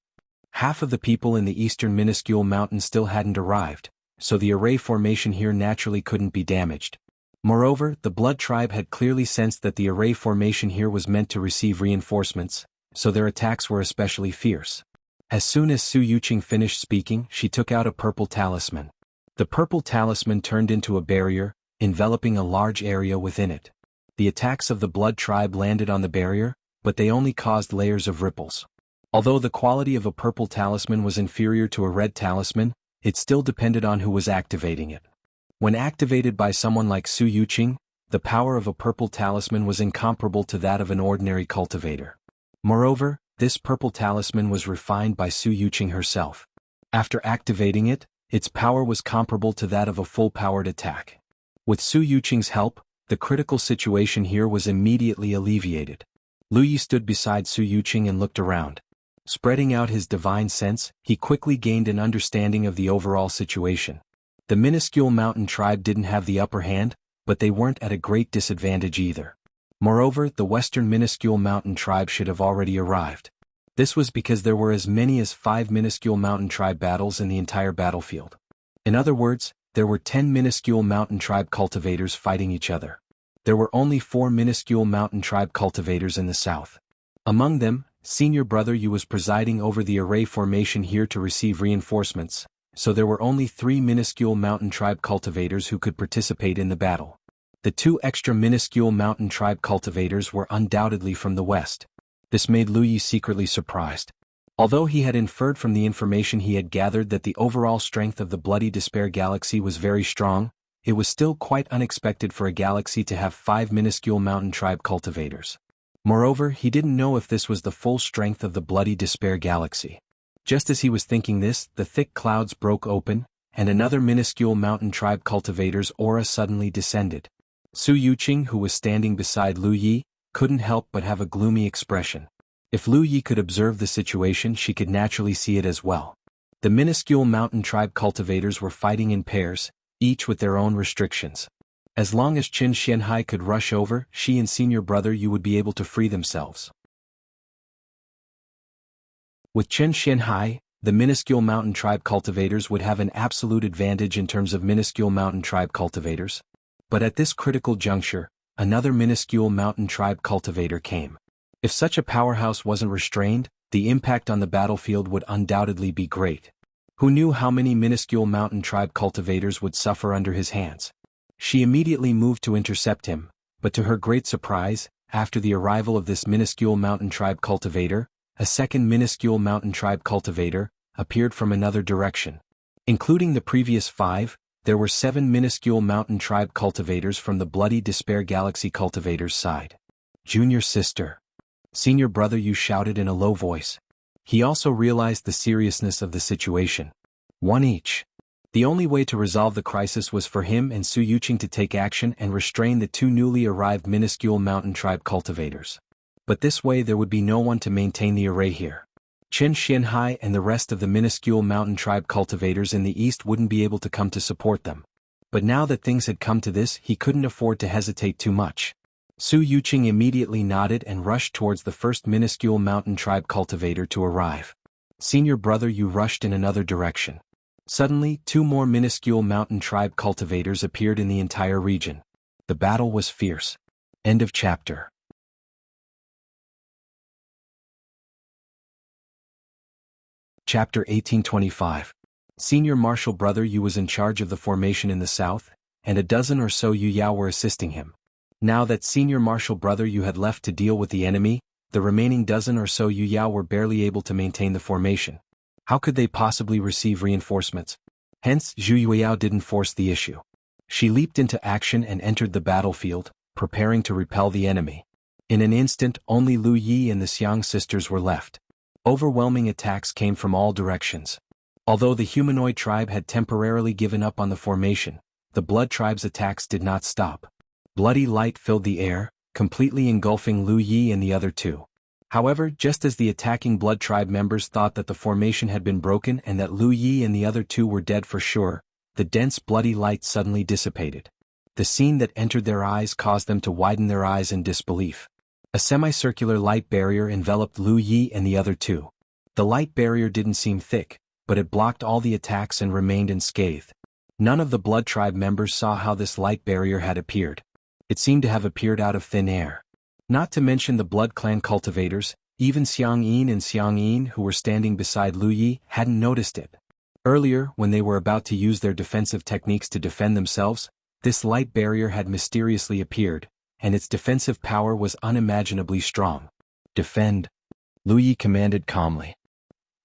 Half of the people in the eastern minuscule mountain still hadn't arrived, so the array formation here naturally couldn't be damaged. Moreover, the blood tribe had clearly sensed that the array formation here was meant to receive reinforcements, so their attacks were especially fierce. As soon as Su Yuqing finished speaking, she took out a purple talisman. The purple talisman turned into a barrier, enveloping a large area within it. The attacks of the blood tribe landed on the barrier, but they only caused layers of ripples. Although the quality of a purple talisman was inferior to a red talisman, it still depended on who was activating it. When activated by someone like Su Yuqing, the power of a purple talisman was incomparable to that of an ordinary cultivator. Moreover, this purple talisman was refined by Su Yuqing herself. After activating it, its power was comparable to that of a full-powered attack. With Su Yuqing's help, the critical situation here was immediately alleviated. Lu Yi stood beside Su Yuqing and looked around. Spreading out his divine sense, he quickly gained an understanding of the overall situation. The minuscule mountain tribe didn't have the upper hand, but they weren't at a great disadvantage either. Moreover, the western minuscule mountain tribe should have already arrived. This was because there were as many as 5 minuscule mountain tribe battles in the entire battlefield. In other words, there were 10 minuscule mountain tribe cultivators fighting each other. There were only 4 minuscule mountain tribe cultivators in the south. Among them, Senior Brother Yu was presiding over the array formation here to receive reinforcements, so there were only 3 minuscule mountain tribe cultivators who could participate in the battle. The 2 extra minuscule mountain tribe cultivators were undoubtedly from the west. This made Lu Yi secretly surprised. Although he had inferred from the information he had gathered that the overall strength of the Bloody Despair Galaxy was very strong, it was still quite unexpected for a galaxy to have 5 minuscule mountain tribe cultivators. Moreover, he didn't know if this was the full strength of the Bloody Despair Galaxy. Just as he was thinking this, the thick clouds broke open, and another minuscule mountain tribe cultivator's aura suddenly descended. Su Yuqing, who was standing beside Lu Yi, couldn't help but have a gloomy expression. If Lu Yi could observe the situation, she could naturally see it as well. The minuscule mountain tribe cultivators were fighting in pairs, each with their own restrictions. As long as Qin Xianhai could rush over, she and Senior Brother Yu would be able to free themselves. With Qin Xianhai, the minuscule mountain tribe cultivators would have an absolute advantage in terms of minuscule mountain tribe cultivators. But at this critical juncture, another minuscule mountain tribe cultivator came. If such a powerhouse wasn't restrained, the impact on the battlefield would undoubtedly be great. Who knew how many minuscule mountain tribe cultivators would suffer under his hands? She immediately moved to intercept him, but to her great surprise, after the arrival of this minuscule mountain tribe cultivator, a second minuscule mountain tribe cultivator appeared from another direction. Including the previous 5, there were 7 minuscule mountain tribe cultivators from the Bloody Despair Galaxy cultivators' side. Junior sister. Senior Brother Yu shouted in a low voice. He also realized the seriousness of the situation. 1 each. The only way to resolve the crisis was for him and Su Yuqing to take action and restrain the 2 newly arrived minuscule mountain tribe cultivators. But this way there would be no one to maintain the array here. Qin Xianhai and the rest of the minuscule mountain tribe cultivators in the east wouldn't be able to come to support them. But now that things had come to this, he couldn't afford to hesitate too much. Su Yuqing immediately nodded and rushed towards the first minuscule mountain tribe cultivator to arrive. Senior brother Yu rushed in another direction. Suddenly, 2 more minuscule mountain tribe cultivators appeared in the entire region. The battle was fierce. End of chapter. Chapter 1825. Senior martial brother Yu was in charge of the formation in the south, and a dozen or so Yu Yao were assisting him. Now that senior martial brother Yu had left to deal with the enemy, the remaining dozen or so Yu Yao were barely able to maintain the formation. How could they possibly receive reinforcements? Hence, Zhu Yueyao didn't force the issue. She leaped into action and entered the battlefield, preparing to repel the enemy. In an instant, only Lu Yi and the Xiang sisters were left. Overwhelming attacks came from all directions. Although the humanoid tribe had temporarily given up on the formation, the blood tribe's attacks did not stop. Bloody light filled the air, completely engulfing Lu Yi and the other 2. However, just as the attacking blood tribe members thought that the formation had been broken and that Lu Yi and the other 2 were dead for sure, the dense bloody light suddenly dissipated. The scene that entered their eyes caused them to widen their eyes in disbelief. A semicircular light barrier enveloped Lu Yi and the other 2. The light barrier didn't seem thick, but it blocked all the attacks and remained unscathed. None of the blood tribe members saw how this light barrier had appeared. It seemed to have appeared out of thin air. Not to mention the blood clan cultivators, even Xiang Yin and Xiang Yin who were standing beside Lu Yi hadn't noticed it. Earlier, when they were about to use their defensive techniques to defend themselves, this light barrier had mysteriously appeared, and its defensive power was unimaginably strong. Defend, Lu Yi commanded calmly.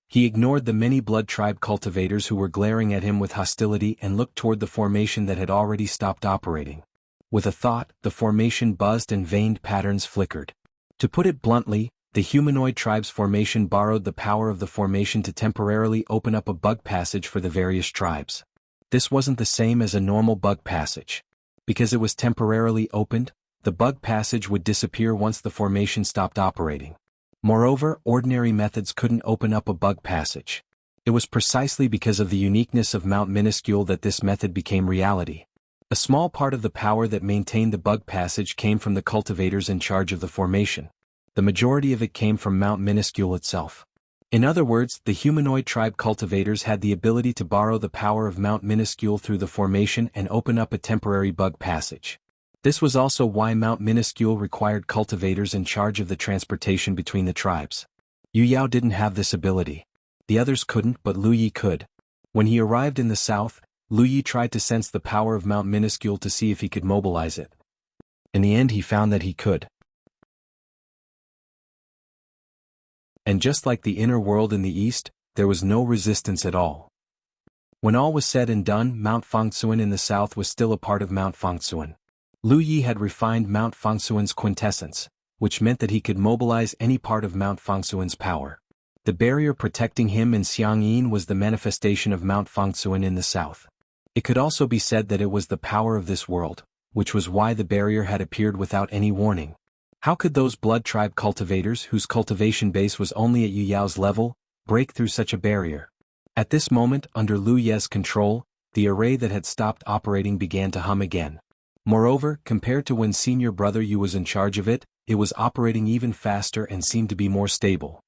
He ignored the many blood tribe cultivators who were glaring at him with hostility and looked toward the formation that had already stopped operating. With a thought, the formation buzzed and veined patterns flickered. To put it bluntly, the humanoid tribe's formation borrowed the power of the formation to temporarily open up a bug passage for the various tribes. This wasn't the same as a normal bug passage. Because it was temporarily opened, the bug passage would disappear once the formation stopped operating. Moreover, ordinary methods couldn't open up a bug passage. It was precisely because of the uniqueness of Mount Minuscule that this method became reality. A small part of the power that maintained the bug passage came from the cultivators in charge of the formation. The majority of it came from Mount Minuscule itself. In other words, the humanoid tribe cultivators had the ability to borrow the power of Mount Minuscule through the formation and open up a temporary bug passage. This was also why Mount Minuscule required cultivators in charge of the transportation between the tribes. Yu Yao didn't have this ability. The others couldn't, but Lu Yi could. When he arrived in the south, Lu Yi tried to sense the power of Mount Minuscule to see if he could mobilize it. In the end he found that he could. And just like the inner world in the east, there was no resistance at all. When all was said and done, Mount Fangsuan in the south was still a part of Mount Fangsuan. Lu Yi had refined Mount Fangsuan's quintessence, which meant that he could mobilize any part of Mount Fangsuan's power. The barrier protecting him and Xiang Yin was the manifestation of Mount Fangsuan in the south. It could also be said that it was the power of this world, which was why the barrier had appeared without any warning. How could those blood tribe cultivators, whose cultivation base was only at Yu Yao's level, break through such a barrier? At this moment, under Lu Ye's control, the array that had stopped operating began to hum again. Moreover, compared to when senior brother Yu was in charge of it, it was operating even faster and seemed to be more stable.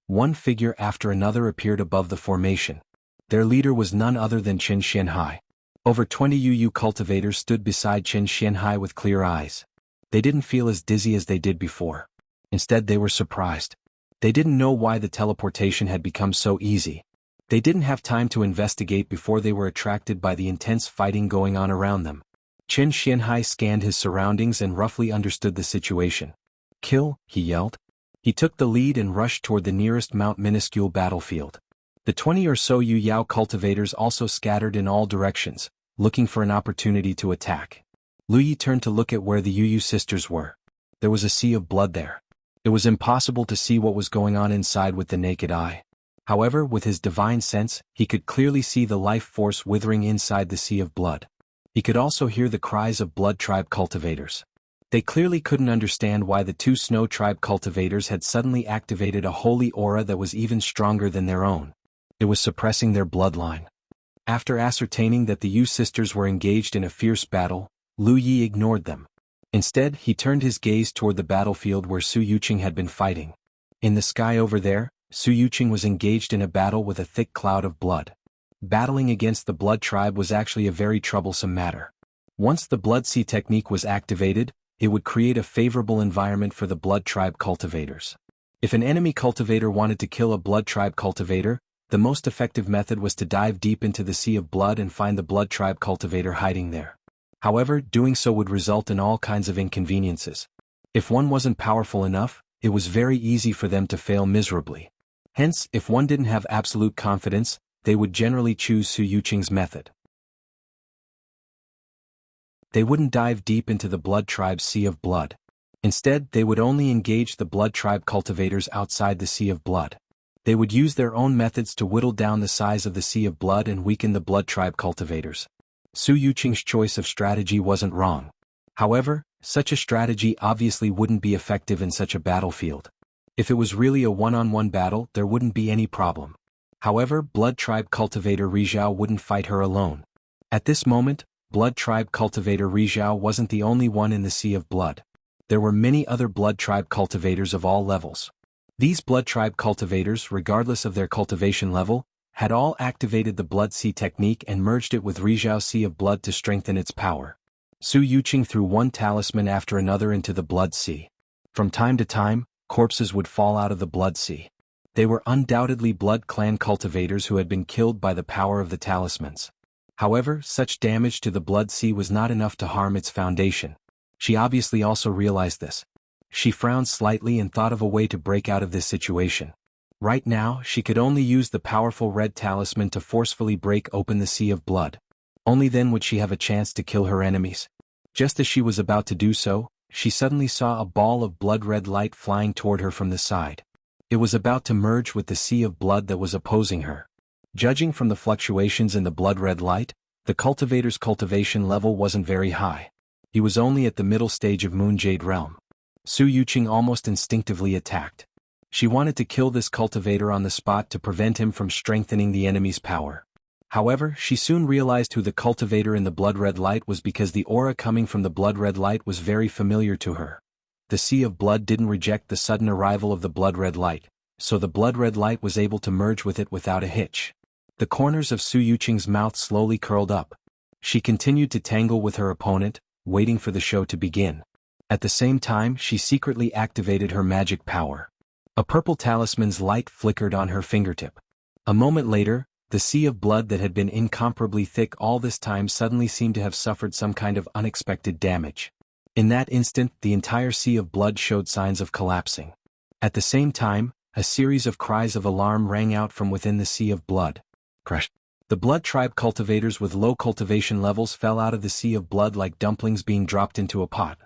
One figure after another appeared above the formation. Their leader was none other than Qin Xianhai. Over 20 Yu cultivators stood beside Qin Xianhai with clear eyes. They didn't feel as dizzy as they did before. Instead they were surprised. They didn't know why the teleportation had become so easy. They didn't have time to investigate before they were attracted by the intense fighting going on around them. Qin Xianhai scanned his surroundings and roughly understood the situation. "Kill," he yelled. He took the lead and rushed toward the nearest Mount Minuscule battlefield. The 20 or so Yu Yao cultivators also scattered in all directions, looking for an opportunity to attack. Lu Yi turned to look at where the Yu sisters were. There was a sea of blood there. It was impossible to see what was going on inside with the naked eye. However, with his divine sense, he could clearly see the life force withering inside the sea of blood. He could also hear the cries of blood tribe cultivators. They clearly couldn't understand why the 2 snow tribe cultivators had suddenly activated a holy aura that was even stronger than their own. It was suppressing their bloodline. After ascertaining that the Yu sisters were engaged in a fierce battle, Lu Yi ignored them. Instead, he turned his gaze toward the battlefield where Su Yuqing had been fighting. In the sky over there, Su Yuqing was engaged in a battle with a thick cloud of blood. Battling against the Blood Tribe was actually a very troublesome matter. Once the Blood Sea technique was activated, it would create a favorable environment for the Blood Tribe cultivators. If an enemy cultivator wanted to kill a Blood Tribe cultivator, the most effective method was to dive deep into the Sea of Blood and find the Blood Tribe cultivator hiding there. However, doing so would result in all kinds of inconveniences. If one wasn't powerful enough, it was very easy for them to fail miserably. Hence, if one didn't have absolute confidence, they would generally choose Su Yuqing's method. They wouldn't dive deep into the Blood Tribe's Sea of Blood. Instead, they would only engage the Blood Tribe cultivators outside the Sea of Blood. They would use their own methods to whittle down the size of the Sea of Blood and weaken the Blood Tribe cultivators. Su Yuqing's choice of strategy wasn't wrong. However, such a strategy obviously wouldn't be effective in such a battlefield. If it was really a one-on-one battle, there wouldn't be any problem. However, Blood Tribe cultivator Rizhao wouldn't fight her alone. At this moment, Blood Tribe cultivator Rizhao wasn't the only one in the Sea of Blood. There were many other Blood Tribe cultivators of all levels. These Blood Tribe cultivators, regardless of their cultivation level, had all activated the Blood Sea technique and merged it with Rizhao's Sea of Blood to strengthen its power. Su Yuqing threw one talisman after another into the Blood Sea. From time to time, corpses would fall out of the Blood Sea. They were undoubtedly Blood Clan cultivators who had been killed by the power of the talismans. However, such damage to the Blood Sea was not enough to harm its foundation. She obviously also realized this. She frowned slightly and thought of a way to break out of this situation. Right now, she could only use the powerful red talisman to forcefully break open the Sea of Blood. Only then would she have a chance to kill her enemies. Just as she was about to do so, she suddenly saw a ball of blood-red light flying toward her from the side. It was about to merge with the Sea of Blood that was opposing her. Judging from the fluctuations in the blood-red light, the cultivator's cultivation level wasn't very high. He was only at the middle stage of Moon Jade Realm. Su Yuqing almost instinctively attacked. She wanted to kill this cultivator on the spot to prevent him from strengthening the enemy's power. However, she soon realized who the cultivator in the blood-red light was because the aura coming from the blood-red light was very familiar to her. The Sea of Blood didn't reject the sudden arrival of the blood-red light, so the blood-red light was able to merge with it without a hitch. The corners of Su Yuqing's mouth slowly curled up. She continued to tangle with her opponent, waiting for the show to begin. At the same time, she secretly activated her magic power. A purple talisman's light flickered on her fingertip. A moment later, the Sea of Blood that had been incomparably thick all this time suddenly seemed to have suffered some kind of unexpected damage. In that instant, the entire Sea of Blood showed signs of collapsing. At the same time, a series of cries of alarm rang out from within the Sea of Blood. Crush. The Blood Tribe cultivators with low cultivation levels fell out of the Sea of Blood like dumplings being dropped into a pot.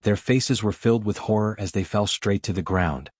Their faces were filled with horror as they fell straight to the ground.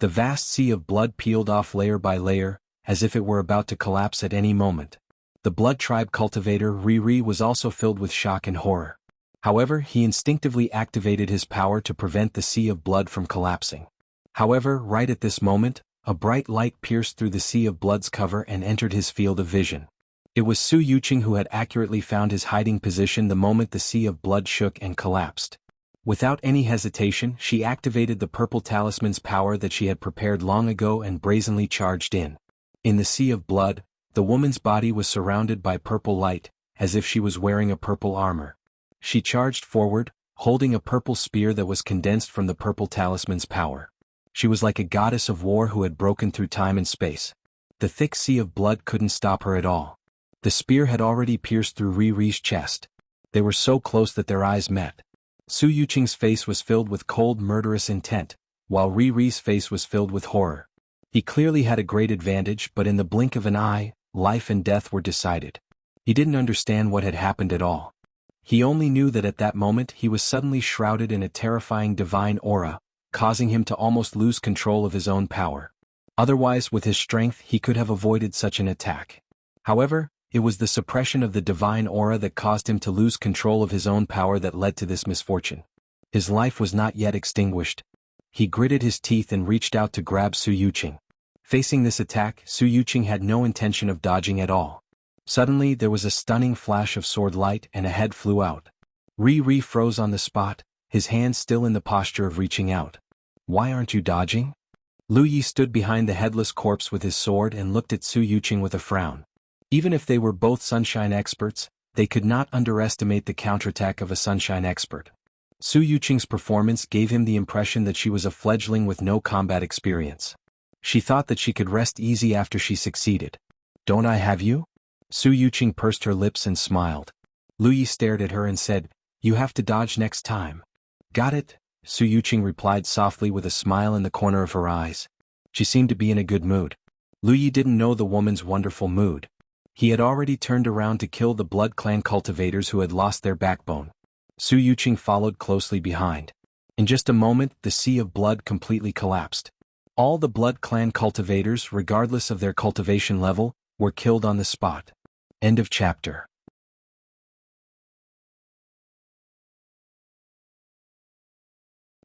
The vast Sea of Blood peeled off layer by layer, as if it were about to collapse at any moment. The Blood Tribe cultivator Riri was also filled with shock and horror. However, he instinctively activated his power to prevent the Sea of Blood from collapsing. However, right at this moment, a bright light pierced through the Sea of Blood's cover and entered his field of vision. It was Su Yuqing who had accurately found his hiding position the moment the Sea of Blood shook and collapsed. Without any hesitation, she activated the purple talisman's power that she had prepared long ago and brazenly charged in. In the Sea of Blood, the woman's body was surrounded by purple light, as if she was wearing a purple armor. She charged forward, holding a purple spear that was condensed from the purple talisman's power. She was like a goddess of war who had broken through time and space. The thick Sea of Blood couldn't stop her at all. The spear had already pierced through Riri's chest. They were so close that their eyes met. Su Yuqing's face was filled with cold murderous intent, while Riri's face was filled with horror. He clearly had a great advantage, but in the blink of an eye, life and death were decided. He didn't understand what had happened at all. He only knew that at that moment he was suddenly shrouded in a terrifying divine aura, causing him to almost lose control of his own power. Otherwise, with his strength, he could have avoided such an attack. However, it was the suppression of the divine aura that caused him to lose control of his own power that led to this misfortune. His life was not yet extinguished. He gritted his teeth and reached out to grab Su Yuqing. Facing this attack, Su Yuqing had no intention of dodging at all. Suddenly, there was a stunning flash of sword light and a head flew out. Ri froze on the spot, his hand still in the posture of reaching out. Why aren't you dodging? Lu Yi stood behind the headless corpse with his sword and looked at Su Yuqing with a frown. Even if they were both sunshine experts, they could not underestimate the counterattack of a sunshine expert. Su Yuqing's performance gave him the impression that she was a fledgling with no combat experience. She thought that she could rest easy after she succeeded. Don't I have you? Su Yuqing pursed her lips and smiled. Lu Yi stared at her and said, You have to dodge next time. Got it? Su Yuqing replied softly with a smile in the corner of her eyes. She seemed to be in a good mood. Lu Yi didn't know the woman's wonderful mood. He had already turned around to kill the Blood Clan cultivators who had lost their backbone. Su Yuqing followed closely behind. In just a moment, the sea of blood completely collapsed. All the Blood Clan cultivators, regardless of their cultivation level, were killed on the spot. End of chapter.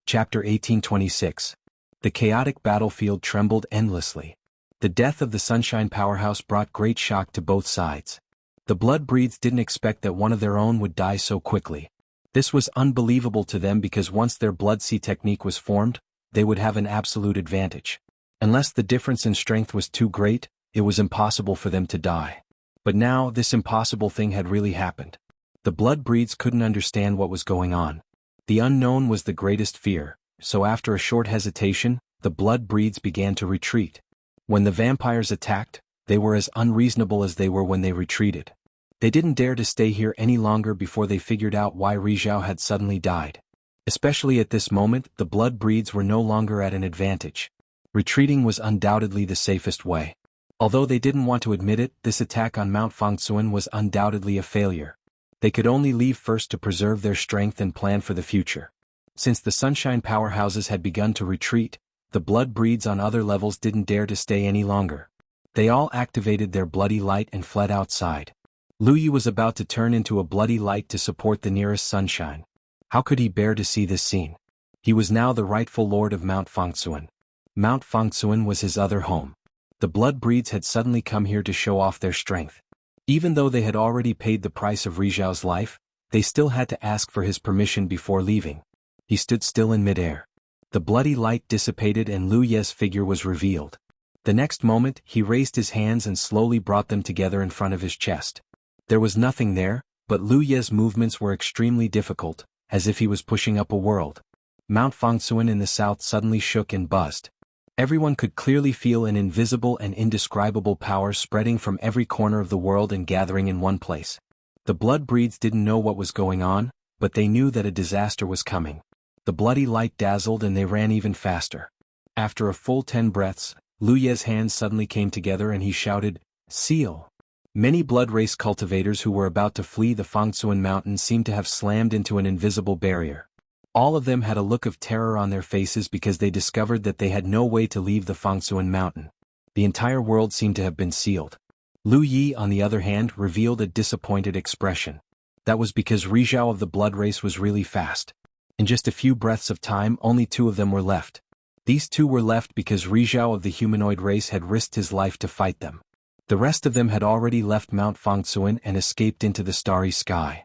Chapter 1826. The chaotic battlefield trembled endlessly. The death of the Sunshine Powerhouse brought great shock to both sides. The Bloodbreeds didn't expect that one of their own would die so quickly. This was unbelievable to them because once their Blood Sea technique was formed, they would have an absolute advantage. Unless the difference in strength was too great, it was impossible for them to die. But now, this impossible thing had really happened. The Bloodbreeds couldn't understand what was going on. The unknown was the greatest fear, so after a short hesitation, the Bloodbreeds began to retreat. When the vampires attacked, they were as unreasonable as they were when they retreated. They didn't dare to stay here any longer before they figured out why Rizhao had suddenly died. Especially at this moment, the Bloodbreeds were no longer at an advantage. Retreating was undoubtedly the safest way. Although they didn't want to admit it, this attack on Mount Fangsuan was undoubtedly a failure. They could only leave first to preserve their strength and plan for the future. Since the Sunshine Powerhouses had begun to retreat, the Bloodbreeds on other levels didn't dare to stay any longer. They all activated their bloody light and fled outside. Lu Yi was about to turn into a bloody light to support the nearest sunshine. How could he bear to see this scene? He was now the rightful lord of Mount Fangsuan. Mount Fangsuan was his other home. The Bloodbreeds had suddenly come here to show off their strength. Even though they had already paid the price of Rizhao's life, they still had to ask for his permission before leaving. He stood still in midair. The bloody light dissipated and Lu Ye's figure was revealed. The next moment, he raised his hands and slowly brought them together in front of his chest. There was nothing there, but Lu Ye's movements were extremely difficult, as if he was pushing up a world. Mount Fangsuan in the south suddenly shook and buzzed. Everyone could clearly feel an invisible and indescribable power spreading from every corner of the world and gathering in one place. The Bloodbreeds didn't know what was going on, but they knew that a disaster was coming. The bloody light dazzled and they ran even faster. After a full 10 breaths, Lu Ye's hands suddenly came together and he shouted, "Seal!" Many blood race cultivators who were about to flee the Fangsuan mountain seemed to have slammed into an invisible barrier. All of them had a look of terror on their faces because they discovered that they had no way to leave the Fangsuan mountain. The entire world seemed to have been sealed. Lu Yi, on the other hand, revealed a disappointed expression. That was because Rizhao of the blood race was really fast. In just a few breaths of time, only 2 of them were left. These 2 were left because Rizhao of the humanoid race had risked his life to fight them. The rest of them had already left Mount Fangsuan and escaped into the starry sky.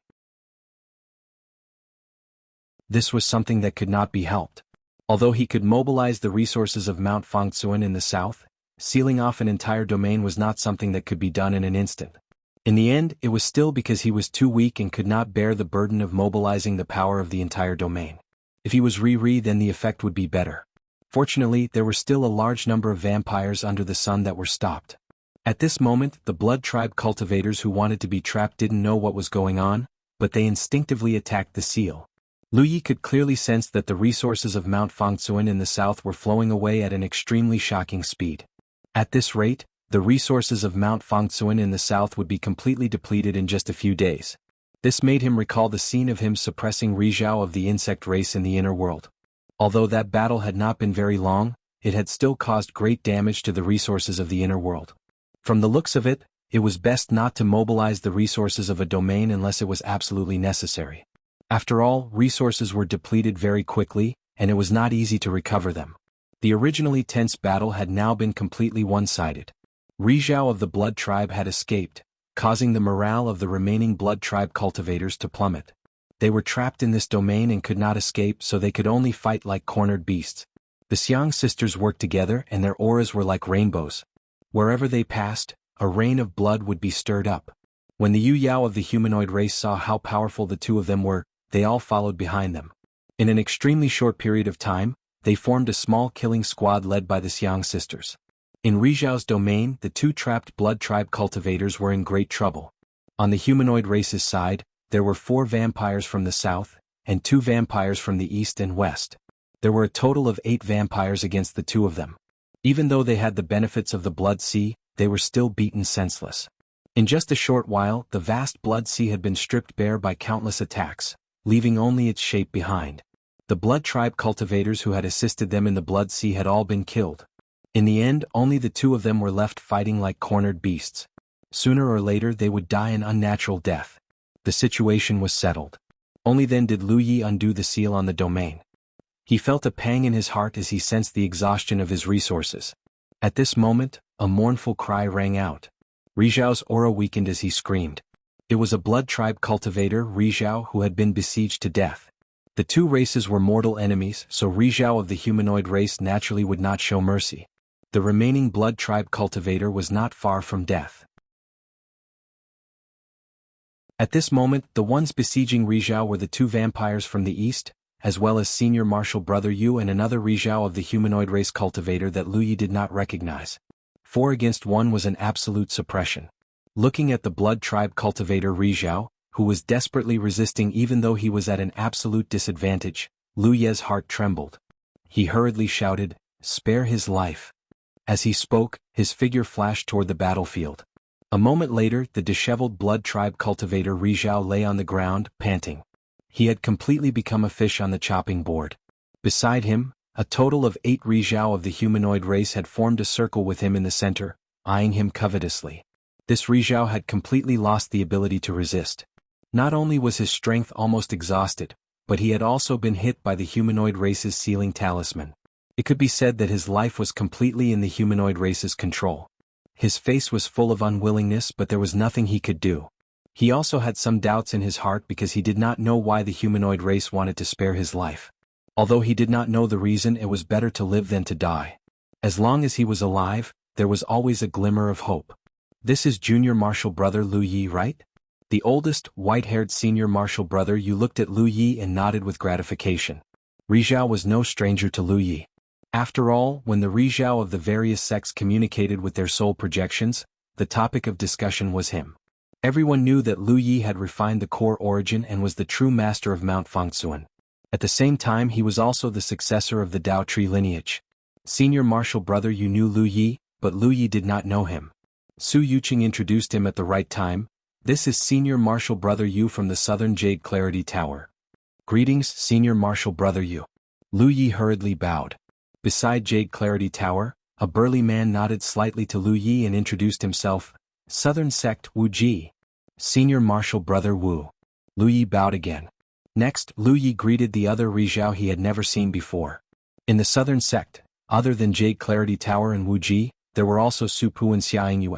This was something that could not be helped. Although he could mobilize the resources of Mount Fangsuan in the south, sealing off an entire domain was not something that could be done in an instant. In the end, it was still because he was too weak and could not bear the burden of mobilizing the power of the entire domain. If he was Ri, then the effect would be better. Fortunately, there were still a large number of vampires under the sun that were stopped. At this moment, the Blood Tribe cultivators who wanted to be trapped didn't know what was going on, but they instinctively attacked the seal. Lu Yi could clearly sense that the resources of Mount Fangsuan in the south were flowing away at an extremely shocking speed. At this rate, the resources of Mount Fangsuan in the south would be completely depleted in just a few days. This made him recall the scene of him suppressing Rizhao of the insect race in the inner world. Although that battle had not been very long, it had still caused great damage to the resources of the inner world. From the looks of it, it was best not to mobilize the resources of a domain unless it was absolutely necessary. After all, resources were depleted very quickly, and it was not easy to recover them. The originally tense battle had now been completely one-sided. Rizhao of the Blood Tribe had escaped, causing the morale of the remaining Blood Tribe cultivators to plummet. They were trapped in this domain and could not escape, so they could only fight like cornered beasts. The Xiang sisters worked together and their auras were like rainbows. Wherever they passed, a rain of blood would be stirred up. When the Yu Yao of the humanoid race saw how powerful the two of them were, they all followed behind them. In an extremely short period of time, they formed a small killing squad led by the Xiang sisters. In Rizhao's domain, the two trapped blood tribe cultivators were in great trouble. On the humanoid race's side, there were 4 vampires from the south, and 2 vampires from the east and west. There were a total of 8 vampires against the two of them. Even though they had the benefits of the blood sea, they were still beaten senseless. In just a short while, the vast blood sea had been stripped bare by countless attacks, leaving only its shape behind. The blood tribe cultivators who had assisted them in the blood sea had all been killed. In the end, only the two of them were left fighting like cornered beasts. Sooner or later they would die an unnatural death. The situation was settled. Only then did Lu Yi undo the seal on the domain. He felt a pang in his heart as he sensed the exhaustion of his resources. At this moment, a mournful cry rang out. Rizhao's aura weakened as he screamed. It was a blood tribe cultivator, Rizhao, who had been besieged to death. The two races were mortal enemies, so Rizhao of the humanoid race naturally would not show mercy. The remaining blood tribe cultivator was not far from death. At this moment, the ones besieging Rizhao were the 2 vampires from the east, as well as senior martial brother Yu and another Rizhao of the humanoid race cultivator that Lu Yi did not recognize. 4 against 1 was an absolute suppression. Looking at the blood tribe cultivator Rizhao, who was desperately resisting even though he was at an absolute disadvantage, Lu Ye's heart trembled. He hurriedly shouted, "Spare his life." As he spoke, his figure flashed toward the battlefield. A moment later, the disheveled blood tribe cultivator Rizhao lay on the ground, panting. He had completely become a fish on the chopping board. Beside him, a total of 8 Rizhao of the humanoid race had formed a circle with him in the center, eyeing him covetously. This Rizhao had completely lost the ability to resist. Not only was his strength almost exhausted, but he had also been hit by the humanoid race's sealing talisman. It could be said that his life was completely in the humanoid race's control. His face was full of unwillingness, but there was nothing he could do. He also had some doubts in his heart because he did not know why the humanoid race wanted to spare his life. Although he did not know the reason, it was better to live than to die. As long as he was alive, there was always a glimmer of hope. This is junior martial brother Lu Yi, right? The oldest, white-haired senior martial brother Yu looked at Lu Yi and nodded with gratification. Rizhao was no stranger to Lu Yi. After all, when the Rizhao of the various sects communicated with their soul projections, the topic of discussion was him. Everyone knew that Lu Yi had refined the core origin and was the true master of Mount Fangsuan. At the same time, he was also the successor of the Dao tree lineage. Senior martial brother Yu knew Lu Yi, but Lu Yi did not know him. Su Yuqing introduced him at the right time. "This is senior martial brother Yu from the Southern Jade Clarity Tower." "Greetings, senior martial brother Yu." Lu Yi hurriedly bowed. Beside Jade Clarity Tower, a burly man nodded slightly to Lu Yi and introduced himself. "Southern Sect Wu Ji." "Senior martial brother Wu." Lu Yi bowed again. Next, Lu Yi greeted the other Rizhao he had never seen before. In the Southern Sect, other than Jade Clarity Tower and Wu Ji, there were also Su Pu and Xiaoying Yue.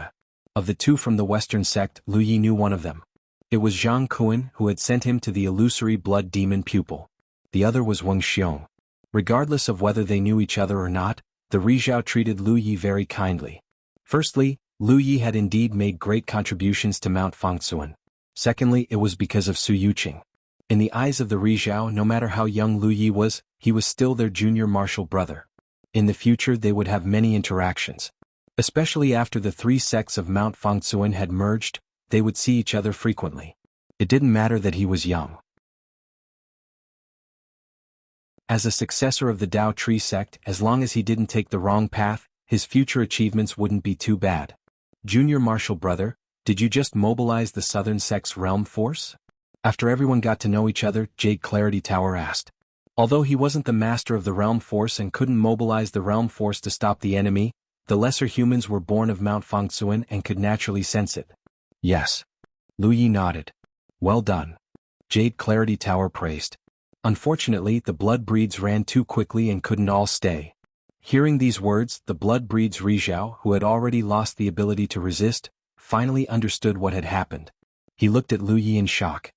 Of the two from the Western Sect, Lu Yi knew one of them. It was Zhang Kuan, who had sent him to the illusory blood demon pupil. The other was Wang Xiong. Regardless of whether they knew each other or not, the Rizhao treated Lu Yi very kindly. Firstly, Lu Yi had indeed made great contributions to Mount Fangsuan. Secondly, it was because of Su Yuqing. In the eyes of the Rizhao, no matter how young Lu Yi was, he was still their junior martial brother. In the future they would have many interactions. Especially after the 3 sects of Mount Fangsuan had merged, they would see each other frequently. It didn't matter that he was young. As a successor of the Dao Tree sect, as long as he didn't take the wrong path, his future achievements wouldn't be too bad. "Junior martial brother, did you just mobilize the Southern Sect's realm force?" After everyone got to know each other, Jade Clarity Tower asked. Although he wasn't the master of the realm force and couldn't mobilize the realm force to stop the enemy, the lesser humans were born of Mount Fangsuan and could naturally sense it. "Yes." Lu Yi nodded. "Well done." Jade Clarity Tower praised. Unfortunately, the blood breeds ran too quickly and couldn't all stay. Hearing these words, the blood breeds Rizhao, who had already lost the ability to resist, finally understood what had happened. He looked at Lu Yi in shock.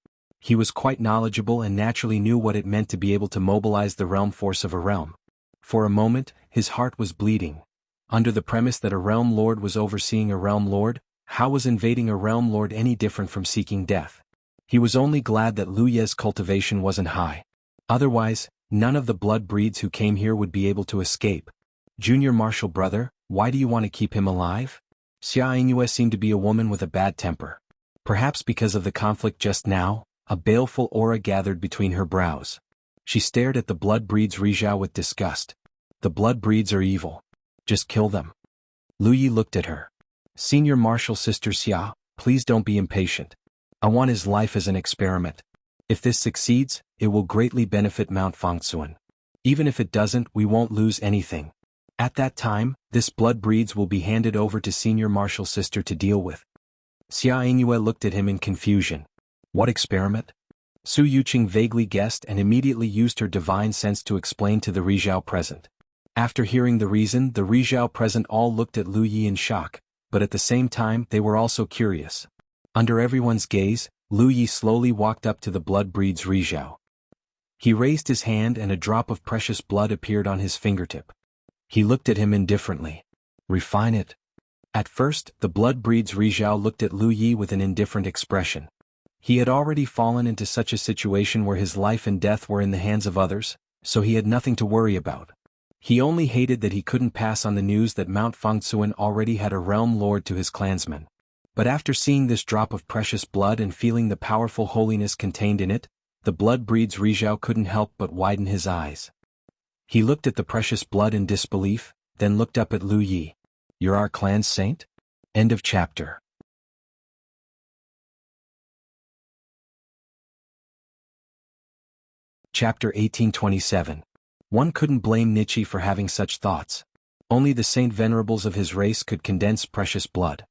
He was quite knowledgeable and naturally knew what it meant to be able to mobilize the realm force of a realm. For a moment, his heart was bleeding. Under the premise that a realm lord was overseeing a realm lord, how was invading a realm lord any different from seeking death? He was only glad that Lu Ye's cultivation wasn't high. Otherwise, none of the blood breeds who came here would be able to escape. Junior martial brother, why do you want to keep him alive? Xia Yingyue seemed to be a woman with a bad temper. Perhaps because of the conflict just now, a baleful aura gathered between her brows. She stared at the blood breeds Rizhao with disgust. The blood breeds are evil. Just kill them. Lu Yi looked at her. Senior martial sister Xia, please don't be impatient. I want his life as an experiment. If this succeeds, it will greatly benefit Mount Fangsuan. Even if it doesn't, we won't lose anything. At that time, this blood breeds will be handed over to senior martial sister to deal with. Xia Yingyue looked at him in confusion. What experiment? Su Yuqing vaguely guessed and immediately used her divine sense to explain to the Rizhao present. After hearing the reason, the Rizhao present all looked at Lu Yi in shock, but at the same time they were also curious. Under everyone's gaze, Lu Yi slowly walked up to the blood breeds Rizhao. He raised his hand and a drop of precious blood appeared on his fingertip. He looked at him indifferently. Refine it. At first, the blood breeds Rizhao looked at Lu Yi with an indifferent expression. He had already fallen into such a situation where his life and death were in the hands of others, so he had nothing to worry about. He only hated that he couldn't pass on the news that Mount Fangsuan already had a realm lord to his clansmen. But after seeing this drop of precious blood and feeling the powerful holiness contained in it, the blood breeds Rizhao couldn't help but widen his eyes. He looked at the precious blood in disbelief, then looked up at Lu Yi. You're our clan's saint? End of chapter. Chapter 1827. One couldn't blame Nietzsche for having such thoughts. Only the saint venerables of his race could condense precious blood.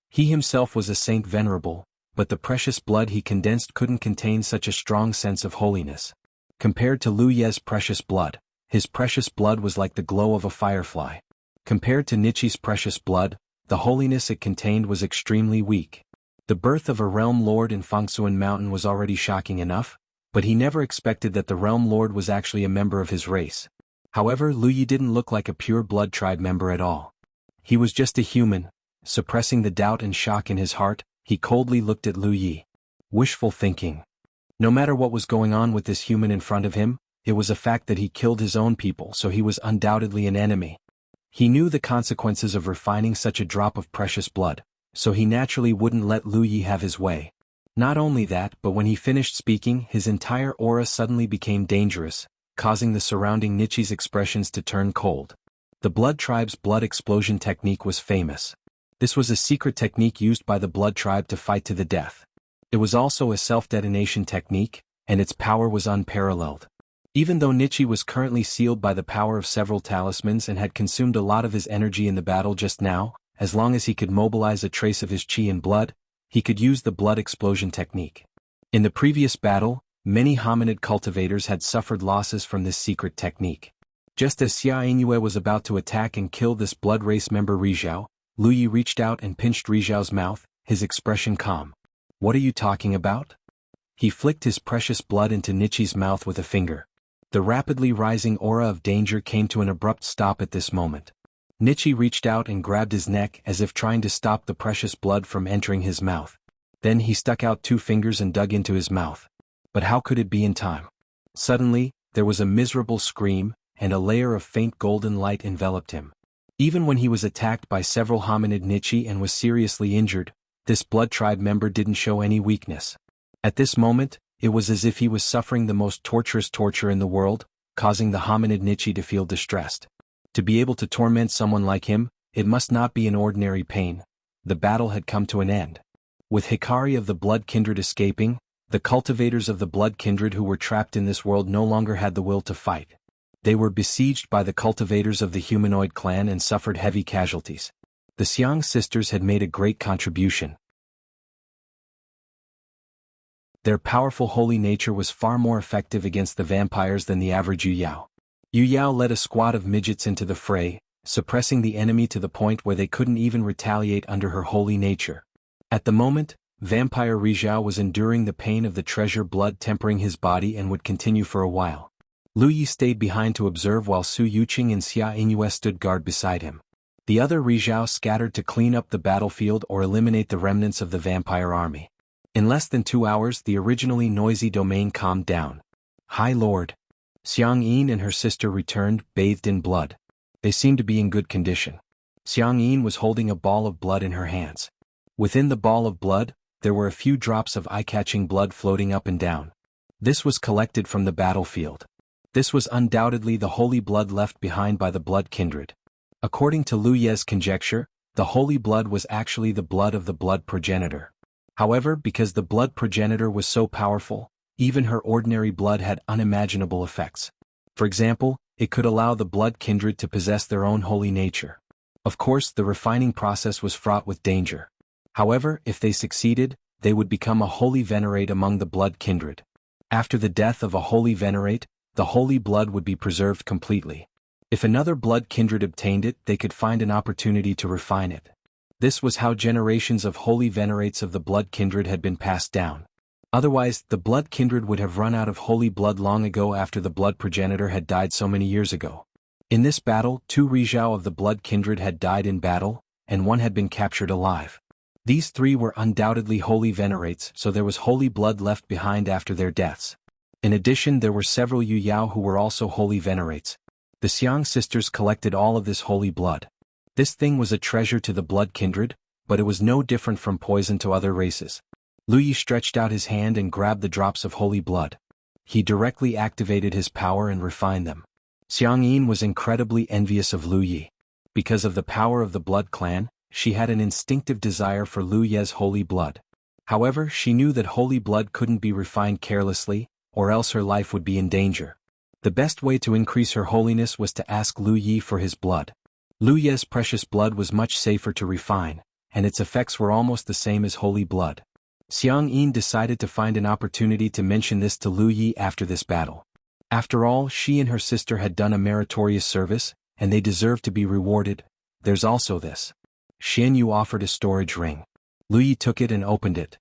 He himself was a saint venerable, but the precious blood he condensed couldn't contain such a strong sense of holiness. Compared to Lu Ye's precious blood, his precious blood was like the glow of a firefly. Compared to Nietzsche's precious blood, the holiness it contained was extremely weak. The birth of a realm lord in Fangsuan Mountain was already shocking enough, but he never expected that the realm lord was actually a member of his race. However, Lu Yi didn't look like a pure blood tribe member at all. He was just a human. Suppressing the doubt and shock in his heart, he coldly looked at Lu Yi. Wishful thinking. No matter what was going on with this human in front of him, it was a fact that he killed his own people, so he was undoubtedly an enemy. He knew the consequences of refining such a drop of precious blood, so he naturally wouldn't let Lu Yi have his way. Not only that, but when he finished speaking, his entire aura suddenly became dangerous, causing the surrounding Nietzsche's expressions to turn cold. The blood tribe's blood explosion technique was famous. This was a secret technique used by the blood tribe to fight to the death. It was also a self-detonation technique, and its power was unparalleled. Even though Nietzsche was currently sealed by the power of several talismans and had consumed a lot of his energy in the battle just now, as long as he could mobilize a trace of his chi and blood, he could use the blood explosion technique. In the previous battle, many hominid cultivators had suffered losses from this secret technique. Just as Xia Yingyue was about to attack and kill this blood race member Rizhao, Lu Yi reached out and pinched Rizhao's mouth, his expression calm. What are you talking about? He flicked his precious blood into Nietzsche's mouth with a finger. The rapidly rising aura of danger came to an abrupt stop at this moment. Nietzsche reached out and grabbed his neck as if trying to stop the precious blood from entering his mouth. Then he stuck out 2 fingers and dug into his mouth. But how could it be in time? Suddenly, there was a miserable scream, and a layer of faint golden light enveloped him. Even when he was attacked by several hominid Nietzsche and was seriously injured, this blood tribe member didn't show any weakness. At this moment, it was as if he was suffering the most torturous torture in the world, causing the hominid Nietzsche to feel distressed. To be able to torment someone like him, it must not be an ordinary pain. The battle had come to an end. With Hikari of the blood kindred escaping, the cultivators of the blood kindred who were trapped in this world no longer had the will to fight. They were besieged by the cultivators of the humanoid clan and suffered heavy casualties. The Xiang sisters had made a great contribution. Their powerful holy nature was far more effective against the vampires than the average Yu Yao. Yu Yao led a squad of midgets into the fray, suppressing the enemy to the point where they couldn't even retaliate under her holy nature. At the moment, Vampire Rizhao was enduring the pain of the treasure blood tempering his body and would continue for a while. Lu Yi stayed behind to observe while Su Yuqing and Xia Yingyue stood guard beside him. The other Rizhao scattered to clean up the battlefield or eliminate the remnants of the vampire army. In less than 2 hours the originally noisy domain calmed down. High Lord. Xiang Yin and her sister returned, bathed in blood. They seemed to be in good condition. Xiang Yin was holding a ball of blood in her hands. Within the ball of blood, there were a few drops of eye-catching blood floating up and down. This was collected from the battlefield. This was undoubtedly the holy blood left behind by the blood kindred. According to Lu Ye's conjecture, the holy blood was actually the blood of the blood progenitor. However, because the blood progenitor was so powerful, even her ordinary blood had unimaginable effects. For example, it could allow the blood kindred to possess their own holy nature. Of course, the refining process was fraught with danger. However, if they succeeded, they would become a holy venerate among the blood kindred. After the death of a holy venerate, the holy blood would be preserved completely. If another blood kindred obtained it, they could find an opportunity to refine it. This was how generations of holy venerates of the blood kindred had been passed down. Otherwise, the blood kindred would have run out of holy blood long ago after the blood progenitor had died so many years ago. In this battle, 2 Rizhao of the blood kindred had died in battle, and 1 had been captured alive. These 3 were undoubtedly holy venerates, so there was holy blood left behind after their deaths. In addition, there were several Yu Yao who were also holy venerates. The Xiang sisters collected all of this holy blood. This thing was a treasure to the blood kindred, but it was no different from poison to other races. Lu Yi stretched out his hand and grabbed the drops of holy blood. He directly activated his power and refined them. Xiang Yin was incredibly envious of Lu Yi. Because of the power of the blood clan, she had an instinctive desire for Lu Ye's holy blood. However, she knew that holy blood couldn't be refined carelessly, or else her life would be in danger. The best way to increase her holiness was to ask Lu Yi for his blood. Lu Ye's precious blood was much safer to refine, and its effects were almost the same as holy blood. Xiang Yin decided to find an opportunity to mention this to Lu Yi after this battle. After all, she and her sister had done a meritorious service, and they deserved to be rewarded. There's also this. Xian Yu offered a storage ring. Lu Yi took it and opened it.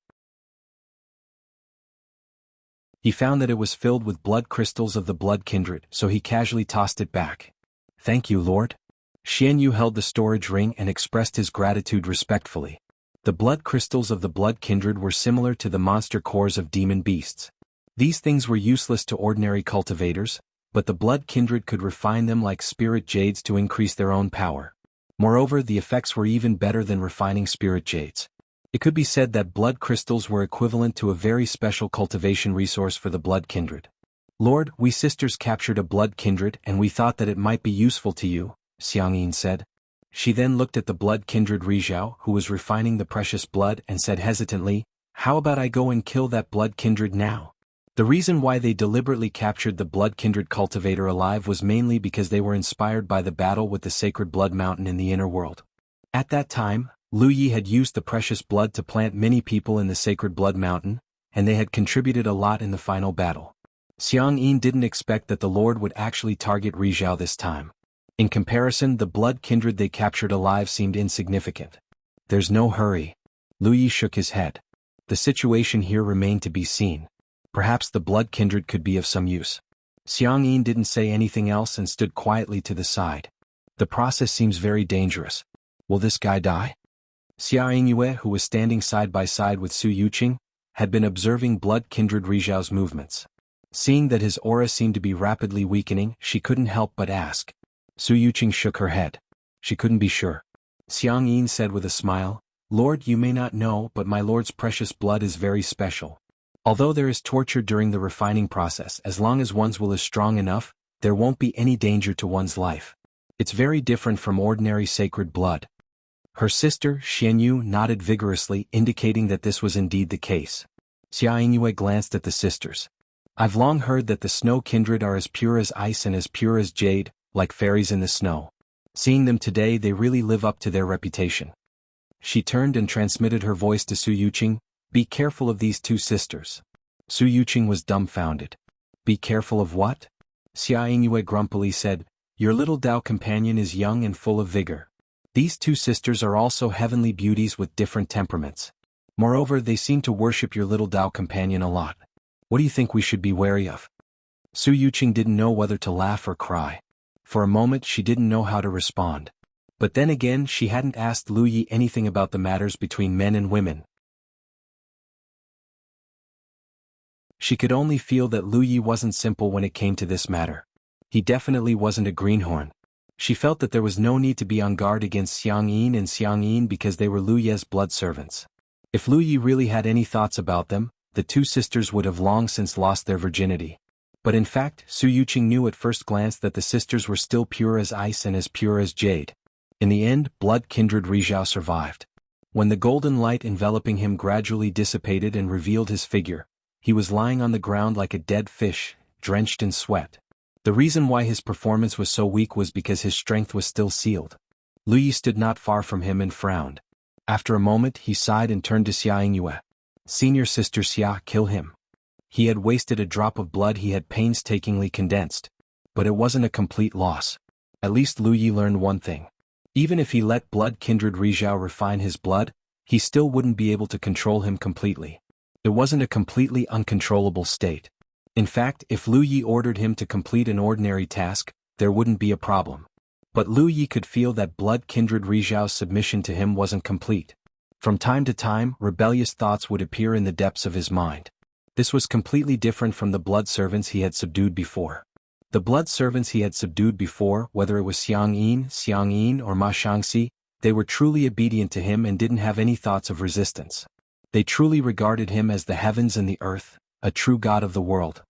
He found that it was filled with blood crystals of the blood kindred, so he casually tossed it back. Thank you, Lord. Xian Yu held the storage ring and expressed his gratitude respectfully. The blood crystals of the blood kindred were similar to the monster cores of demon beasts. These things were useless to ordinary cultivators, but the blood kindred could refine them like spirit jades to increase their own power. Moreover, the effects were even better than refining spirit jades. It could be said that blood crystals were equivalent to a very special cultivation resource for the blood kindred. Lord, we sisters captured a blood kindred and we thought that it might be useful to you, Xiang Yin said. She then looked at the blood kindred Rizhao, who was refining the precious blood, and said hesitantly, how about I go and kill that blood kindred now? The reason why they deliberately captured the blood kindred cultivator alive was mainly because they were inspired by the battle with the sacred blood mountain in the inner world. At that time, Lu Yi had used the precious blood to plant many people in the sacred blood mountain, and they had contributed a lot in the final battle. Xiang Yin didn't expect that the Lord would actually target Rizhao this time. In comparison, the blood kindred they captured alive seemed insignificant. There's no hurry. Lu Yi shook his head. The situation here remained to be seen. Perhaps the blood kindred could be of some use. Xiang Yin didn't say anything else and stood quietly to the side. The process seems very dangerous. Will this guy die? Xia Yingyue, who was standing side by side with Su Yuqing, had been observing blood kindred Rizhao's movements. Seeing that his aura seemed to be rapidly weakening, she couldn't help but ask. Su Yuqing shook her head. She couldn't be sure. Xiang Yin said with a smile, Lord, you may not know, but my lord's precious blood is very special. Although there is torture during the refining process, as long as one's will is strong enough, there won't be any danger to one's life. It's very different from ordinary sacred blood. Her sister, Xian Yu, nodded vigorously, indicating that this was indeed the case. Xia Yingyue glanced at the sisters. I've long heard that the snow kindred are as pure as ice and as pure as jade, like fairies in the snow. Seeing them today, they really live up to their reputation. She turned and transmitted her voice to Su Yuqing, be careful of these 2 sisters. Su Yuqing was dumbfounded. Be careful of what? Xia Yingyue grumpily said, your little Dao companion is young and full of vigor. These 2 sisters are also heavenly beauties with different temperaments. Moreover, they seem to worship your little Dao companion a lot. What do you think we should be wary of? Su Yuqing didn't know whether to laugh or cry. For a moment she didn't know how to respond. But then again she hadn't asked Lu Yi anything about the matters between men and women. She could only feel that Lu Yi wasn't simple when it came to this matter. He definitely wasn't a greenhorn. She felt that there was no need to be on guard against Xiang Yin and Xiang Yin because they were Lu Ye's blood servants. If Lu Yi really had any thoughts about them, the two sisters would have long since lost their virginity. But in fact, Su Yuqing knew at first glance that the sisters were still pure as ice and as pure as jade. In the end, blood-kindred Rizhao survived. When the golden light enveloping him gradually dissipated and revealed his figure, he was lying on the ground like a dead fish, drenched in sweat. The reason why his performance was so weak was because his strength was still sealed. Lu Yi stood not far from him and frowned. After a moment he sighed and turned to Xia Yingyue. "Senior sister Xia, kill him." He had wasted a drop of blood he had painstakingly condensed. But it wasn't a complete loss. At least Lu Yi learned one thing. Even if he let blood-kindred Rizhao refine his blood, he still wouldn't be able to control him completely. It wasn't a completely uncontrollable state. In fact, if Lu Yi ordered him to complete an ordinary task, there wouldn't be a problem. But Lu Yi could feel that blood-kindred Rizhao's submission to him wasn't complete. From time to time, rebellious thoughts would appear in the depths of his mind. This was completely different from the blood servants he had subdued before. The blood servants he had subdued before, whether it was Xiang Yin, or Ma Shangxi, they were truly obedient to him and didn't have any thoughts of resistance. They truly regarded him as the heavens and the earth, a true god of the world.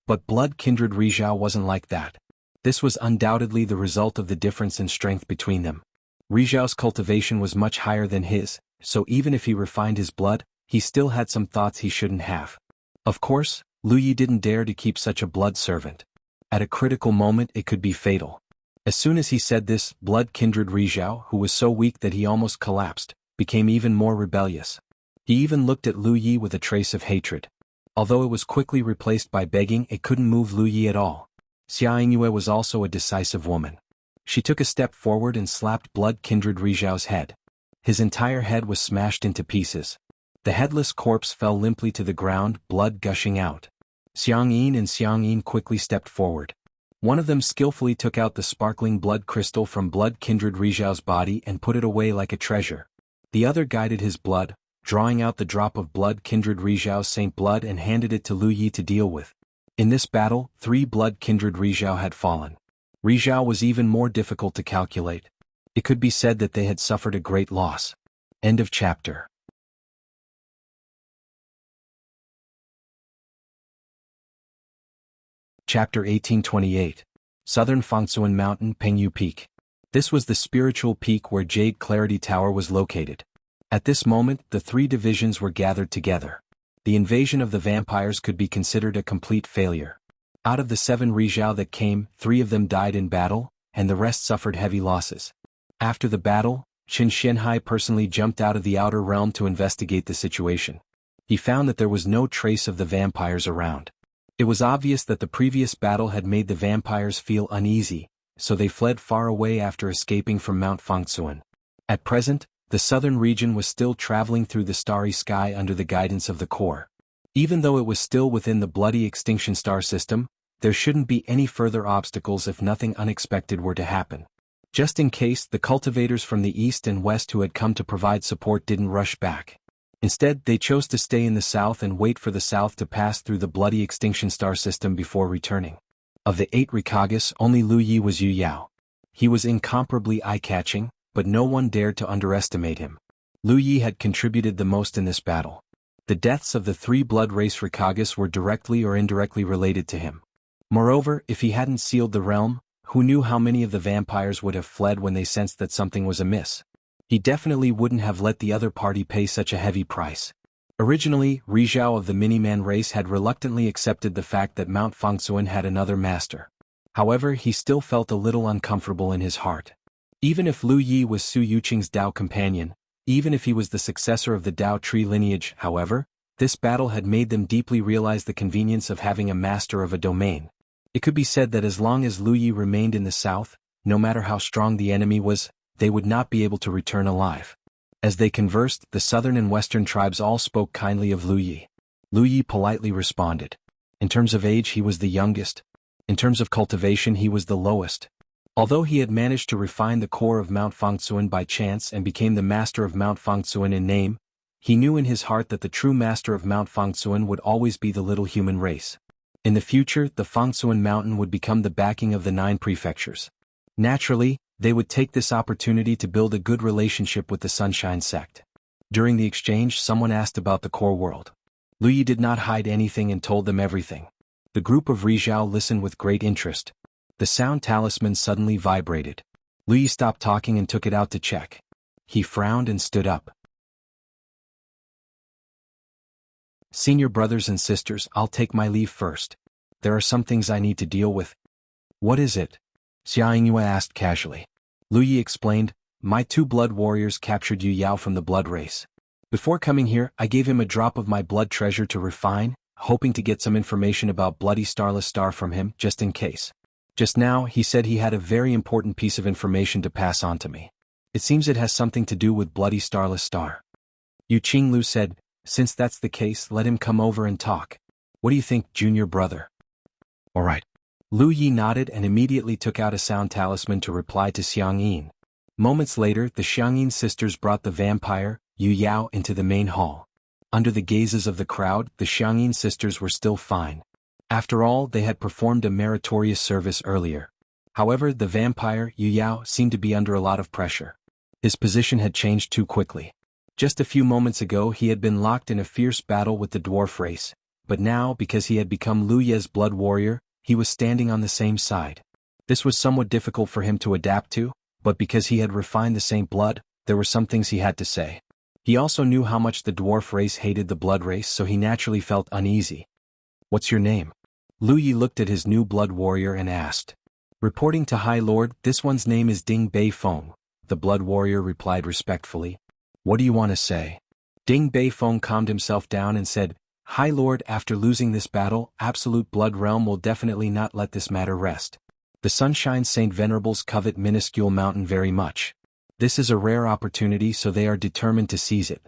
But blood-kindred Rizhao wasn't like that. This was undoubtedly the result of the difference in strength between them. Rizhao's cultivation was much higher than his, so even if he refined his blood, he still had some thoughts he shouldn't have. Of course, Lu Yi didn't dare to keep such a blood servant. At a critical moment it could be fatal. As soon as he said this, blood-kindred Rizhao, who was so weak that he almost collapsed, became even more rebellious. He even looked at Lu Yi with a trace of hatred. Although it was quickly replaced by begging, it couldn't move Lu Yi at all. Xia Yingyue was also a decisive woman. She took a step forward and slapped blood-kindred Rizhao's head. His entire head was smashed into pieces. The headless corpse fell limply to the ground, blood gushing out. Xiang Yin and Xiang Yin quickly stepped forward. One of them skillfully took out the sparkling blood crystal from blood-kindred Rizhao's body and put it away like a treasure. The other guided his blood, drawing out the drop of blood-kindred Rizhao's saint blood and handed it to Lu Yi to deal with. In this battle, 3 blood-kindred Rizhao had fallen. Rizhao was even more difficult to calculate. It could be said that they had suffered a great loss. End of chapter. Chapter 1828. Southern Fangsuan Mountain, Pengyu Peak. This was the spiritual peak where Jade Clarity Tower was located. At this moment, the 3 divisions were gathered together. The invasion of the vampires could be considered a complete failure. Out of the 7 Rizhao that came, 3 of them died in battle, and the rest suffered heavy losses. After the battle, Qin Xianhai personally jumped out of the outer realm to investigate the situation. He found that there was no trace of the vampires around. It was obvious that the previous battle had made the vampires feel uneasy, so they fled far away after escaping from Mount Fangsuan. At present, the southern region was still traveling through the starry sky under the guidance of the core. Even though it was still within the bloody extinction star system, there shouldn't be any further obstacles if nothing unexpected were to happen. Just in case, the cultivators from the east and west who had come to provide support didn't rush back. Instead, they chose to stay in the south and wait for the south to pass through the bloody extinction star system before returning. Of the 8 Rikages, only Lu Yi was Yu Yao. He was incomparably eye-catching, but no one dared to underestimate him. Lu Yi had contributed the most in this battle. The deaths of the 3 blood race Rikages were directly or indirectly related to him. Moreover, if he hadn't sealed the realm, who knew how many of the vampires would have fled when they sensed that something was amiss? He definitely wouldn't have let the other party pay such a heavy price. Originally, Rizhao of the Miniman race had reluctantly accepted the fact that Mount Fangsuan had another master. However, he still felt a little uncomfortable in his heart. Even if Lu Yi was Su Yuqing's Dao companion, even if he was the successor of the Dao tree lineage, however, this battle had made them deeply realize the convenience of having a master of a domain. It could be said that as long as Lu Yi remained in the south, no matter how strong the enemy was, they would not be able to return alive. As they conversed, the southern and western tribes all spoke kindly of Lu Yi. Lu Yi politely responded. In terms of age he was the youngest. In terms of cultivation he was the lowest. Although he had managed to refine the core of Mount Fangtsuan by chance and became the master of Mount Fangtsuan in name, he knew in his heart that the true master of Mount Fangtsuan would always be the little human race. In the future, the Fangtsuan mountain would become the backing of the 9 prefectures. Naturally, they would take this opportunity to build a good relationship with the Sunshine sect. During the exchange, someone asked about the core world. Lu Yi did not hide anything and told them everything. The group of Rizhao listened with great interest. The sound talisman suddenly vibrated. Lu Yi stopped talking and took it out to check. He frowned and stood up. Senior brothers and sisters, I'll take my leave first. There are some things I need to deal with. What is it? Xiaoyingyue asked casually. Lu Yi explained, my 2 blood warriors captured Yu Yao from the blood race. Before coming here, I gave him a drop of my blood treasure to refine, hoping to get some information about Bloody Starless Star from him, just in case. Just now, he said he had a very important piece of information to pass on to me. It seems it has something to do with Bloody Starless Star. Yu Qinglu said, since that's the case, let him come over and talk. What do you think, junior brother? All right. Lu Yi nodded and immediately took out a sound talisman to reply to Xiangyin. Moments later, the Xiangyin sisters brought the vampire, Yu Yao, into the main hall. Under the gazes of the crowd, the Xiangyin sisters were still fine. After all, they had performed a meritorious service earlier. However, the vampire, Yu Yao, seemed to be under a lot of pressure. His position had changed too quickly. Just a few moments ago he had been locked in a fierce battle with the dwarf race, but now, because he had become Lu Ye's blood warrior, he was standing on the same side. This was somewhat difficult for him to adapt to, but because he had refined the Saint blood, there were some things he had to say. He also knew how much the dwarf race hated the blood race, so he naturally felt uneasy. What's your name? Lu Yi looked at his new blood warrior and asked. Reporting to High Lord, this one's name is Ding Bei Feng, the blood warrior replied respectfully. What do you want to say? Ding Bei Feng calmed himself down and said, High Lord, after losing this battle, Absolute Blood Realm will definitely not let this matter rest. The Sunshine Saint Venerables covet Minuscule Mountain very much. This is a rare opportunity, so they are determined to seize it.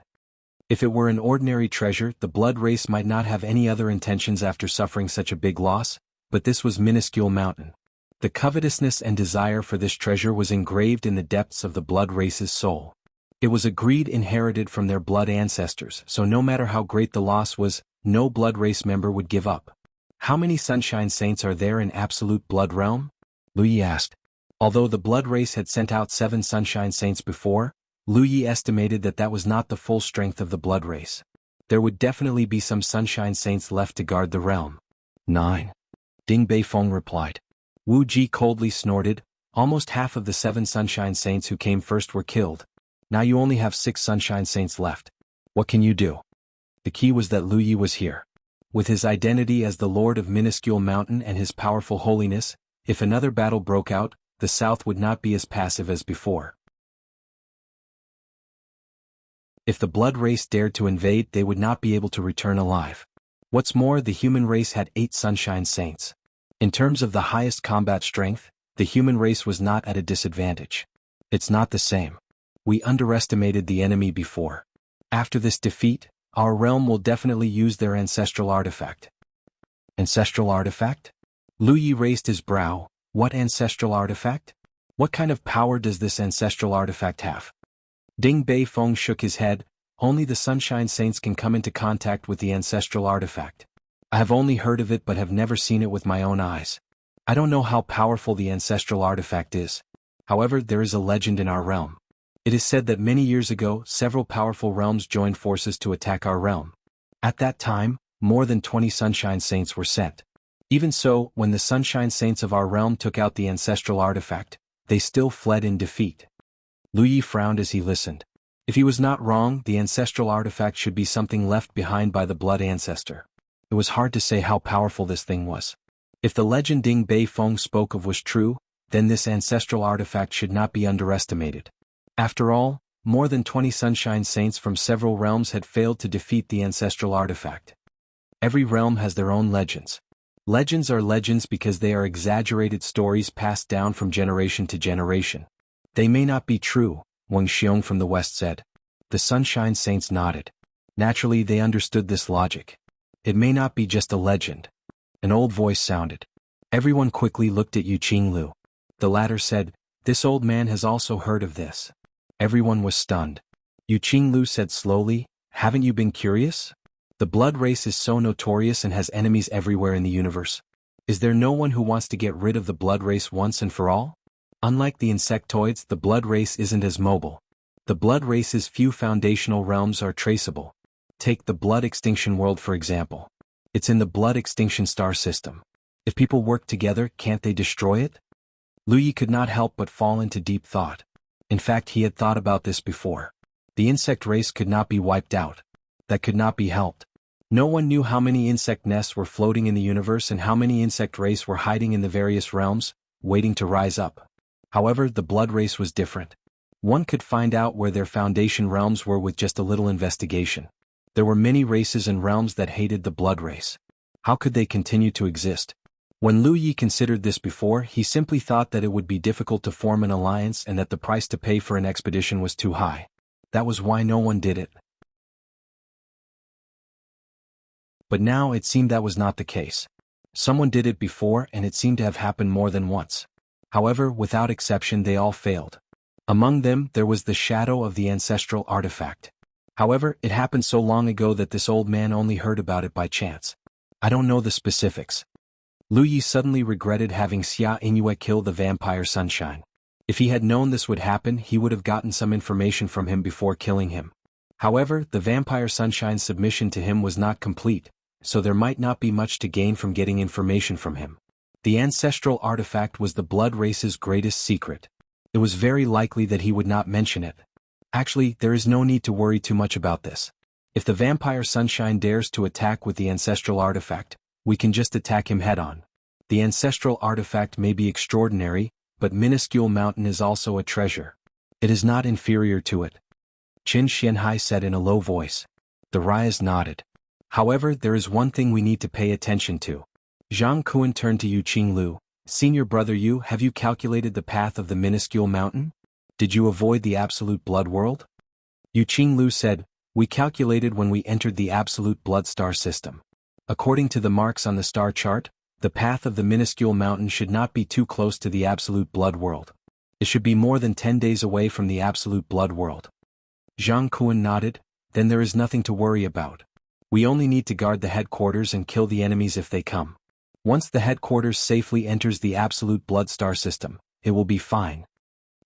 If it were an ordinary treasure, the blood race might not have any other intentions after suffering such a big loss, but this was Minuscule Mountain. The covetousness and desire for this treasure was engraved in the depths of the blood race's soul. It was a greed inherited from their blood ancestors, so no matter how great the loss was, no blood race member would give up. How many Sunshine Saints are there in Absolute Blood Realm? Lu Yi asked. Although the blood race had sent out 7 Sunshine Saints before, Lu Yi estimated that that was not the full strength of the blood race. There would definitely be some Sunshine Saints left to guard the realm. 9. Ding Bei Feng replied. Wu Ji coldly snorted, almost half of the 7 Sunshine Saints who came first were killed. Now you only have 6 Sunshine Saints left. What can you do? The key was that Lu Yi was here. With his identity as the Lord of Minuscule Mountain and his powerful holiness, if another battle broke out, the South would not be as passive as before. If the blood race dared to invade, they would not be able to return alive. What's more, the human race had 8 Sunshine Saints. In terms of the highest combat strength, the human race was not at a disadvantage. It's not the same. We underestimated the enemy before. After this defeat, our realm will definitely use their ancestral artifact. Ancestral artifact? Lu Yi raised his brow. What ancestral artifact? What kind of power does this ancestral artifact have? Ding Bei Feng shook his head. Only the Sunshine Saints can come into contact with the ancestral artifact. I have only heard of it but have never seen it with my own eyes. I don't know how powerful the ancestral artifact is. However, there is a legend in our realm. It is said that many years ago, several powerful realms joined forces to attack our realm. At that time, more than 20 Sunshine Saints were sent. Even so, when the Sunshine Saints of our realm took out the ancestral artifact, they still fled in defeat. Lu Yi frowned as he listened. If he was not wrong, the ancestral artifact should be something left behind by the blood ancestor. It was hard to say how powerful this thing was. If the legend Ding Bei Feng spoke of was true, then this ancestral artifact should not be underestimated. After all, more than 20 Sunshine Saints from several realms had failed to defeat the ancestral artifact. Every realm has their own legends. Legends are legends because they are exaggerated stories passed down from generation to generation. They may not be true, Wang Xiong from the West said. The Sunshine Saints nodded. Naturally, they understood this logic. It may not be just a legend. An old voice sounded. Everyone quickly looked at Jianghu. The latter said, "This old man has also heard of this." Everyone was stunned. Jianghu said slowly, "Haven't you been curious? The blood race is so notorious and has enemies everywhere in the universe. Is there no one who wants to get rid of the blood race once and for all? Unlike the insectoids, the blood race isn't as mobile. The blood race's few foundational realms are traceable. Take the blood extinction world for example. It's in the blood extinction star system. If people work together, can't they destroy it?" Lu Yi could not help but fall into deep thought. In fact, he had thought about this before. The insect race could not be wiped out. That could not be helped. No one knew how many insect nests were floating in the universe and how many insect race were hiding in the various realms, waiting to rise up. However, the blood race was different. One could find out where their foundation realms were with just a little investigation. There were many races and realms that hated the blood race. How could they continue to exist? When Lu Yi considered this before, he simply thought that it would be difficult to form an alliance and that the price to pay for an expedition was too high. That was why no one did it. But now it seemed that was not the case. Someone did it before and it seemed to have happened more than once. However, without exception they all failed. Among them, there was the shadow of the ancestral artifact. However, it happened so long ago that this old man only heard about it by chance. I don't know the specifics. Lu Yi suddenly regretted having Xia Ingyue kill the vampire Sunshine. If he had known this would happen, he would have gotten some information from him before killing him. However, the vampire Sunshine's submission to him was not complete, so there might not be much to gain from getting information from him. The ancestral artifact was the blood race's greatest secret. It was very likely that he would not mention it. Actually, there is no need to worry too much about this. If the vampire Sunshine dares to attack with the ancestral artifact, we can just attack him head-on. The ancestral artifact may be extraordinary, but minuscule mountain is also a treasure. It is not inferior to it. Qin Xianhai said in a low voice. The Ryas nodded. However, there is one thing we need to pay attention to. Zhang Kuan turned to Jianghu. Senior brother Yu, have you calculated the path of the minuscule mountain? Did you avoid the absolute blood world? Jianghu said, we calculated when we entered the absolute blood star system. According to the marks on the star chart, the path of the minuscule mountain should not be too close to the absolute blood world. It should be more than 10 days away from the absolute blood world. Zhang Kuan nodded, then there is nothing to worry about. We only need to guard the headquarters and kill the enemies if they come. Once the headquarters safely enters the absolute blood star system, it will be fine.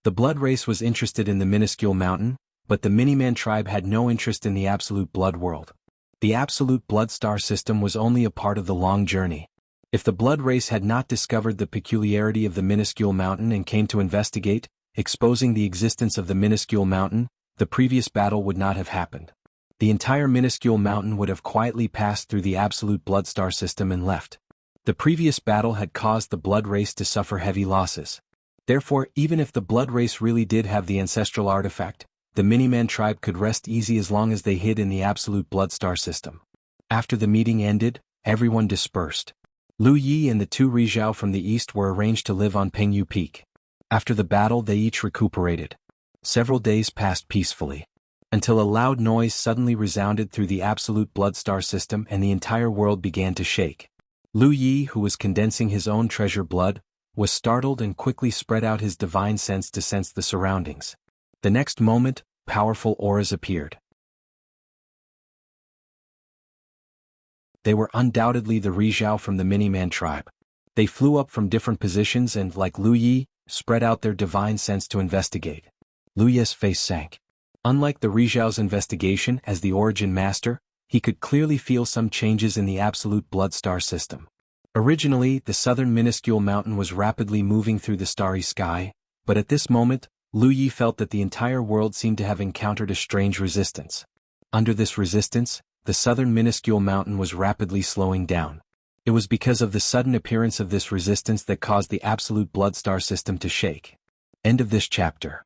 The blood race was interested in the minuscule mountain, but the Miniman tribe had no interest in the absolute blood world. The absolute blood star system was only a part of the long journey. If the blood race had not discovered the peculiarity of the minuscule mountain and came to investigate, exposing the existence of the minuscule mountain, the previous battle would not have happened. The entire minuscule mountain would have quietly passed through the absolute blood star system and left. The previous battle had caused the blood race to suffer heavy losses. Therefore, even if the blood race really did have the ancestral artifact, the Miniman tribe could rest easy as long as they hid in the absolute blood star system. After the meeting ended, everyone dispersed. Lu Yi and the two Rizhao from the east were arranged to live on Pengyu Peak. After the battle they each recuperated. Several days passed peacefully. Until a loud noise suddenly resounded through the absolute blood star system and the entire world began to shake. Lu Yi, who was condensing his own treasure blood, was startled and quickly spread out his divine sense to sense the surroundings. The next moment, powerful auras appeared. They were undoubtedly the Rizhao from the Miniman tribe. They flew up from different positions and, like Lu Yi, spread out their divine sense to investigate. Lu Yi's face sank. Unlike the Rizhao's investigation as the origin master, he could clearly feel some changes in the absolute blood star system. Originally, the southern minuscule mountain was rapidly moving through the starry sky, but at this moment, Lu Yi felt that the entire world seemed to have encountered a strange resistance. Under this resistance, the southern minuscule mountain was rapidly slowing down. It was because of the sudden appearance of this resistance that caused the absolute blood star system to shake. End of this chapter.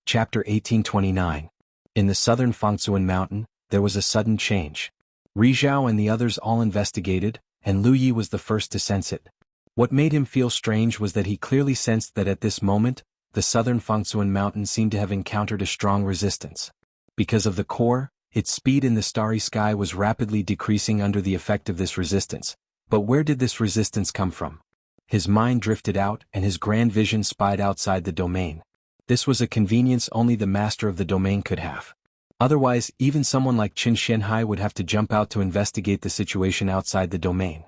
Chapter 1829. In the southern Fangsuan mountain, there was a sudden change. Rizhao and the others all investigated, and Lu Yi was the first to sense it. What made him feel strange was that he clearly sensed that at this moment, the southern Fangsuan mountain seemed to have encountered a strong resistance. Because of the core, its speed in the starry sky was rapidly decreasing under the effect of this resistance. But where did this resistance come from? His mind drifted out and his grand vision spied outside the domain. This was a convenience only the master of the domain could have. Otherwise, even someone like Qin Xianhai would have to jump out to investigate the situation outside the domain.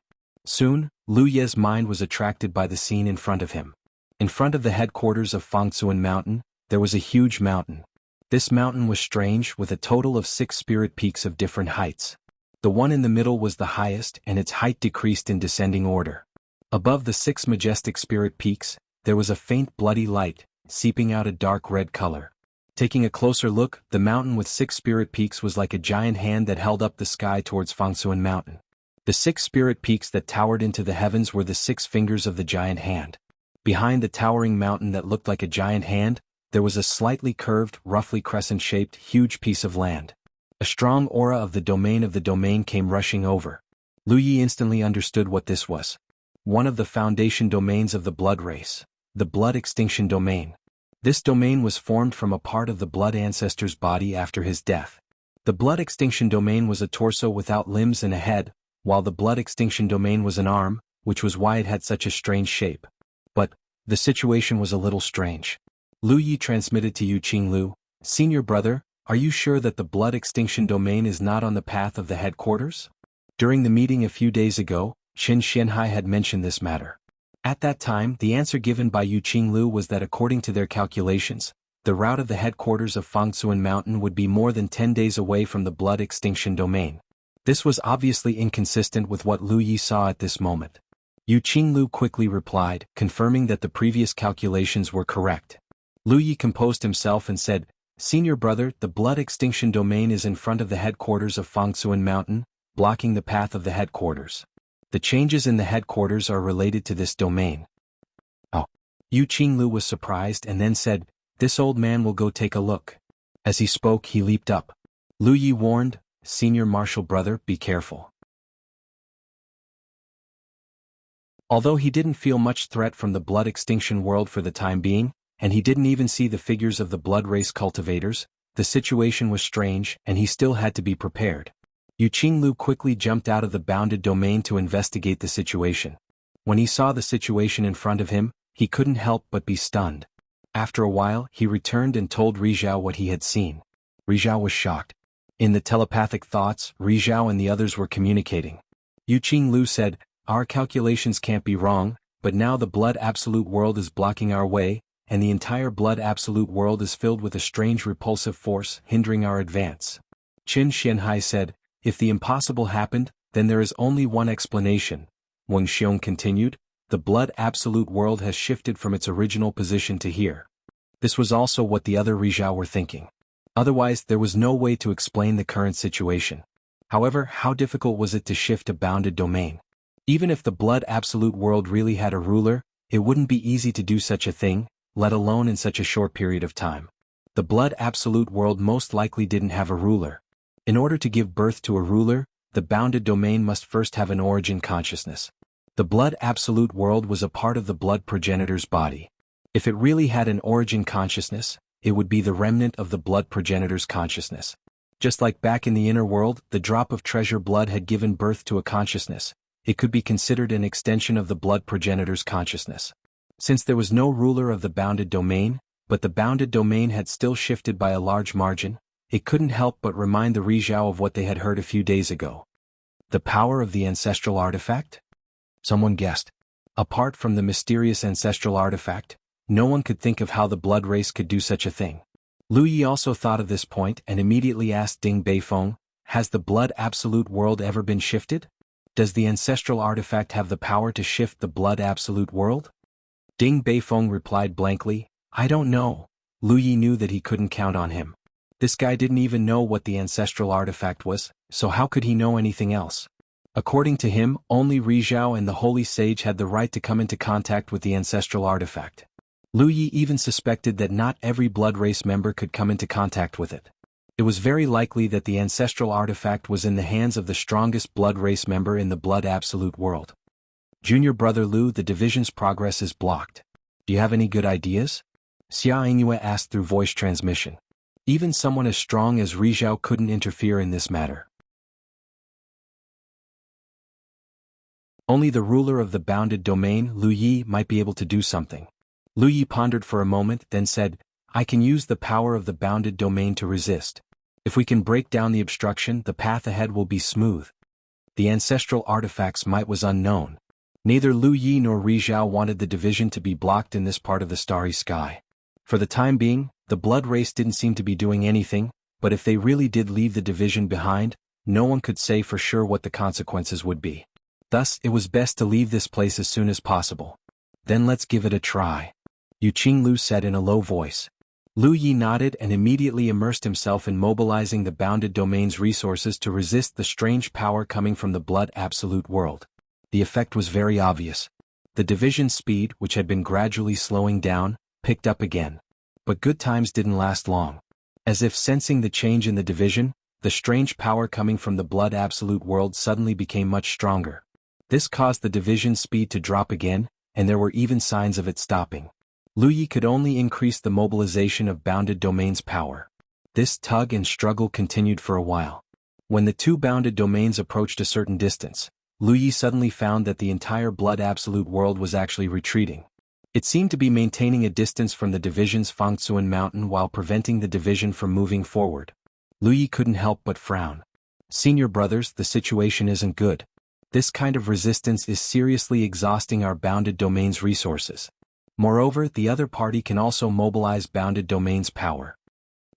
Soon, Lu Ye's mind was attracted by the scene in front of him. In front of the headquarters of Fangsuan Mountain, there was a huge mountain. This mountain was strange, with a total of 6 spirit peaks of different heights. The one in the middle was the highest, and its height decreased in descending order. Above the 6 majestic spirit peaks, there was a faint bloody light, seeping out a dark red color. Taking a closer look, the mountain with 6 spirit peaks was like a giant hand that held up the sky towards Fangsuan Mountain. The 6 spirit peaks that towered into the heavens were the 6 fingers of the giant hand. Behind the towering mountain that looked like a giant hand, there was a slightly curved, roughly crescent-shaped, huge piece of land. A strong aura of the domain came rushing over. Lu Yi instantly understood what this was. One of the foundation domains of the blood race, the blood extinction domain. This domain was formed from a part of the blood ancestor's body after his death. The blood extinction domain was a torso without limbs and a head, while the blood extinction domain was an arm, which was why it had such a strange shape. But the situation was a little strange. Lu Yi transmitted to Yu Qinglu, "Senior brother, are you sure that the blood extinction domain is not on the path of the headquarters?" During the meeting a few days ago, Qin Xianhai had mentioned this matter. At that time, the answer given by Yu Qinglu was that according to their calculations, the route of the headquarters of Fangsuan Mountain would be more than 10 days away from the blood extinction domain. This was obviously inconsistent with what Lu Yi saw at this moment. Yu Qinglu quickly replied, confirming that the previous calculations were correct. Lu Yi composed himself and said, "Senior brother, the blood extinction domain is in front of the headquarters of Fangsuan Mountain, blocking the path of the headquarters. The changes in the headquarters are related to this domain." Oh. Yu Qinglu was surprised and then said, "This old man will go take a look." As he spoke, he leaped up. Lu Yi warned, "Senior martial brother, be careful." Although he didn't feel much threat from the blood extinction world for the time being, and he didn't even see the figures of the blood race cultivators, the situation was strange and he still had to be prepared. Yu Qinglu quickly jumped out of the bounded domain to investigate the situation. When he saw the situation in front of him, he couldn't help but be stunned. After a while, he returned and told Rizhao what he had seen. Rizhao was shocked. In the telepathic thoughts, Rizhao and the others were communicating. Yu Qinglu said, "Our calculations can't be wrong, but now the blood absolute world is blocking our way, and the entire blood absolute world is filled with a strange repulsive force hindering our advance." Qin Xianhai said, "If the impossible happened, then there is only one explanation." Wang Xiong continued, "The blood absolute world has shifted from its original position to here." This was also what the other Rizhao were thinking. Otherwise, there was no way to explain the current situation. However, how difficult was it to shift a bounded domain? Even if the blood absolute world really had a ruler, it wouldn't be easy to do such a thing, let alone in such a short period of time. The blood absolute world most likely didn't have a ruler. In order to give birth to a ruler, the bounded domain must first have an origin consciousness. The blood absolute world was a part of the blood progenitor's body. If it really had an origin consciousness, it would be the remnant of the blood progenitor's consciousness. Just like back in the inner world, the drop of treasure blood had given birth to a consciousness, it could be considered an extension of the blood progenitor's consciousness. Since there was no ruler of the bounded domain, but the bounded domain had still shifted by a large margin, it couldn't help but remind the Rizhao of what they had heard a few days ago. The power of the ancestral artifact? Someone guessed. Apart from the mysterious ancestral artifact, no one could think of how the blood race could do such a thing. Lu Yi also thought of this point and immediately asked Ding Beifeng, "Has the blood absolute world ever been shifted? Does the ancestral artifact have the power to shift the blood absolute world?" Ding Beifeng replied blankly, "I don't know." Lu Yi knew that he couldn't count on him. This guy didn't even know what the ancestral artifact was, so how could he know anything else? According to him, only Rizhao and the Holy Sage had the right to come into contact with the ancestral artifact. Lu Yi even suspected that not every blood race member could come into contact with it. It was very likely that the ancestral artifact was in the hands of the strongest blood race member in the blood absolute world. Junior brother Lu, the division's progress is blocked. Do you have any good ideas? Xia Yingyue asked through voice transmission. Even someone as strong as Rizhao couldn't interfere in this matter. Only the ruler of the bounded domain, Lu Yi, might be able to do something. Lu Yi pondered for a moment, then said, I can use the power of the bounded domain to resist. If we can break down the obstruction, the path ahead will be smooth. The ancestral artifact's might was unknown. Neither Lu Yi nor Rizhao wanted the division to be blocked in this part of the starry sky. For the time being, the blood race didn't seem to be doing anything, but if they really did leave the division behind, no one could say for sure what the consequences would be. Thus, it was best to leave this place as soon as possible. Then let's give it a try. Yu Qinglu said in a low voice. Lu Yi nodded and immediately immersed himself in mobilizing the bounded domain's resources to resist the strange power coming from the blood absolute world. The effect was very obvious. The division's speed, which had been gradually slowing down, picked up again. But good times didn't last long. As if sensing the change in the division, the strange power coming from the blood absolute world suddenly became much stronger. This caused the division's speed to drop again, and there were even signs of it stopping. Lu Yi could only increase the mobilization of bounded domain's power. This tug and struggle continued for a while. When the two bounded domains approached a certain distance, Lu Yi suddenly found that the entire blood absolute world was actually retreating. It seemed to be maintaining a distance from the division's Fangtsuan mountain while preventing the division from moving forward. Lu Yi couldn't help but frown. Senior brothers, the situation isn't good. This kind of resistance is seriously exhausting our bounded domain's resources. Moreover, the other party can also mobilize bounded domain's power.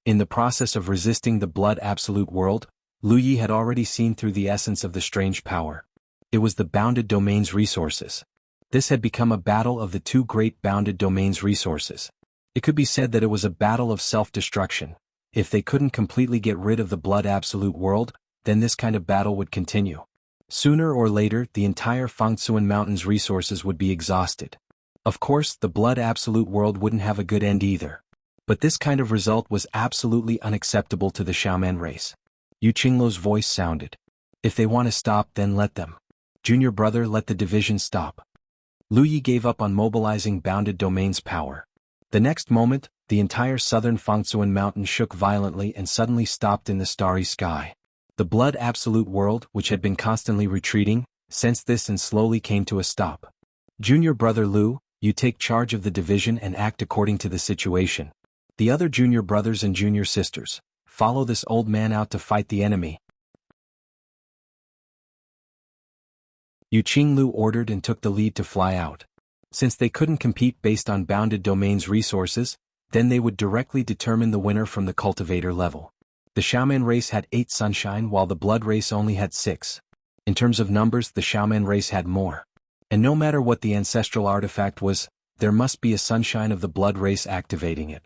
In the process of resisting the blood absolute world, Lu Yi had already seen through the essence of the strange power. It was the bounded domain's resources. This had become a battle of the two great bounded domains' resources. It could be said that it was a battle of self-destruction. If they couldn't completely get rid of the blood absolute world, then this kind of battle would continue. Sooner or later, the entire Fangtsuan Mountain's resources would be exhausted. Of course, the blood absolute world wouldn't have a good end either. But this kind of result was absolutely unacceptable to the Xiaoman race. Yu Qinglu's voice sounded. If they want to stop, then let them. Junior brother, let the division stop. Lu Yi gave up on mobilizing bounded domain's power. The next moment, the entire southern Fangtsuan mountain shook violently and suddenly stopped in the starry sky. The blood absolute world, which had been constantly retreating, sensed this and slowly came to a stop. Junior brother Lu, you take charge of the division and act according to the situation. The other junior brothers and junior sisters, follow this old man out to fight the enemy. Yu Qinglu ordered and took the lead to fly out. Since they couldn't compete based on bounded domains resources, then they would directly determine the winner from the cultivator level. The Xiaoman race had 8 sunshine while the blood race only had 6. In terms of numbers, the Xiaoman race had more. And no matter what the ancestral artifact was, there must be a sunshine of the blood race activating it.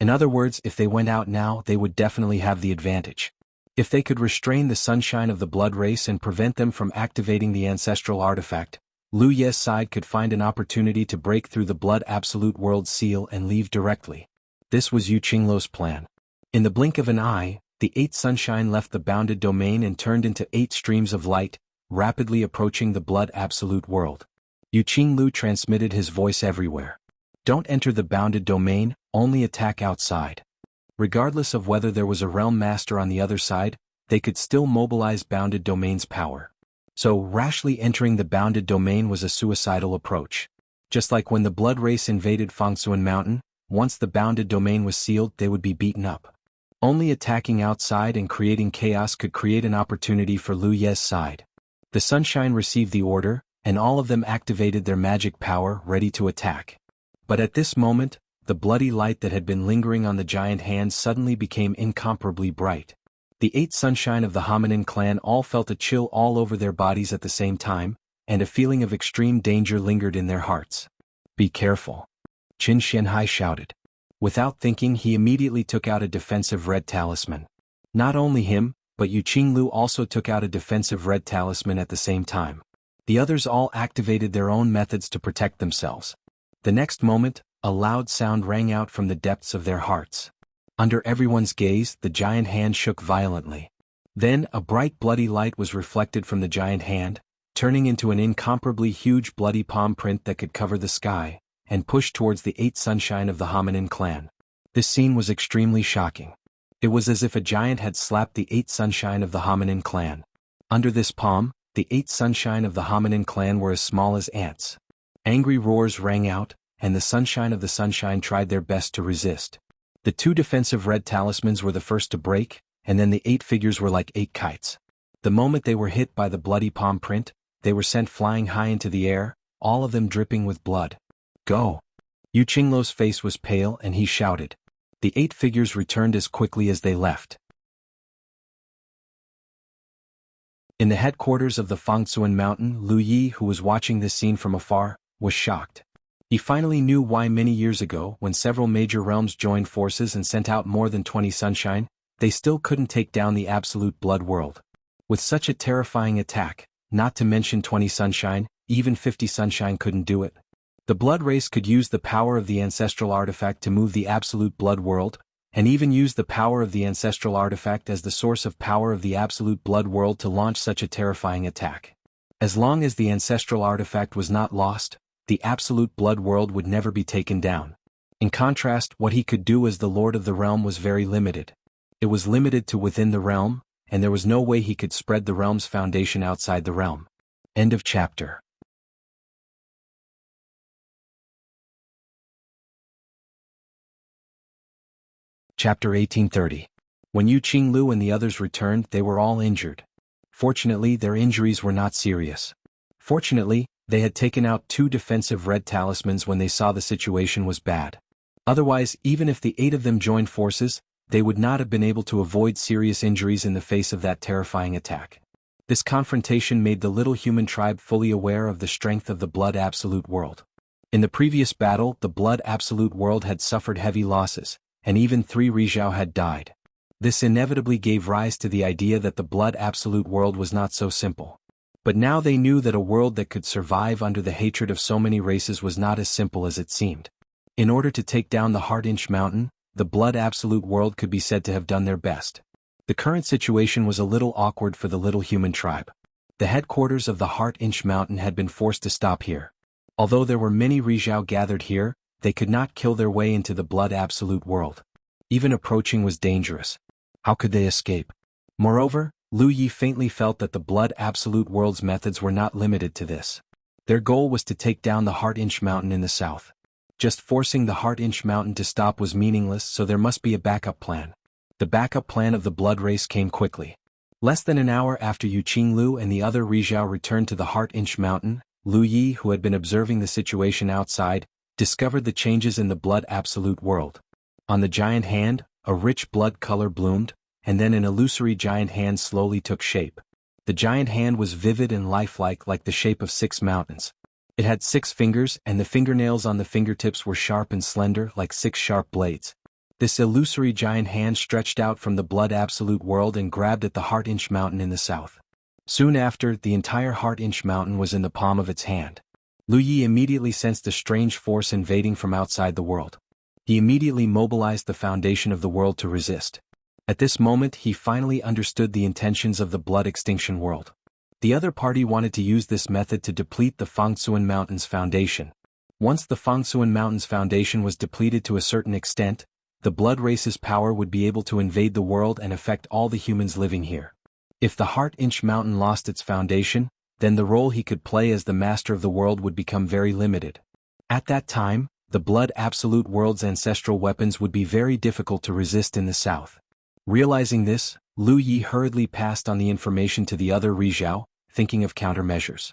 In other words, if they went out now, they would definitely have the advantage. If they could restrain the sunshine of the blood race and prevent them from activating the ancestral artifact, Lu Ye's side could find an opportunity to break through the blood absolute world seal and leave directly. This was Yu Qinglu's plan. In the blink of an eye, the 8 sunshine left the bounded domain and turned into 8 streams of light, rapidly approaching the blood absolute world. Yu Qinglu transmitted his voice everywhere. Don't enter the bounded domain, only attack outside. Regardless of whether there was a realm master on the other side, they could still mobilize bounded domain's power. So, rashly entering the bounded domain was a suicidal approach. Just like when the blood race invaded Fangtsuan Mountain, once the bounded domain was sealed, they would be beaten up. Only attacking outside and creating chaos could create an opportunity for Lu Ye's side. The sunshine received the order, and all of them activated their magic power, ready to attack. But at this moment, the bloody light that had been lingering on the giant hand suddenly became incomparably bright. The 8 sunshine of the hominin clan all felt a chill all over their bodies at the same time, and a feeling of extreme danger lingered in their hearts. Be careful. Qin Xianhai shouted. Without thinking, he immediately took out a defensive red talisman. Not only him, but Yu Qinglu also took out a defensive red talisman at the same time. The others all activated their own methods to protect themselves. The next moment, a loud sound rang out from the depths of their hearts. Under everyone's gaze, the giant hand shook violently. Then, a bright bloody light was reflected from the giant hand, turning into an incomparably huge bloody palm print that could cover the sky, and pushed towards the 8 sunshine of the hominin clan. This scene was extremely shocking. It was as if a giant had slapped the 8 sunshine of the hominin clan. Under this palm, the 8 sunshine of the hominin clan were as small as ants. Angry roars rang out, and the sunshine of the sunshine tried their best to resist. The 2 defensive red talismans were the first to break, and then the 8 figures were like 8 kites. The moment they were hit by the bloody palm print, they were sent flying high into the air, all of them dripping with blood. Go! Yu Qingluo's face was pale and he shouted. The 8 figures returned as quickly as they left. In the headquarters of the Fangsuan Mountain, Lu Yi, who was watching this scene from afar, was shocked. He finally knew why many years ago, when several major realms joined forces and sent out more than 20 sunshine, they still couldn't take down the absolute blood world. With such a terrifying attack, not to mention 20 sunshine, even 50 sunshine couldn't do it. The blood race could use the power of the ancestral artifact to move the absolute blood world, and even use the power of the ancestral artifact as the source of power of the absolute blood world to launch such a terrifying attack. As long as the ancestral artifact was not lost, the absolute blood world would never be taken down. In contrast, what he could do as the Lord of the Realm was very limited. It was limited to within the realm, and there was no way he could spread the realm's foundation outside the realm. End of chapter. Chapter 1830. When Yu Qinglu and the others returned, they were all injured. Fortunately, their injuries were not serious. Fortunately, they had taken out 2 defensive red talismans when they saw the situation was bad. Otherwise, even if the 8 of them joined forces, they would not have been able to avoid serious injuries in the face of that terrifying attack. This confrontation made the little human tribe fully aware of the strength of the Blood Absolute World. In the previous battle, the Blood Absolute World had suffered heavy losses, and even 3 Rizhao had died. This inevitably gave rise to the idea that the Blood Absolute World was not so simple. But now they knew that a world that could survive under the hatred of so many races was not as simple as it seemed. In order to take down the Heart-Inch Mountain, the Blood Absolute World could be said to have done their best. The current situation was a little awkward for the little human tribe. The headquarters of the Heart-Inch Mountain had been forced to stop here. Although there were many Rizhao gathered here, they could not kill their way into the Blood Absolute World. Even approaching was dangerous. How could they escape? Moreover, Lu Yi faintly felt that the Blood Absolute World's methods were not limited to this. Their goal was to take down the Heart-Inch Mountain in the south. Just forcing the Heart-Inch Mountain to stop was meaningless, so there must be a backup plan. The backup plan of the blood race came quickly. Less than an hour after Yu Qinglu and the other Rizhao returned to the Heart-Inch Mountain, Lu Yi, who had been observing the situation outside, discovered the changes in the Blood Absolute World. On the giant hand, a rich blood color bloomed, and then an illusory giant hand slowly took shape. The giant hand was vivid and lifelike, like the shape of 6 mountains. It had 6 fingers, and the fingernails on the fingertips were sharp and slender, like 6 sharp blades. This illusory giant hand stretched out from the Blood Absolute World and grabbed at the Heart-Inch Mountain in the south. Soon after, the entire Heart-Inch Mountain was in the palm of its hand. Lu Yi immediately sensed a strange force invading from outside the world. He immediately mobilized the foundation of the world to resist. At this moment, he finally understood the intentions of the Blood Extinction World. The other party wanted to use this method to deplete the Fangsuan Mountain's foundation. Once the Fangsuan Mountain's foundation was depleted to a certain extent, the blood race's power would be able to invade the world and affect all the humans living here. If the Heart-Inch Mountain lost its foundation, then the role he could play as the master of the world would become very limited. At that time, the Blood Absolute World's ancestral weapons would be very difficult to resist in the south. Realizing this, Lu Yi hurriedly passed on the information to the other Rizhao, thinking of countermeasures.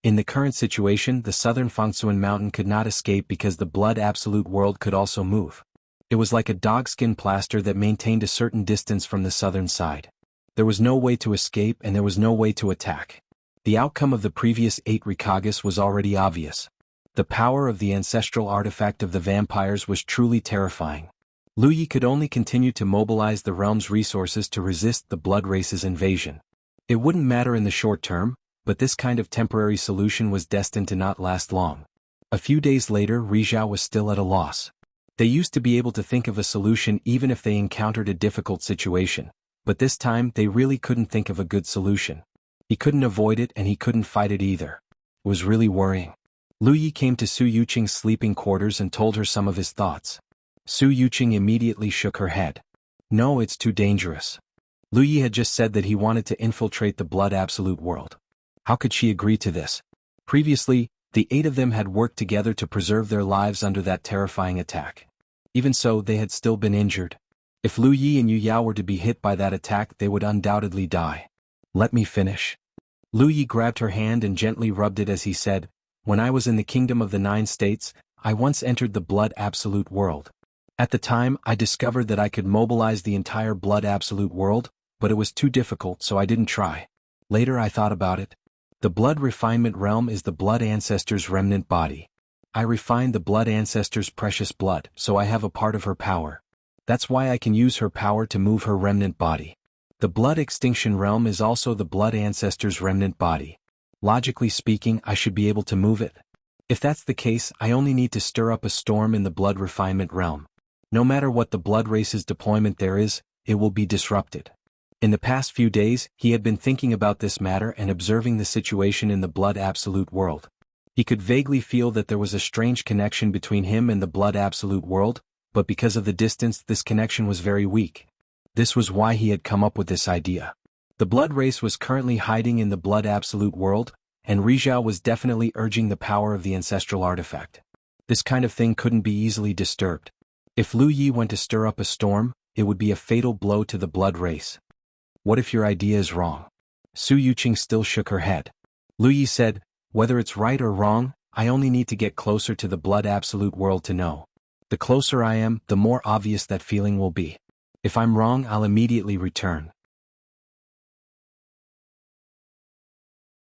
In the current situation, the southern Fangsuan Mountain could not escape because the Blood Absolute World could also move. It was like a dogskin plaster that maintained a certain distance from the southern side. There was no way to escape and there was no way to attack. The outcome of the previous 8 Rikages was already obvious. The power of the ancestral artifact of the vampires was truly terrifying. Lu Yi could only continue to mobilize the realm's resources to resist the blood race's invasion. It wouldn't matter in the short term, but this kind of temporary solution was destined to not last long. A few days later, Rizhao was still at a loss. They used to be able to think of a solution even if they encountered a difficult situation, but this time they really couldn't think of a good solution. He couldn't avoid it and he couldn't fight it either. It was really worrying. Lu Yi came to Su Yuqing's sleeping quarters and told her some of his thoughts. Su Yuqing immediately shook her head. No, it's too dangerous. Lu Yi had just said that he wanted to infiltrate the Blood Absolute world. How could she agree to this? Previously, the 8 of them had worked together to preserve their lives under that terrifying attack. Even so, they had still been injured. If Lu Yi and Yu Yao were to be hit by that attack, they would undoubtedly die. Let me finish. Lu Yi grabbed her hand and gently rubbed it as he said, when I was in the Kingdom of the 9 States, I once entered the Blood Absolute world. At the time, I discovered that I could mobilize the entire Blood Absolute world, but it was too difficult, so I didn't try. Later I thought about it. The Blood Refinement Realm is the Blood Ancestor's remnant body. I refined the Blood Ancestor's precious blood, so I have a part of her power. That's why I can use her power to move her remnant body. The Blood Extinction Realm is also the Blood Ancestor's remnant body. Logically speaking, I should be able to move it. If that's the case, I only need to stir up a storm in the Blood Refinement Realm. No matter what the Blood Race's deployment there is, it will be disrupted. In the past few days, he had been thinking about this matter and observing the situation in the Blood Absolute world. He could vaguely feel that there was a strange connection between him and the Blood Absolute world, but because of the distance, this connection was very weak. This was why he had come up with this idea. The Blood Race was currently hiding in the Blood Absolute world, and Rizhao was definitely urging the power of the ancestral artifact. This kind of thing couldn't be easily disturbed. If Lu Yi went to stir up a storm, it would be a fatal blow to the Blood Race. What if your idea is wrong? Su Yuqing still shook her head. Lu Yi said, whether it's right or wrong, I only need to get closer to the Blood Absolute world to know. The closer I am, the more obvious that feeling will be. If I'm wrong, I'll immediately return.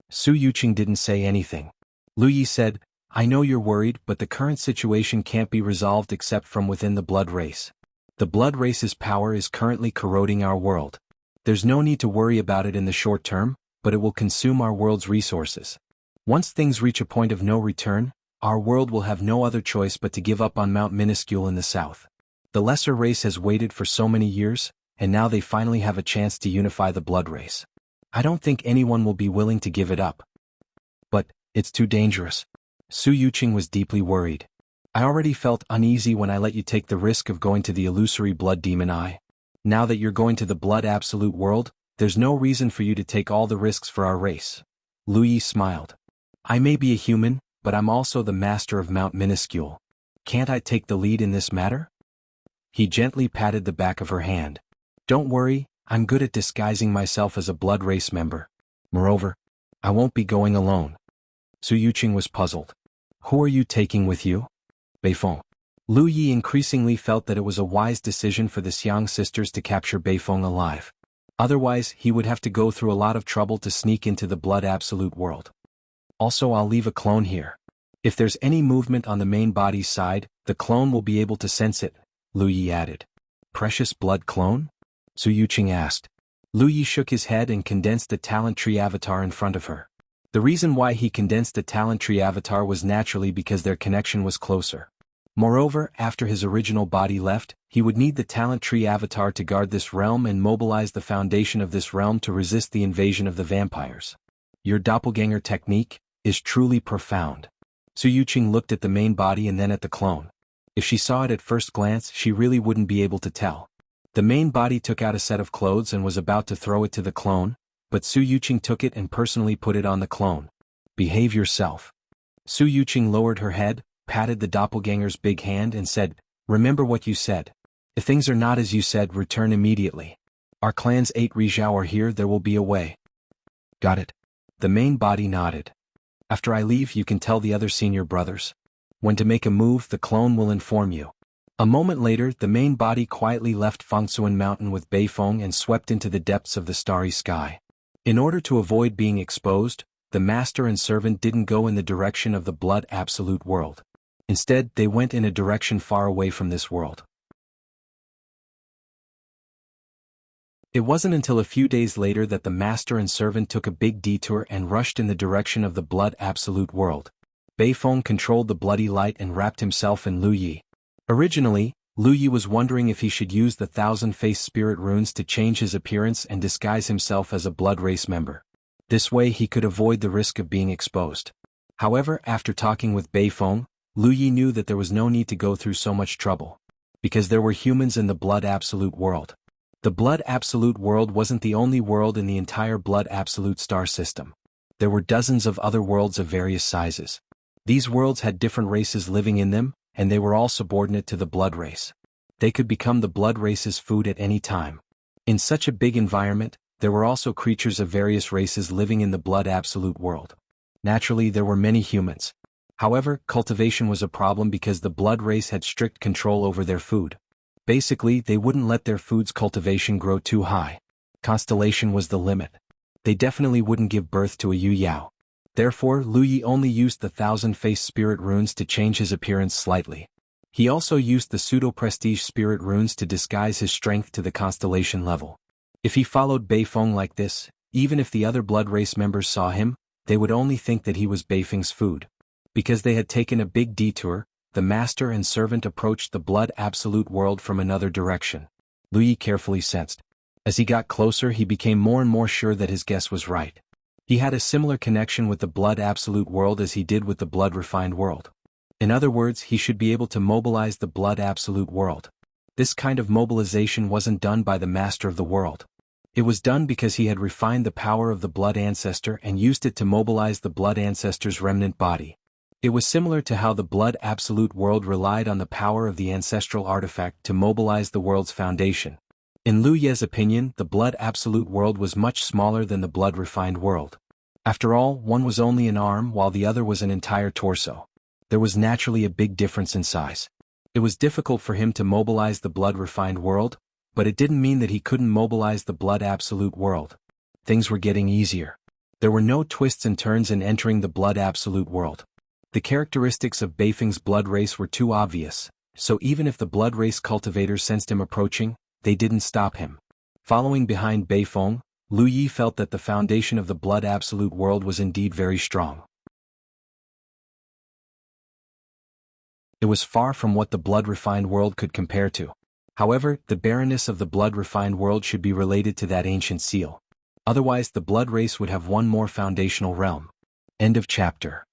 Su Yuqing didn't say anything. Lu Yi said, I know you're worried, but the current situation can't be resolved except from within the Blood Race. The Blood Race's power is currently corroding our world. There's no need to worry about it in the short term, but it will consume our world's resources. Once things reach a point of no return, our world will have no other choice but to give up on Mount Minuscule in the south. The Lesser Race has waited for so many years, and now they finally have a chance to unify the Blood Race. I don't think anyone will be willing to give it up. But, it's too dangerous. Su Yuqing was deeply worried. I already felt uneasy when I let you take the risk of going to the illusory Blood Demon Eye. Now that you're going to the Blood Absolute world, there's no reason for you to take all the risks for our race. Lu Yi smiled. I may be a human, but I'm also the master of Mount Minuscule. Can't I take the lead in this matter? He gently patted the back of her hand. Don't worry, I'm good at disguising myself as a Blood Race member. Moreover, I won't be going alone. Su Yuqing was puzzled. Who are you taking with you? Beifeng. Lu Yi increasingly felt that it was a wise decision for the Xiang sisters to capture Beifeng alive. Otherwise, he would have to go through a lot of trouble to sneak into the Blood Absolute world. Also, I'll leave a clone here. If there's any movement on the main body's side, the clone will be able to sense it, Lu Yi added. Precious blood clone? Su Yuqing asked. Lu Yi shook his head and condensed the talent tree avatar in front of her. The reason why he condensed the talent tree avatar was naturally because their connection was closer. Moreover, after his original body left, he would need the talent tree avatar to guard this realm and mobilize the foundation of this realm to resist the invasion of the vampires. Your doppelganger technique is truly profound. Su Yuqing looked at the main body and then at the clone. If she saw it at first glance, she really wouldn't be able to tell. The main body took out a set of clothes and was about to throw it to the clone, but Su Yuqing took it and personally put it on the clone. Behave yourself. Su Yuqing lowered her head, patted the doppelganger's big hand and said, remember what you said. If things are not as you said, return immediately. Our clan's 8 Rizhao are here, there will be a way. Got it. The main body nodded. After I leave, you can tell the other senior brothers. When to make a move, the clone will inform you. A moment later, the main body quietly left Fengsuan Mountain with Beifeng and swept into the depths of the starry sky. In order to avoid being exposed, the master and servant didn't go in the direction of the Blood Absolute world. Instead, they went in a direction far away from this world. It wasn't until a few days later that the master and servant took a big detour and rushed in the direction of the Blood Absolute world. Beifeng controlled the bloody light and wrapped himself in Lu Yi. Originally, Lu Yi was wondering if he should use the thousand-faced spirit runes to change his appearance and disguise himself as a blood race member. This way he could avoid the risk of being exposed. However, after talking with Beifeng, Lu Yi knew that there was no need to go through so much trouble. Because there were humans in the Blood Absolute world. The Blood Absolute world wasn't the only world in the entire Blood Absolute star system. There were dozens of other worlds of various sizes. These worlds had different races living in them, and they were all subordinate to the blood race. They could become the blood race's food at any time. In such a big environment, there were also creatures of various races living in the Blood Absolute world. Naturally, there were many humans. However, cultivation was a problem because the blood race had strict control over their food. Basically, they wouldn't let their food's cultivation grow too high. Constellation was the limit. They definitely wouldn't give birth to a Yu Yao. Therefore, Lu Yi only used the thousand-faced spirit runes to change his appearance slightly. He also used the pseudo-prestige spirit runes to disguise his strength to the constellation level. If he followed Beifeng like this, even if the other blood race members saw him, they would only think that he was Beifeng's food. Because they had taken a big detour, the master and servant approached the Blood Absolute world from another direction. Lu Yi carefully sensed. As he got closer, he became more and more sure that his guess was right. He had a similar connection with the Blood Absolute world as he did with the Blood Refined world. In other words, he should be able to mobilize the Blood Absolute world. This kind of mobilization wasn't done by the master of the world. It was done because he had refined the power of the Blood Ancestor and used it to mobilize the Blood Ancestor's remnant body. It was similar to how the Blood Absolute world relied on the power of the ancestral artifact to mobilize the world's foundation. In Lu Ye's opinion, the Blood Absolute world was much smaller than the Blood Refined world. After all, one was only an arm while the other was an entire torso. There was naturally a big difference in size. It was difficult for him to mobilize the Blood Refined world, but it didn't mean that he couldn't mobilize the Blood Absolute world. Things were getting easier. There were no twists and turns in entering the Blood Absolute world. The characteristics of Beifeng's blood race were too obvious, so even if the blood race cultivators sensed him approaching, they didn't stop him. Following behind Beifeng, Lu Yi felt that the foundation of the Blood Absolute world was indeed very strong. It was far from what the Blood Refined world could compare to. However, the barrenness of the Blood Refined world should be related to that ancient seal. Otherwise, the blood race would have one more foundational realm. End of chapter.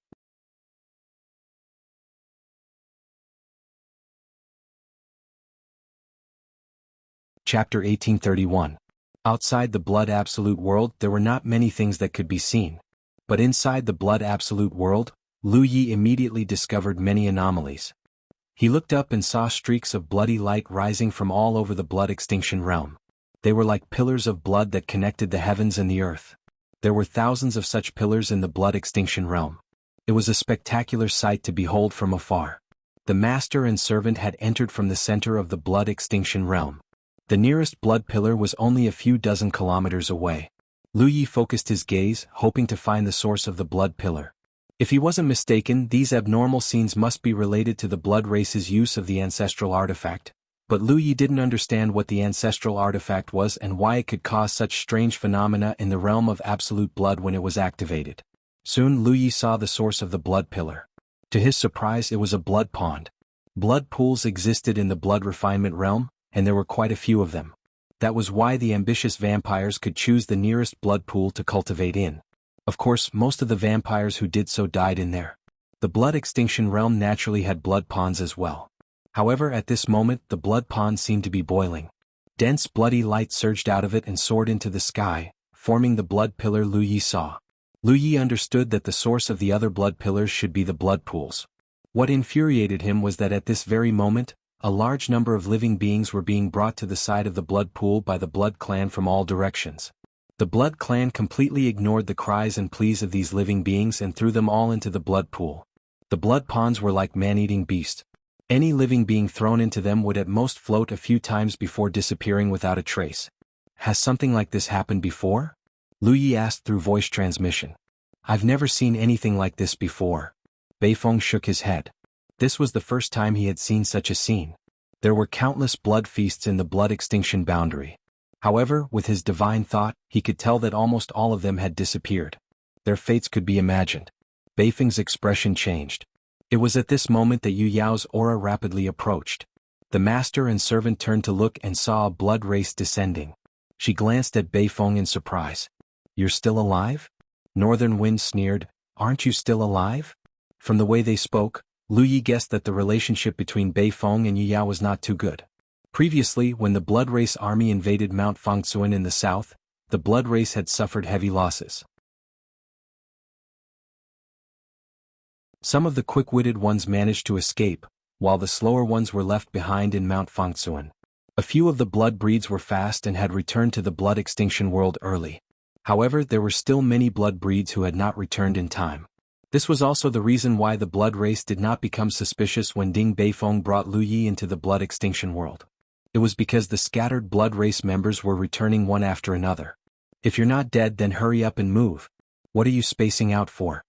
Chapter 1831. Outside the Blood Absolute world there were not many things that could be seen. But inside the Blood Absolute world, Lu Yi immediately discovered many anomalies. He looked up and saw streaks of bloody light rising from all over the blood extinction realm. They were like pillars of blood that connected the heavens and the earth. There were thousands of such pillars in the blood extinction realm. It was a spectacular sight to behold from afar. The master and servant had entered from the center of the blood extinction realm. The nearest blood pillar was only a few dozen kilometers away. Lu Yi focused his gaze, hoping to find the source of the blood pillar. If he wasn't mistaken, these abnormal scenes must be related to the blood race's use of the ancestral artifact, but Lu Yi didn't understand what the ancestral artifact was and why it could cause such strange phenomena in the realm of absolute blood when it was activated. Soon Lu Yi saw the source of the blood pillar. To his surprise, it was a blood pond. Blood pools existed in the blood refinement realm, and there were quite a few of them. That was why the ambitious vampires could choose the nearest blood pool to cultivate in. Of course, most of the vampires who did so died in there. The blood extinction realm naturally had blood ponds as well. However, at this moment, the blood pond seemed to be boiling. Dense bloody light surged out of it and soared into the sky, forming the blood pillar Lu Yi saw. Lu Yi understood that the source of the other blood pillars should be the blood pools. What infuriated him was that at this very moment, a large number of living beings were being brought to the side of the blood pool by the blood clan from all directions. The blood clan completely ignored the cries and pleas of these living beings and threw them all into the blood pool. The blood ponds were like man-eating beasts. Any living being thrown into them would at most float a few times before disappearing without a trace. Has something like this happened before? Lu Yi asked through voice transmission. I've never seen anything like this before. Beifeng shook his head. This was the first time he had seen such a scene. There were countless blood feasts in the blood extinction boundary. However, with his divine thought, he could tell that almost all of them had disappeared. Their fates could be imagined. Beifeng's expression changed. It was at this moment that Yu Yao's aura rapidly approached. The master and servant turned to look and saw a blood race descending. She glanced at Beifeng in surprise. "You're still alive?" Northern Wind sneered, "Aren't you still alive?" From the way they spoke, Lu Yi guessed that the relationship between Beifeng and Yu Yao was not too good. Previously, when the Blood Race army invaded Mount Fangsuan in the south, the Blood Race had suffered heavy losses. Some of the quick-witted ones managed to escape, while the slower ones were left behind in Mount Fangsuan. A few of the blood breeds were fast and had returned to the blood extinction world early. However, there were still many blood breeds who had not returned in time. This was also the reason why the blood race did not become suspicious when Ding Beifeng brought Lu Yi into the blood extinction world. It was because the scattered blood race members were returning one after another. "If you're not dead, then hurry up and move. What are you spacing out for?"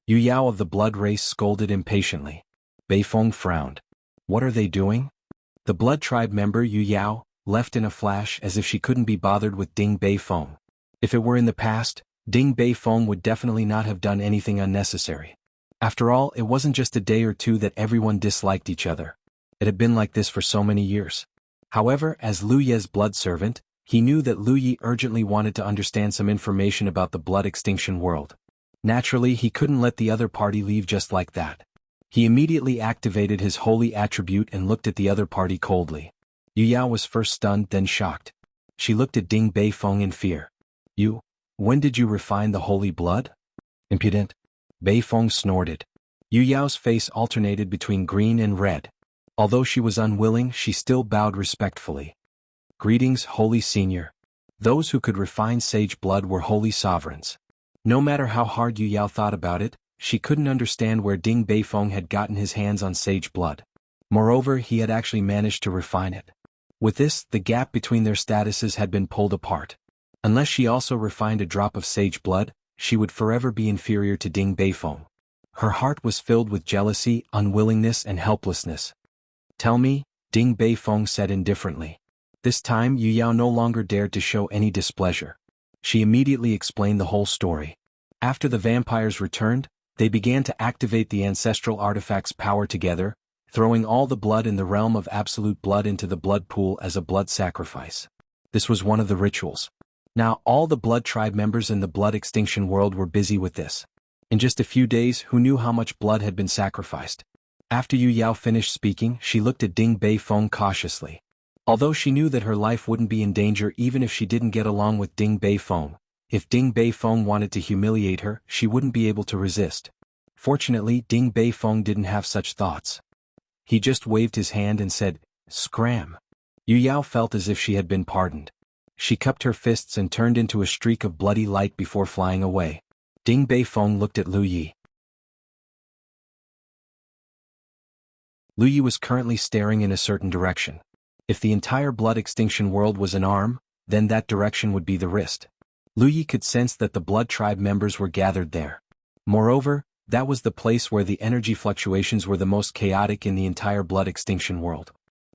Yu Yao of the blood race scolded impatiently. Beifeng frowned. "What are they doing?" The blood tribe member Yu Yao left in a flash as if she couldn't be bothered with Ding Beifeng. If it were in the past, Ding Beifeng would definitely not have done anything unnecessary. After all, it wasn't just a day or two that everyone disliked each other. It had been like this for so many years. However, as Lu Ye's blood servant, he knew that Lu Yi urgently wanted to understand some information about the blood extinction world. Naturally, he couldn't let the other party leave just like that. He immediately activated his holy attribute and looked at the other party coldly. Yu Yao was first stunned, then shocked. She looked at Ding Beifeng in fear. When did you refine the holy blood?" "Impudent." Beifeng snorted. Yu Yao's face alternated between green and red. Although she was unwilling, she still bowed respectfully. "Greetings, holy senior." Those who could refine sage blood were holy sovereigns. No matter how hard Yu Yao thought about it, she couldn't understand where Ding Beifeng had gotten his hands on sage blood. Moreover, he had actually managed to refine it. With this, the gap between their statuses had been pulled apart. Unless she also refined a drop of sage blood, she would forever be inferior to Ding Beifeng. Her heart was filled with jealousy, unwillingness, and helplessness. "Tell me," Ding Beifeng said indifferently. This time Yu Yao no longer dared to show any displeasure. She immediately explained the whole story. After the vampires returned, they began to activate the ancestral artifact's power together, throwing all the blood in the realm of absolute blood into the blood pool as a blood sacrifice. This was one of the rituals. Now all the blood tribe members in the blood extinction world were busy with this. In just a few days, who knew how much blood had been sacrificed? After Yu Yao finished speaking, she looked at Ding Beifeng cautiously. Although she knew that her life wouldn't be in danger even if she didn't get along with Ding Beifeng, if Ding Beifeng wanted to humiliate her, she wouldn't be able to resist. Fortunately, Ding Beifeng didn't have such thoughts. He just waved his hand and said, "Scram." Yu Yao felt as if she had been pardoned. She cupped her fists and turned into a streak of bloody light before flying away. Ding Beifeng looked at Lu Yi. Lu Yi was currently staring in a certain direction. If the entire blood extinction world was an arm, then that direction would be the wrist. Lu Yi could sense that the blood tribe members were gathered there. Moreover, that was the place where the energy fluctuations were the most chaotic in the entire blood extinction world.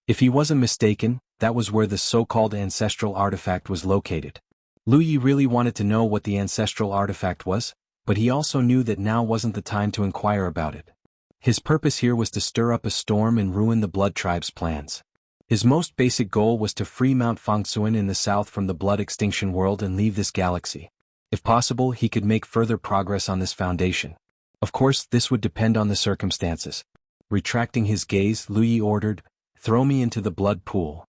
If he wasn't mistaken, that was where the so-called ancestral artifact was located. Lu Yi really wanted to know what the ancestral artifact was, but he also knew that now wasn't the time to inquire about it. His purpose here was to stir up a storm and ruin the blood tribe's plans. His most basic goal was to free Mount Fangsuan in the south from the blood extinction world and leave this galaxy. If possible, he could make further progress on this foundation. Of course, this would depend on the circumstances. Retracting his gaze, Lu Yi ordered, "Throw me into the blood pool."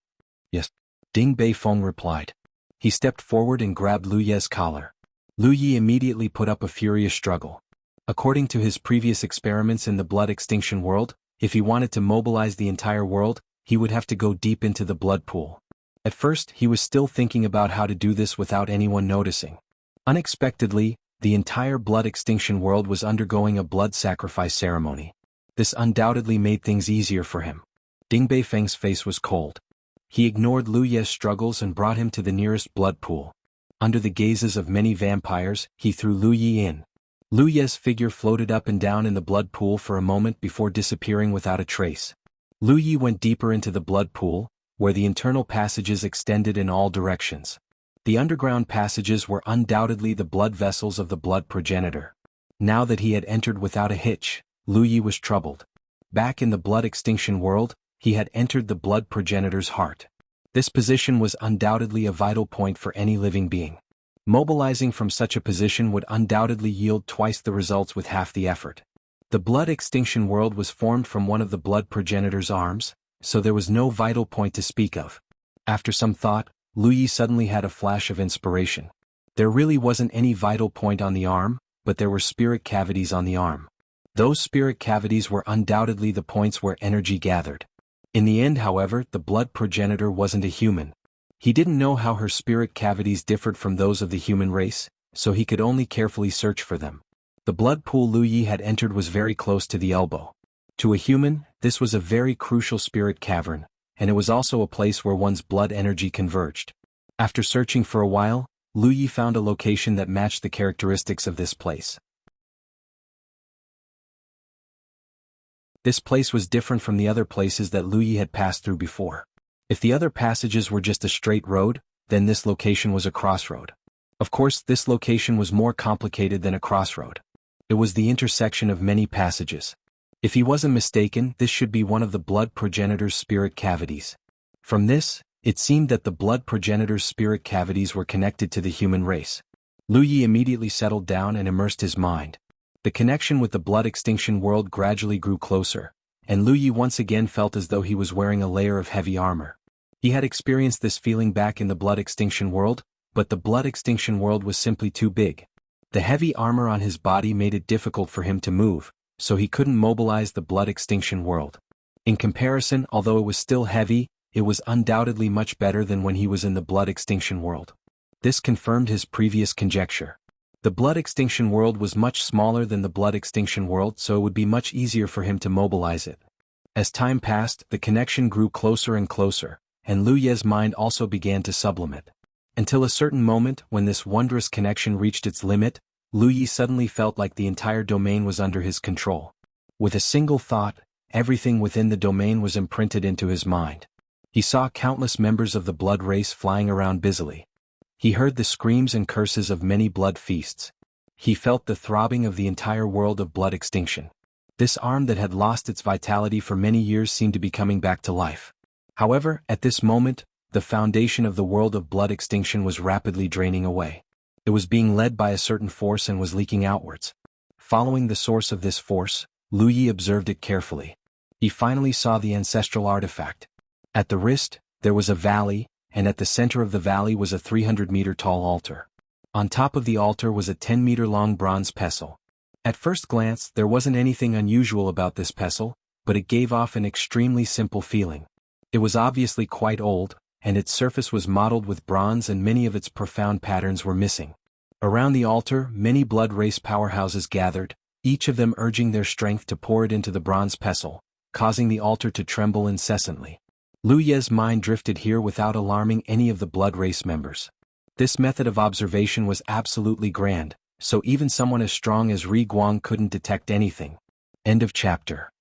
"Yes." Ding Beifeng replied. He stepped forward and grabbed Lu Ye's collar. Lu Yi immediately put up a furious struggle. According to his previous experiments in the blood extinction world, if he wanted to mobilize the entire world, he would have to go deep into the blood pool. At first, he was still thinking about how to do this without anyone noticing. Unexpectedly, the entire blood extinction world was undergoing a blood sacrifice ceremony. This undoubtedly made things easier for him. Ding Beifeng's face was cold. He ignored Lu Ye's struggles and brought him to the nearest blood pool. Under the gazes of many vampires, he threw Lu Yi in. Lu Ye's figure floated up and down in the blood pool for a moment before disappearing without a trace. Lu Yi went deeper into the blood pool, where the internal passages extended in all directions. The underground passages were undoubtedly the blood vessels of the blood progenitor. Now that he had entered without a hitch, Lu Yi was troubled. Back in the blood extinction world, he had entered the blood progenitor's heart. This position was undoubtedly a vital point for any living being. Mobilizing from such a position would undoubtedly yield twice the results with half the effort. The blood extinction world was formed from one of the blood progenitor's arms, so there was no vital point to speak of. After some thought, Lu Yi suddenly had a flash of inspiration. There really wasn't any vital point on the arm, but there were spirit cavities on the arm. Those spirit cavities were undoubtedly the points where energy gathered. In the end, however, the blood progenitor wasn't a human. He didn't know how her spirit cavities differed from those of the human race, so he could only carefully search for them. The blood pool Lu Yi had entered was very close to the elbow. To a human, this was a very crucial spirit cavern, and it was also a place where one's blood energy converged. After searching for a while, Lu Yi found a location that matched the characteristics of this place. This place was different from the other places that Lu Yi had passed through before. If the other passages were just a straight road, then this location was a crossroad. Of course, this location was more complicated than a crossroad. It was the intersection of many passages. If he wasn't mistaken, this should be one of the blood progenitor's spirit cavities. From this, it seemed that the blood progenitor's spirit cavities were connected to the human race. Lu Yi immediately settled down and immersed his mind. The connection with the blood extinction world gradually grew closer, and Lu Yi once again felt as though he was wearing a layer of heavy armor. He had experienced this feeling back in the blood extinction world, but the blood extinction world was simply too big. The heavy armor on his body made it difficult for him to move, so he couldn't mobilize the blood extinction world. In comparison, although it was still heavy, it was undoubtedly much better than when he was in the blood extinction world. This confirmed his previous conjecture. The blood extinction world was much smaller than the blood extinction world, so it would be much easier for him to mobilize it. As time passed, the connection grew closer and closer, and Lu Ye's mind also began to sublimate. Until a certain moment, when this wondrous connection reached its limit, Lu Yi suddenly felt like the entire domain was under his control. With a single thought, everything within the domain was imprinted into his mind. He saw countless members of the blood race flying around busily. He heard the screams and curses of many blood feasts. He felt the throbbing of the entire world of blood extinction. This arm that had lost its vitality for many years seemed to be coming back to life. However, at this moment, the foundation of the world of blood extinction was rapidly draining away. It was being led by a certain force and was leaking outwards. Following the source of this force, Lu Yi observed it carefully. He finally saw the ancestral artifact. At the wrist, there was a valley, and at the center of the valley was a 300-meter-tall altar. On top of the altar was a 10-meter-long bronze pestle. At first glance, there wasn't anything unusual about this pestle, but it gave off an extremely simple feeling. It was obviously quite old, and its surface was mottled with bronze and many of its profound patterns were missing. Around the altar, many blood race powerhouses gathered, each of them urging their strength to pour it into the bronze pestle, causing the altar to tremble incessantly. Lu Ye's mind drifted here without alarming any of the blood race members. This method of observation was absolutely grand, so even someone as strong as Ri Guang couldn't detect anything. End of chapter.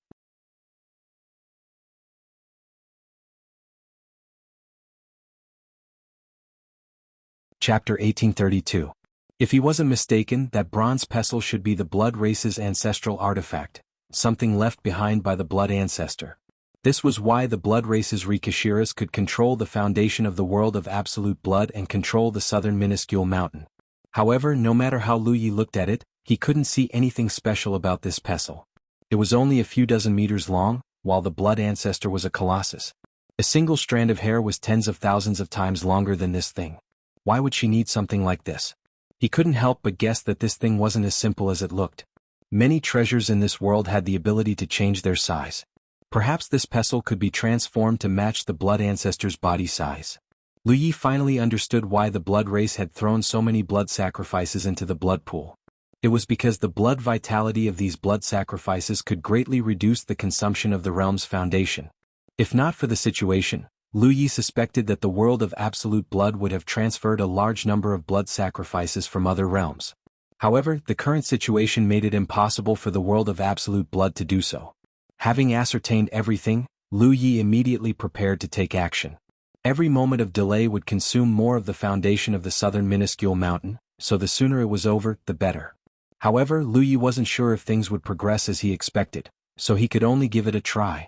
Chapter 1832. If he wasn't mistaken, that bronze pestle should be the blood race's ancestral artifact, something left behind by the blood ancestor. This was why the blood race's Rikishiras could control the foundation of the world of absolute blood and control the southern minuscule mountain. However, no matter how Lu Yi looked at it, he couldn't see anything special about this pestle. It was only a few dozen meters long, while the blood ancestor was a colossus. A single strand of hair was tens of thousands of times longer than this thing. Why would she need something like this? He couldn't help but guess that this thing wasn't as simple as it looked. Many treasures in this world had the ability to change their size. Perhaps this pestle could be transformed to match the blood ancestor's body size. Lu Yi finally understood why the blood race had thrown so many blood sacrifices into the blood pool. It was because the blood vitality of these blood sacrifices could greatly reduce the consumption of the realm's foundation. If not for the situation, Lu Yi suspected that the world of absolute blood would have transferred a large number of blood sacrifices from other realms. However, the current situation made it impossible for the world of absolute blood to do so. Having ascertained everything, Lu Yi immediately prepared to take action. Every moment of delay would consume more of the foundation of the southern minuscule mountain, so the sooner it was over, the better. However, Lu Yi wasn't sure if things would progress as he expected, so he could only give it a try.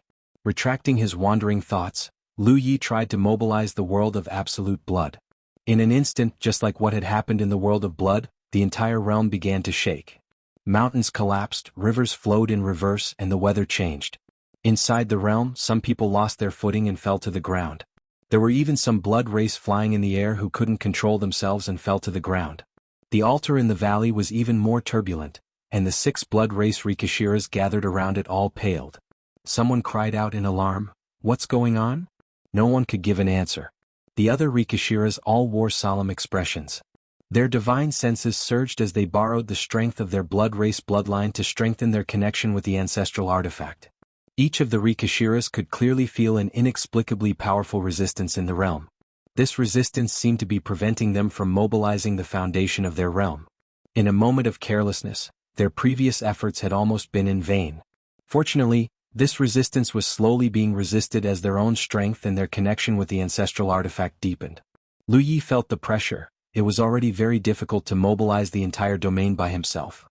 Retracting his wandering thoughts, Lu Yi tried to mobilize the world of absolute blood. In an instant, just like what had happened in the world of blood, the entire realm began to shake. Mountains collapsed, rivers flowed in reverse, and the weather changed. Inside the realm, some people lost their footing and fell to the ground. There were even some blood rays flying in the air who couldn't control themselves and fell to the ground. The altar in the valley was even more turbulent, and the 6 blood race Rikishiras gathered around it all paled. Someone cried out in alarm, "What's going on?" No one could give an answer. The other Rikishiras all wore solemn expressions. Their divine senses surged as they borrowed the strength of their blood race bloodline to strengthen their connection with the ancestral artifact. Each of the Rikishiras could clearly feel an inexplicably powerful resistance in the realm. This resistance seemed to be preventing them from mobilizing the foundation of their realm. In a moment of carelessness, their previous efforts had almost been in vain. Fortunately, this resistance was slowly being resisted as their own strength and their connection with the ancestral artifact deepened. Lu Yi felt the pressure. It was already very difficult to mobilize the entire domain by himself.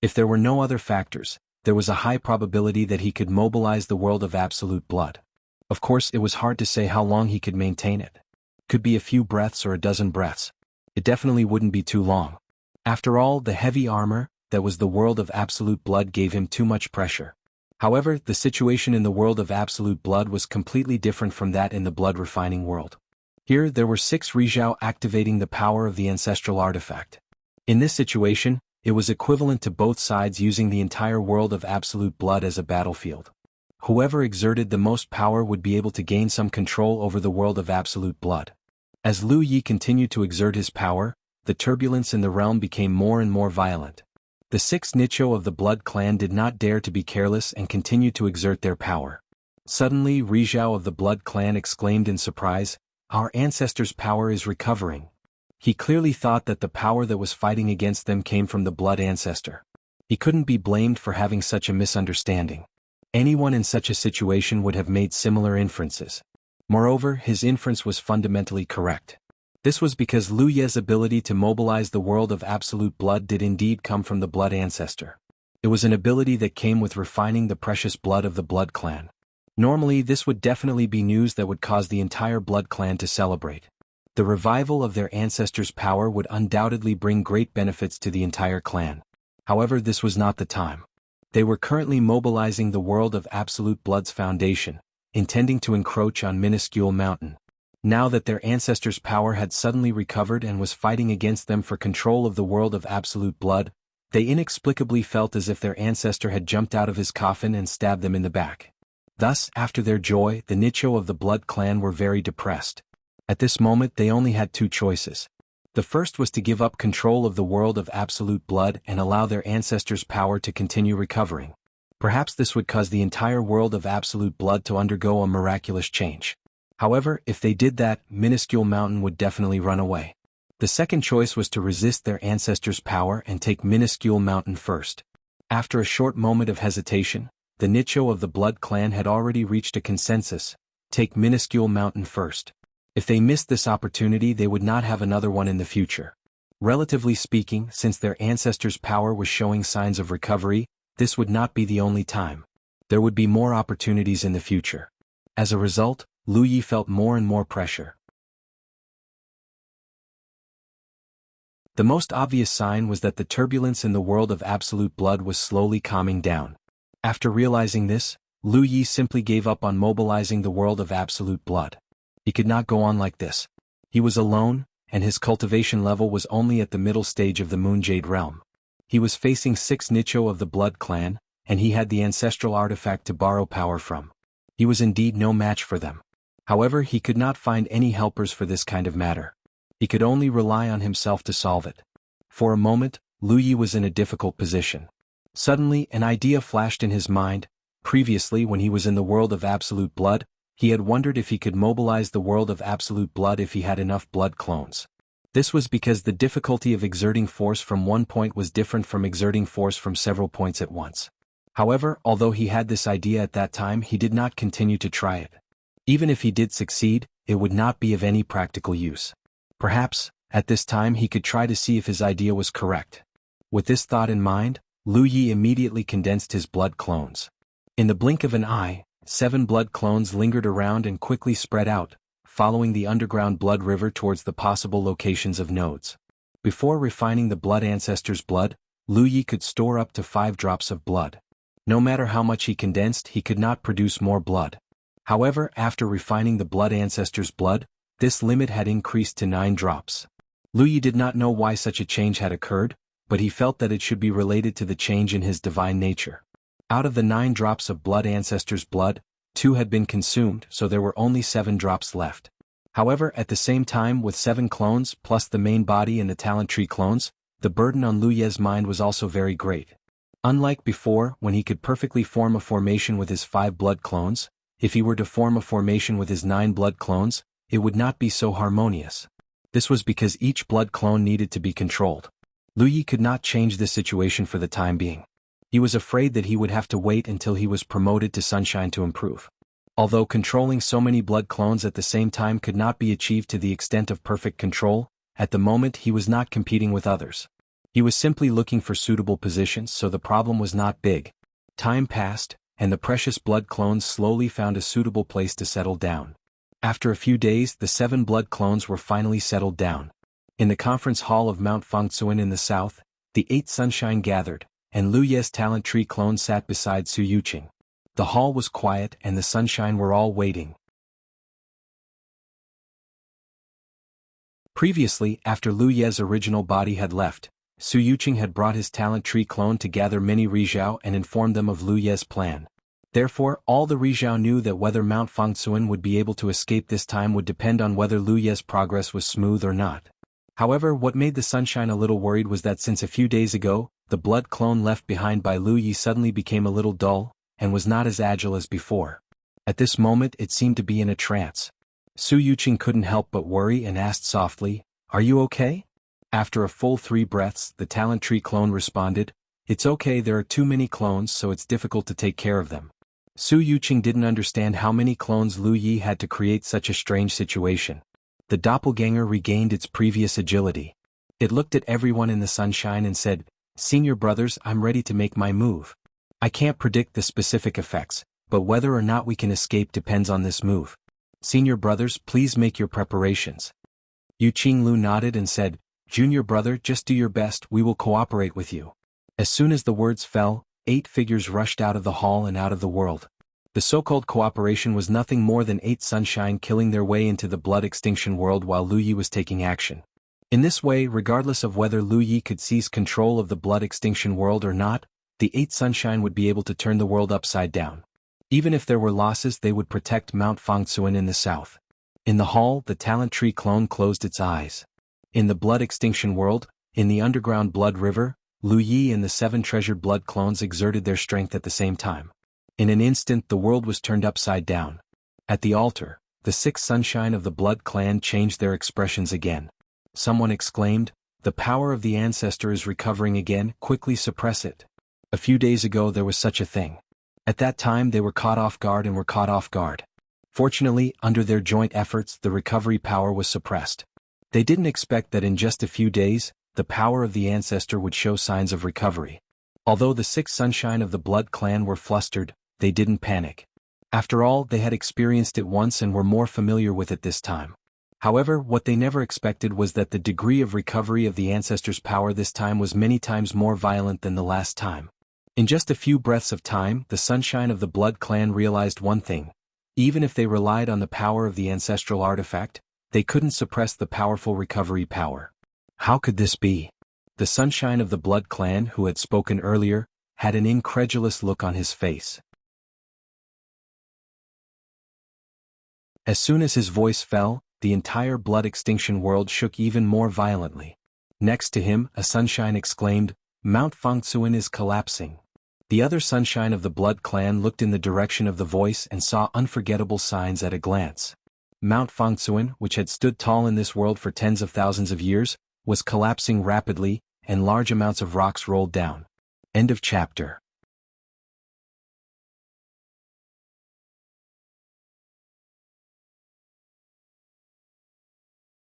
If there were no other factors, there was a high probability that he could mobilize the world of absolute blood. Of course, it was hard to say how long he could maintain it. Could be a few breaths or a dozen breaths. It definitely wouldn't be too long. After all, the heavy armor that was the world of absolute blood gave him too much pressure. However, the situation in the world of absolute blood was completely different from that in the blood refining world. Here, there were 6 Rizhao activating the power of the ancestral artifact. In this situation, it was equivalent to both sides using the entire world of absolute blood as a battlefield. Whoever exerted the most power would be able to gain some control over the world of absolute blood. As Lu Yi continued to exert his power, the turbulence in the realm became more and more violent. The 6 Nicho of the Blood clan did not dare to be careless and continued to exert their power. Suddenly, Rizhao of the Blood clan exclaimed in surprise, "Our ancestors' power is recovering." He clearly thought that the power that was fighting against them came from the blood ancestor. He couldn't be blamed for having such a misunderstanding. Anyone in such a situation would have made similar inferences. Moreover, his inference was fundamentally correct. This was because Lu Ye's ability to mobilize the world of absolute blood did indeed come from the blood ancestor. It was an ability that came with refining the precious blood of the blood clan. Normally, this would definitely be news that would cause the entire blood clan to celebrate. The revival of their ancestors' power would undoubtedly bring great benefits to the entire clan. However, this was not the time. They were currently mobilizing the world of absolute blood's foundation, intending to encroach on Minuscule Mountain. Now that their ancestors' power had suddenly recovered and was fighting against them for control of the world of absolute blood, they inexplicably felt as if their ancestor had jumped out of his coffin and stabbed them in the back. Thus, after their joy, the Nicho of the Blood clan were very depressed. At this moment they only had 2 choices. The first was to give up control of the world of absolute blood and allow their ancestors' power to continue recovering. Perhaps this would cause the entire world of absolute blood to undergo a miraculous change. However, if they did that, Minuscule Mountain would definitely run away. The second choice was to resist their ancestors' power and take Minuscule Mountain first. After a short moment of hesitation, the Nicho of the Blood clan had already reached a consensus: take Minuscule Mountain first. If they missed this opportunity, they would not have another one in the future. Relatively speaking, since their ancestors' power was showing signs of recovery, this would not be the only time. There would be more opportunities in the future. As a result, Lu Yi felt more and more pressure. The most obvious sign was that the turbulence in the world of absolute blood was slowly calming down. After realizing this, Lu Yi simply gave up on mobilizing the world of absolute blood. He could not go on like this. He was alone, and his cultivation level was only at the middle stage of the Moonjade realm. He was facing 6 Nicho of the Blood clan, and he had the ancestral artifact to borrow power from. He was indeed no match for them. However, he could not find any helpers for this kind of matter. He could only rely on himself to solve it. For a moment, Lu Yi was in a difficult position. Suddenly, an idea flashed in his mind. Previously, when he was in the world of absolute blood, he had wondered if he could mobilize the world of absolute blood if he had enough blood clones. This was because the difficulty of exerting force from one point was different from exerting force from several points at once. However, although he had this idea at that time, he did not continue to try it. Even if he did succeed, it would not be of any practical use. Perhaps, at this time he could try to see if his idea was correct. With this thought in mind, Lu Yi immediately condensed his blood clones. In the blink of an eye, 7 blood clones lingered around and quickly spread out, following the underground blood river towards the possible locations of nodes. Before refining the blood ancestor's blood, Lu Yi could store up to 5 drops of blood. No matter how much he condensed, he could not produce more blood. However, after refining the blood ancestor's blood, this limit had increased to 9 drops. Lu Yi did not know why such a change had occurred, but he felt that it should be related to the change in his divine nature. Out of the 9 drops of blood ancestor's blood, 2 had been consumed, so there were only 7 drops left. However, at the same time, with 7 clones plus the main body and the talent tree clones, the burden on Lu Ye's mind was also very great. Unlike before, when he could perfectly form a formation with his 5 blood clones, if he were to form a formation with his 9 blood clones, it would not be so harmonious. This was because each blood clone needed to be controlled. Lu Yi could not change this situation for the time being. He was afraid that he would have to wait until he was promoted to Sunshine to improve. Although controlling so many blood clones at the same time could not be achieved to the extent of perfect control, at the moment he was not competing with others. He was simply looking for suitable positions, so the problem was not big. Time passed, and the precious blood clones slowly found a suitable place to settle down. After a few days, the 7 blood clones were finally settled down. In the conference hall of Mount Fangtsuan in the south, the 8 Sunshine gathered, and Lu Ye's talent tree clone sat beside Su Yuqing. The hall was quiet and the Sunshine were all waiting. Previously, after Lu Ye's original body had left, Su Yuqing had brought his talent tree clone to gather many Rizhao and informed them of Lu Ye's plan. Therefore, all the Rizhao knew that whether Mount Fangtsuan would be able to escape this time would depend on whether Lu Ye's progress was smooth or not. However, what made the Sunshine a little worried was that since a few days ago, the blood clone left behind by Lu Yi suddenly became a little dull, and was not as agile as before. At this moment it seemed to be in a trance. Su Yuqing couldn't help but worry and asked softly, "Are you okay?" After a full 3 breaths, the talent tree clone responded, "It's okay, there are too many clones, so it's difficult to take care of them." Su Yuqing didn't understand how many clones Lu Yi had to create such a strange situation. The doppelganger regained its previous agility. It looked at everyone in the Sunshine and said, "Senior brothers, I'm ready to make my move. I can't predict the specific effects, but whether or not we can escape depends on this move. Senior brothers, please make your preparations." Yuqing Lu nodded and said, "Junior brother, just do your best, we will cooperate with you." As soon as the words fell, 8 figures rushed out of the hall and out of the world. The so-called cooperation was nothing more than 8 Sunshine killing their way into the blood extinction world while Lu Yi was taking action. In this way, regardless of whether Lu Yi could seize control of the blood extinction world or not, the 8 Sunshine would be able to turn the world upside down. Even if there were losses, they would protect Mount Fangtsuan in the south. In the hall, the talent tree clone closed its eyes. In the blood extinction world, in the underground blood river, Lu Yi and the 7 treasured blood clones exerted their strength at the same time. In an instant the world was turned upside down. At the altar, the 6 Sunshine of the blood clan changed their expressions again. Someone exclaimed, "The power of the ancestor is recovering again, quickly suppress it." A few days ago there was such a thing. At that time they were caught off guard and were caught off guard. Fortunately, under their joint efforts the recovery power was suppressed. They didn't expect that in just a few days, the power of the ancestor would show signs of recovery. Although the 6 Sunshine of the blood clan were flustered, they didn't panic. After all, they had experienced it once and were more familiar with it this time. However, what they never expected was that the degree of recovery of the ancestor's power this time was many times more violent than the last time. In just a few breaths of time, the Sunshine of the blood clan realized one thing. Even if they relied on the power of the ancestral artifact, they couldn't suppress the powerful recovery power. How could this be? The Sunshine of the blood clan, who had spoken earlier, had an incredulous look on his face. As soon as his voice fell, the entire blood extinction world shook even more violently. Next to him, a Sunshine exclaimed, "Mount Fangtsuan is collapsing." The other Sunshine of the blood clan looked in the direction of the voice and saw unforgettable signs at a glance. Mount Fangtsuan, which had stood tall in this world for tens of thousands of years, was collapsing rapidly, and large amounts of rocks rolled down. End of chapter.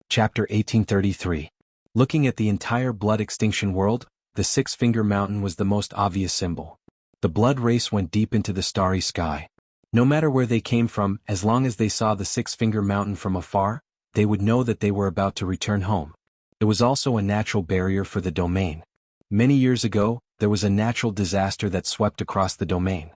Chapter 1833. Looking at the entire blood extinction world, the six-finger mountain was the most obvious symbol. The blood race went deep into the starry sky. No matter where they came from, as long as they saw the six-finger mountain from afar, they would know that they were about to return home. It was also a natural barrier for the domain. Many years ago, there was a natural disaster that swept across the domain.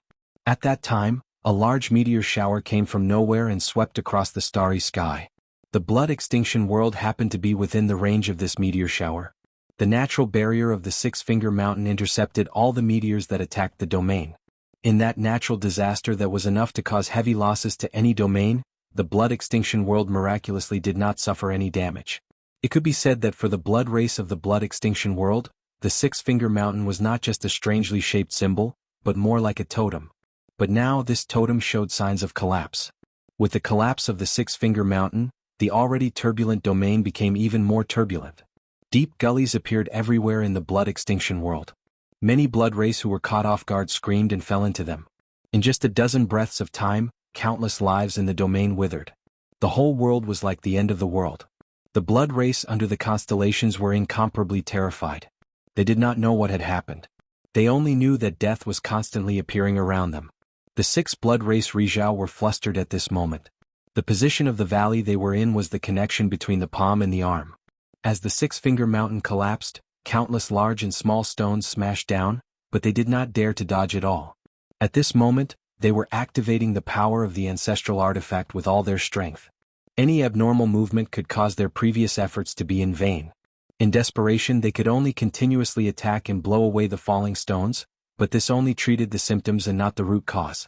At that time, a large meteor shower came from nowhere and swept across the starry sky. The blood extinction world happened to be within the range of this meteor shower. The natural barrier of the six-finger mountain intercepted all the meteors that attacked the domain. In that natural disaster that was enough to cause heavy losses to any domain, the blood extinction world miraculously did not suffer any damage. It could be said that for the blood race of the blood extinction world, the six-finger mountain was not just a strangely shaped symbol, but more like a totem. But now this totem showed signs of collapse. With the collapse of the six-finger mountain, the already turbulent domain became even more turbulent. Deep gullies appeared everywhere in the blood extinction world. Many blood race who were caught off guard screamed and fell into them. In just a dozen breaths of time, countless lives in the domain withered. The whole world was like the end of the world. The blood race under the constellations were incomparably terrified. They did not know what had happened. They only knew that death was constantly appearing around them. The six blood race Rizhao were flustered at this moment. The position of the valley they were in was the connection between the palm and the arm. As the six-finger mountain collapsed, countless large and small stones smashed down, but they did not dare to dodge at all. At this moment, they were activating the power of the ancestral artifact with all their strength. Any abnormal movement could cause their previous efforts to be in vain. In desperation, they could only continuously attack and blow away the falling stones, but this only treated the symptoms and not the root cause.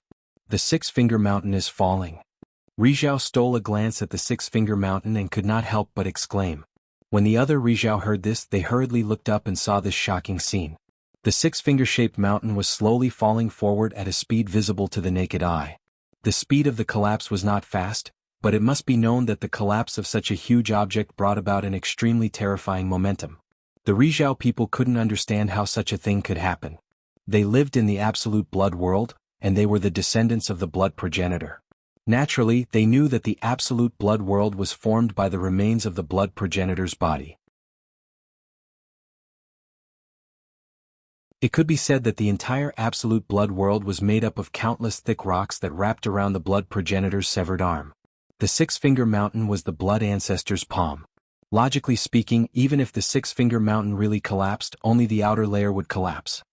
The six-finger mountain is falling. Rizhao stole a glance at the six-finger mountain and could not help but exclaim. When the other Rizhao heard this, they hurriedly looked up and saw this shocking scene. The six-finger-shaped mountain was slowly falling forward at a speed visible to the naked eye. The speed of the collapse was not fast, but it must be known that the collapse of such a huge object brought about an extremely terrifying momentum. The Rizhao people couldn't understand how such a thing could happen. They lived in the absolute blood world, and they were the descendants of the blood progenitor. Naturally, they knew that the absolute blood world was formed by the remains of the blood progenitor's body. It could be said that the entire absolute blood world was made up of countless thick rocks that wrapped around the blood progenitor's severed arm. The six-finger mountain was the blood ancestor's palm. Logically speaking, even if the six-finger mountain really collapsed, only the outer layer would collapse.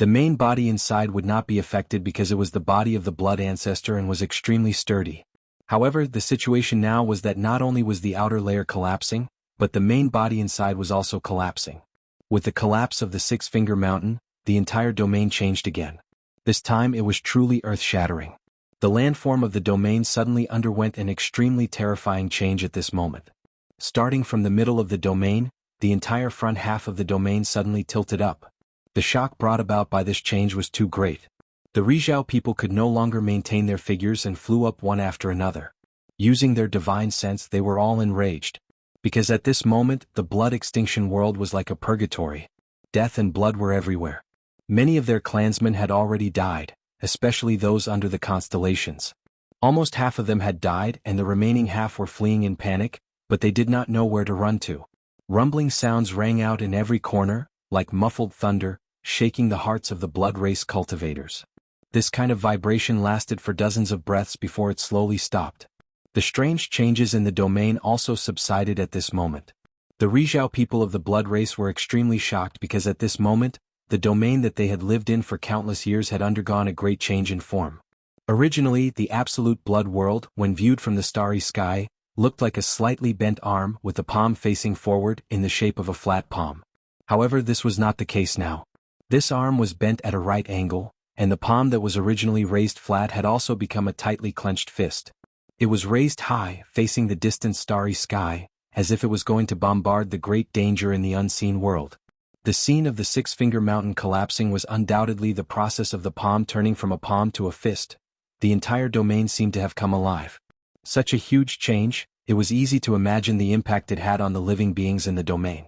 The main body inside would not be affected because it was the body of the blood ancestor and was extremely sturdy. However, the situation now was that not only was the outer layer collapsing, but the main body inside was also collapsing. With the collapse of the six-finger mountain, the entire domain changed again. This time it was truly earth-shattering. The landform of the domain suddenly underwent an extremely terrifying change at this moment. Starting from the middle of the domain, the entire front half of the domain suddenly tilted up. The shock brought about by this change was too great. The Rizhao people could no longer maintain their figures and flew up one after another. Using their divine sense, they were all enraged. Because at this moment, the blood extinction world was like a purgatory. Death and blood were everywhere. Many of their clansmen had already died, especially those under the constellations. Almost half of them had died and the remaining half were fleeing in panic, but they did not know where to run to. Rumbling sounds rang out in every corner, like muffled thunder, shaking the hearts of the blood race cultivators. This kind of vibration lasted for dozens of breaths before it slowly stopped. The strange changes in the domain also subsided at this moment. The Rizhao people of the blood race were extremely shocked because at this moment, the domain that they had lived in for countless years had undergone a great change in form. Originally, the absolute blood world, when viewed from the starry sky, looked like a slightly bent arm with the palm facing forward in the shape of a flat palm. However, this was not the case now. This arm was bent at a right angle, and the palm that was originally raised flat had also become a tightly clenched fist. It was raised high, facing the distant starry sky, as if it was going to bombard the great danger in the unseen world. The scene of the six-finger mountain collapsing was undoubtedly the process of the palm turning from a palm to a fist. The entire domain seemed to have come alive. Such a huge change, it was easy to imagine the impact it had on the living beings in the domain.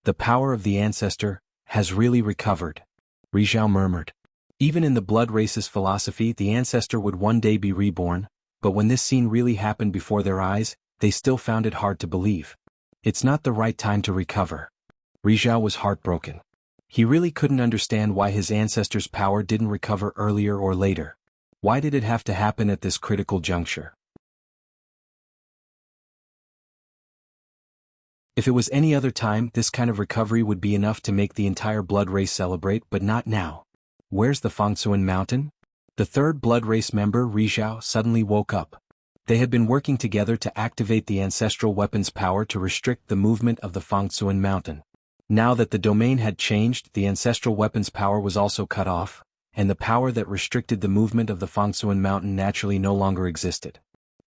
The power of the ancestor has really recovered, Rizhao murmured. Even in the blood race's philosophy, the ancestor would one day be reborn, but when this scene really happened before their eyes, they still found it hard to believe. It's not the right time to recover. Rizhao was heartbroken. He really couldn't understand why his ancestors' power didn't recover earlier or later. Why did it have to happen at this critical juncture? If it was any other time, this kind of recovery would be enough to make the entire blood race celebrate, but not now. Where's the Fangsuan mountain? The third blood race member, Rizhao, suddenly woke up. They had been working together to activate the ancestral weapon's power to restrict the movement of the Fangsuan mountain. Now that the domain had changed, the ancestral weapon's power was also cut off, and the power that restricted the movement of the Fangsuan mountain naturally no longer existed.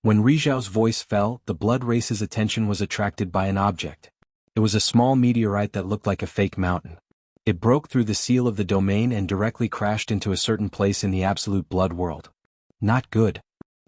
When Rizhao's voice fell, the blood race's attention was attracted by an object. It was a small meteorite that looked like a fake mountain. It broke through the seal of the domain and directly crashed into a certain place in the absolute blood world. Not good.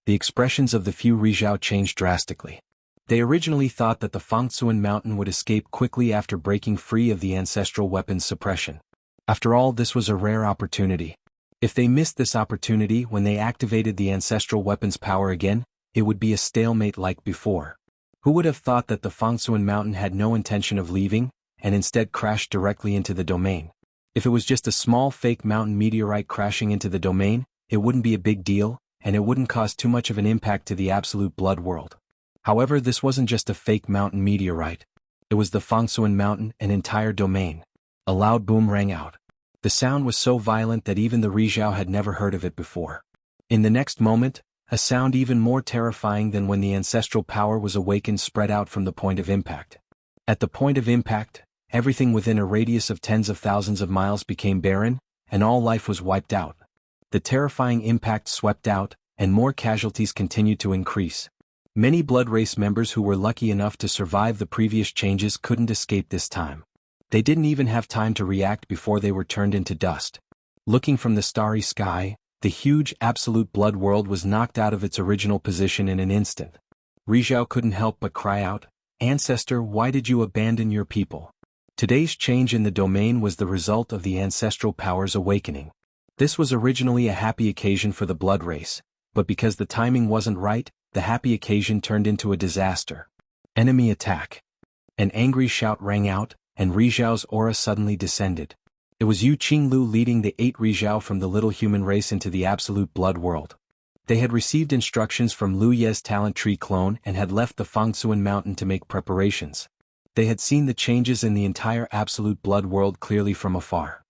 The expressions of the few Rizhao changed drastically. They originally thought that the Fangsuan mountain would escape quickly after breaking free of the ancestral weapon's suppression. After all, this was a rare opportunity. If they missed this opportunity when they activated the ancestral weapon's power again, it would be a stalemate like before. Who would have thought that the Fangsuan mountain had no intention of leaving, and instead crashed directly into the domain? If it was just a small fake mountain meteorite crashing into the domain, it wouldn't be a big deal, and it wouldn't cause too much of an impact to the absolute blood world. However, this wasn't just a fake mountain meteorite. It was the Fangsuan mountain, an entire domain. A loud boom rang out. The sound was so violent that even the Rizhao had never heard of it before. In the next moment, a sound even more terrifying than when the ancestral power was awakened spread out from the point of impact. At the point of impact, everything within a radius of tens of thousands of miles became barren, and all life was wiped out. The terrifying impact swept out, and more casualties continued to increase. Many blood race members who were lucky enough to survive the previous changes couldn't escape this time. They didn't even have time to react before they were turned into dust. Looking from the starry sky, the huge absolute blood world was knocked out of its original position in an instant. Rizhao couldn't help but cry out, "Ancestor, why did you abandon your people?" Today's change in the domain was the result of the ancestral power's awakening. This was originally a happy occasion for the blood race, but because the timing wasn't right, the happy occasion turned into a disaster. Enemy attack. An angry shout rang out, and Rizhao's aura suddenly descended. It was Yu Qinglu leading the 8 Rizhao from the little human race into the absolute blood world. They had received instructions from Lu Ye's talent tree clone and had left the Fangsuan mountain to make preparations. They had seen the changes in the entire absolute blood world clearly from afar.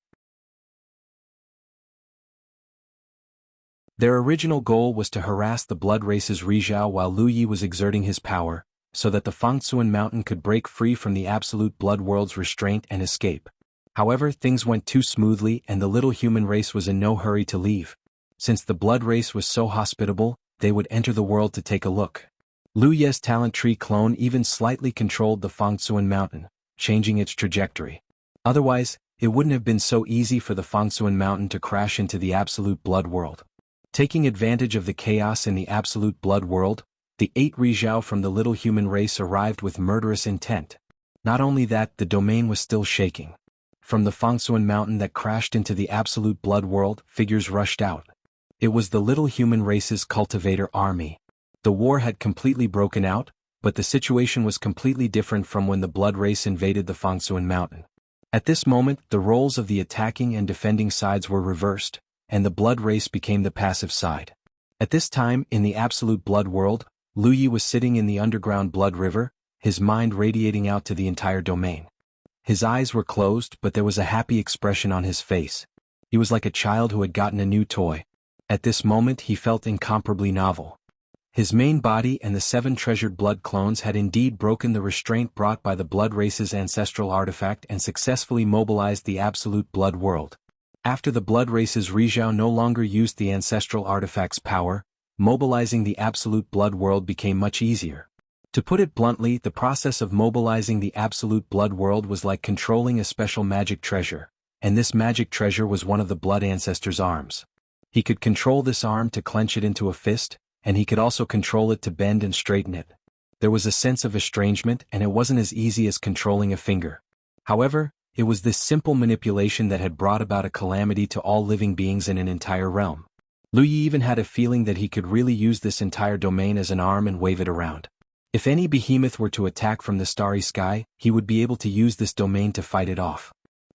Their original goal was to harass the blood race's Rizhao while Lu Yi was exerting his power, so that the Fangsuan mountain could break free from the absolute blood world's restraint and escape. However, things went too smoothly and the little human race was in no hurry to leave. Since the blood race was so hospitable, they would enter the world to take a look. Lu Ye's talent tree clone even slightly controlled the Fangsuan mountain, changing its trajectory. Otherwise, it wouldn't have been so easy for the Fangsuan mountain to crash into the absolute blood world. Taking advantage of the chaos in the absolute blood world, the 8 Rizhao from the little human race arrived with murderous intent. Not only that, the domain was still shaking. From the Fangsuan mountain that crashed into the absolute blood world, figures rushed out. It was the little human race's cultivator army. The war had completely broken out, but the situation was completely different from when the blood race invaded the Fangsuan mountain. At this moment, the roles of the attacking and defending sides were reversed, and the blood race became the passive side. At this time, in the absolute blood world, Lu Yi was sitting in the underground blood river, his mind radiating out to the entire domain. His eyes were closed, but there was a happy expression on his face. He was like a child who had gotten a new toy. At this moment he felt incomparably novel. His main body and the 7 treasured blood clones had indeed broken the restraint brought by the blood race's ancestral artifact and successfully mobilized the absolute blood world. After the blood race's Rizhao no longer used the ancestral artifact's power, mobilizing the absolute blood world became much easier. To put it bluntly, the process of mobilizing the absolute blood world was like controlling a special magic treasure, and this magic treasure was one of the blood ancestor's arms. He could control this arm to clench it into a fist, and he could also control it to bend and straighten it. There was a sense of estrangement, and it wasn't as easy as controlling a finger. However, it was this simple manipulation that had brought about a calamity to all living beings in an entire realm. Lu Yi even had a feeling that he could really use this entire domain as an arm and wave it around. If any behemoth were to attack from the starry sky, he would be able to use this domain to fight it off.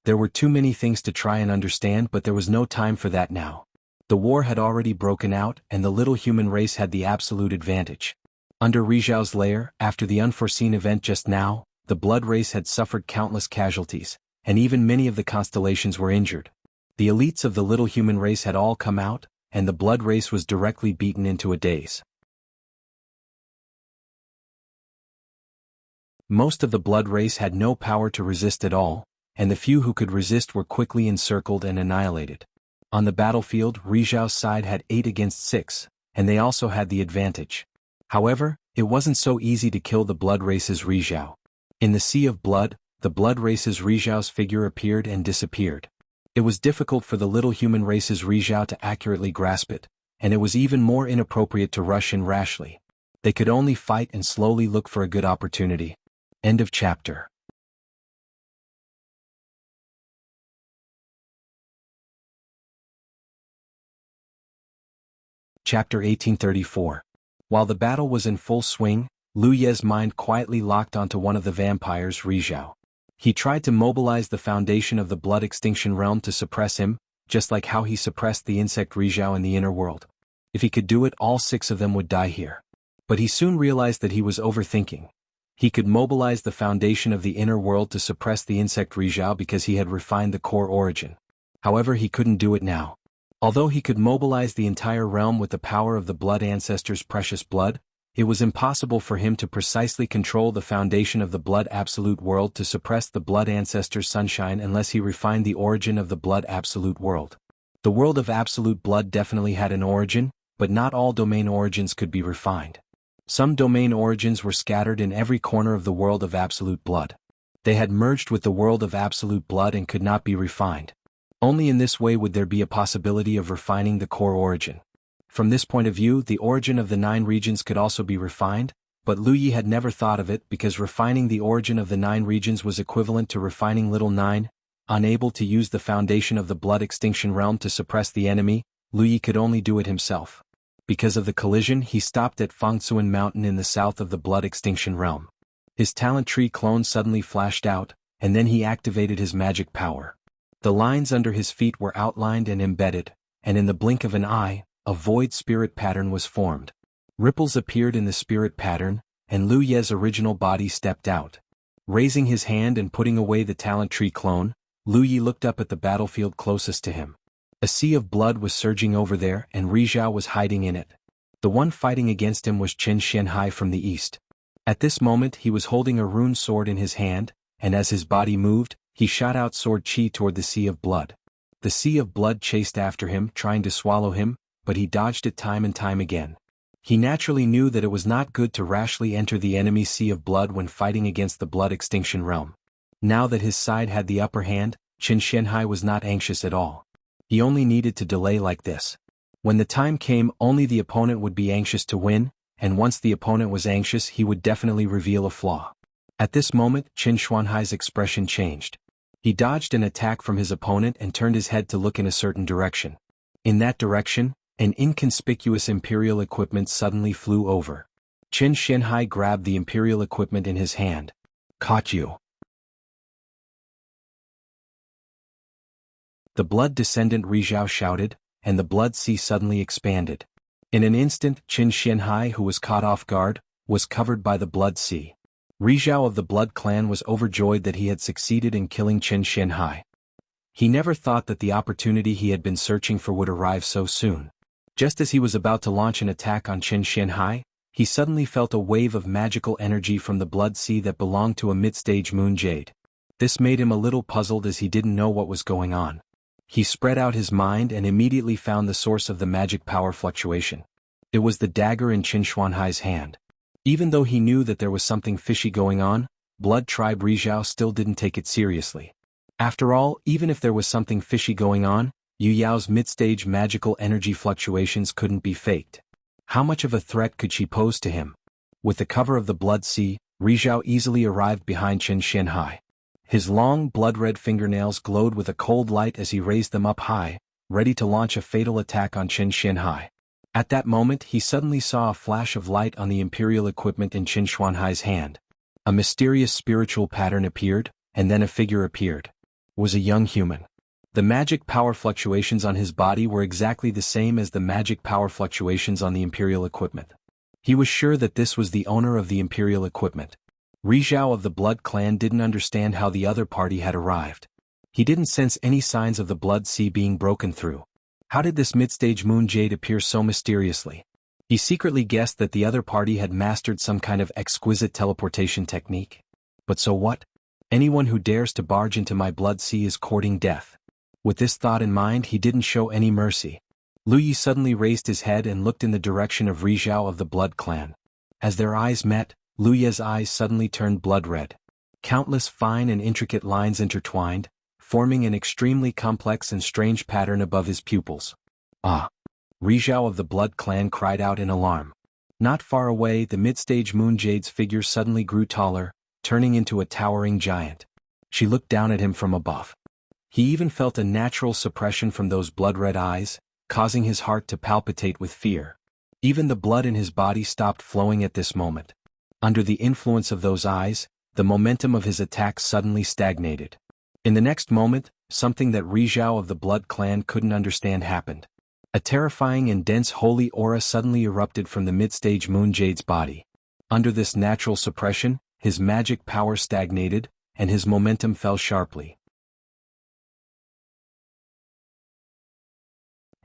There were too many things to try and understand, but there was no time for that now. The war had already broken out, and the little human race had the absolute advantage. Under Rizhao's lair, after the unforeseen event just now, the blood race had suffered countless casualties, and even many of the constellations were injured. The elites of the little human race had all come out, and the blood race was directly beaten into a daze. Most of the blood race had no power to resist at all, and the few who could resist were quickly encircled and annihilated. On the battlefield, Rizhao's side had 8 against 6, and they also had the advantage. However, it wasn't so easy to kill the blood race's Rizhao. In the sea of blood, the blood race's Rizhao's figure appeared and disappeared. It was difficult for the little human race's Rizhao to accurately grasp it, and it was even more inappropriate to rush in rashly. They could only fight and slowly look for a good opportunity. End of chapter. Chapter 1834. While the battle was in full swing, Lu Ye's mind quietly locked onto one of the vampires, Rizhao. He tried to mobilize the foundation of the blood extinction realm to suppress him, just like how he suppressed the insect Rizhao in the inner world. If he could do it, all 6 of them would die here. But he soon realized that he was overthinking. He could mobilize the foundation of the inner world to suppress the insect Rizhao because he had refined the core origin. However, he couldn't do it now. Although he could mobilize the entire realm with the power of the blood ancestors' precious blood, it was impossible for him to precisely control the foundation of the blood absolute world to suppress the blood ancestors' sunshine unless he refined the origin of the blood absolute world. The world of absolute blood definitely had an origin, but not all domain origins could be refined. Some domain origins were scattered in every corner of the world of absolute blood. They had merged with the world of absolute blood and could not be refined. Only in this way would there be a possibility of refining the core origin. From this point of view, the origin of the 9 regions could also be refined, but Lu Yi had never thought of it because refining the origin of the 9 regions was equivalent to refining little 9. Unable to use the foundation of the blood extinction realm to suppress the enemy, Lu Yi could only do it himself. Because of the collision, he stopped at Fangsuan Mountain in the south of the blood extinction realm. His talent tree clone suddenly flashed out, and then he activated his magic power. The lines under his feet were outlined and embedded, and in the blink of an eye, a void spirit pattern was formed. Ripples appeared in the spirit pattern, and Lu Ye's original body stepped out. Raising his hand and putting away the talent tree clone, Lu Yi looked up at the battlefield closest to him. A sea of blood was surging over there, and Rizhao was hiding in it. The one fighting against him was Qin Xianhai from the east. At this moment he was holding a rune sword in his hand, and as his body moved, he shot out sword chi toward the sea of blood. The sea of blood chased after him, trying to swallow him, but he dodged it time and time again. He naturally knew that it was not good to rashly enter the enemy sea of blood when fighting against the blood extinction realm. Now that his side had the upper hand, Qin Xianhai was not anxious at all. He only needed to delay like this. When the time came, only the opponent would be anxious to win, and once the opponent was anxious, he would definitely reveal a flaw. At this moment, Qin Xianhai's expression changed. He dodged an attack from his opponent and turned his head to look in a certain direction. In that direction, an inconspicuous imperial equipment suddenly flew over. Qin Xianhai grabbed the imperial equipment in his hand. "Caught you." The blood descendant Rizhao shouted, and the blood sea suddenly expanded. In an instant, Qin Xianhai, who was caught off guard, was covered by the blood sea. Rizhao of the blood clan was overjoyed that he had succeeded in killing Qin Xianhai. He never thought that the opportunity he had been searching for would arrive so soon. Just as he was about to launch an attack on Qin Xianhai, he suddenly felt a wave of magical energy from the blood sea that belonged to a mid-stage moon jade. This made him a little puzzled as he didn't know what was going on. He spread out his mind and immediately found the source of the magic power fluctuation. It was the dagger in Qin Xianhai's hand. Even though he knew that there was something fishy going on, Blood Tribe Rizhao still didn't take it seriously. After all, even if there was something fishy going on, Yu Yao's mid-stage magical energy fluctuations couldn't be faked. How much of a threat could she pose to him? With the cover of the blood sea, Rizhao easily arrived behind Qin Xianhai. His long, blood-red fingernails glowed with a cold light as he raised them up high, ready to launch a fatal attack on Qin Xianhai. At that moment, he suddenly saw a flash of light on the imperial equipment in Qin Xianhai's hand. A mysterious spiritual pattern appeared, and then a figure appeared. was a young human. The magic power fluctuations on his body were exactly the same as the magic power fluctuations on the Imperial equipment. He was sure that this was the owner of the Imperial equipment. Rizhao of the Blood Clan didn't understand how the other party had arrived. He didn't sense any signs of the Blood Sea being broken through. How did this mid-stage moon jade appear so mysteriously? He secretly guessed that the other party had mastered some kind of exquisite teleportation technique. But so what? Anyone who dares to barge into my Blood Sea is courting death. With this thought in mind, he didn't show any mercy. Lu Yi suddenly raised his head and looked in the direction of Rizhao of the Blood Clan. As their eyes met, Lu Yi's eyes suddenly turned blood red. Countless fine and intricate lines intertwined, forming an extremely complex and strange pattern above his pupils. Ah! Rizhao of the Blood Clan cried out in alarm. Not far away, the mid-stage moon jade's figure suddenly grew taller, turning into a towering giant. She looked down at him from above. He even felt a natural suppression from those blood-red eyes, causing his heart to palpitate with fear. Even the blood in his body stopped flowing at this moment. Under the influence of those eyes, the momentum of his attack suddenly stagnated. In the next moment, something that Rizhao of the Blood Clan couldn't understand happened. A terrifying and dense holy aura suddenly erupted from the mid-stage moon jade's body. Under this natural suppression, his magic power stagnated, and his momentum fell sharply.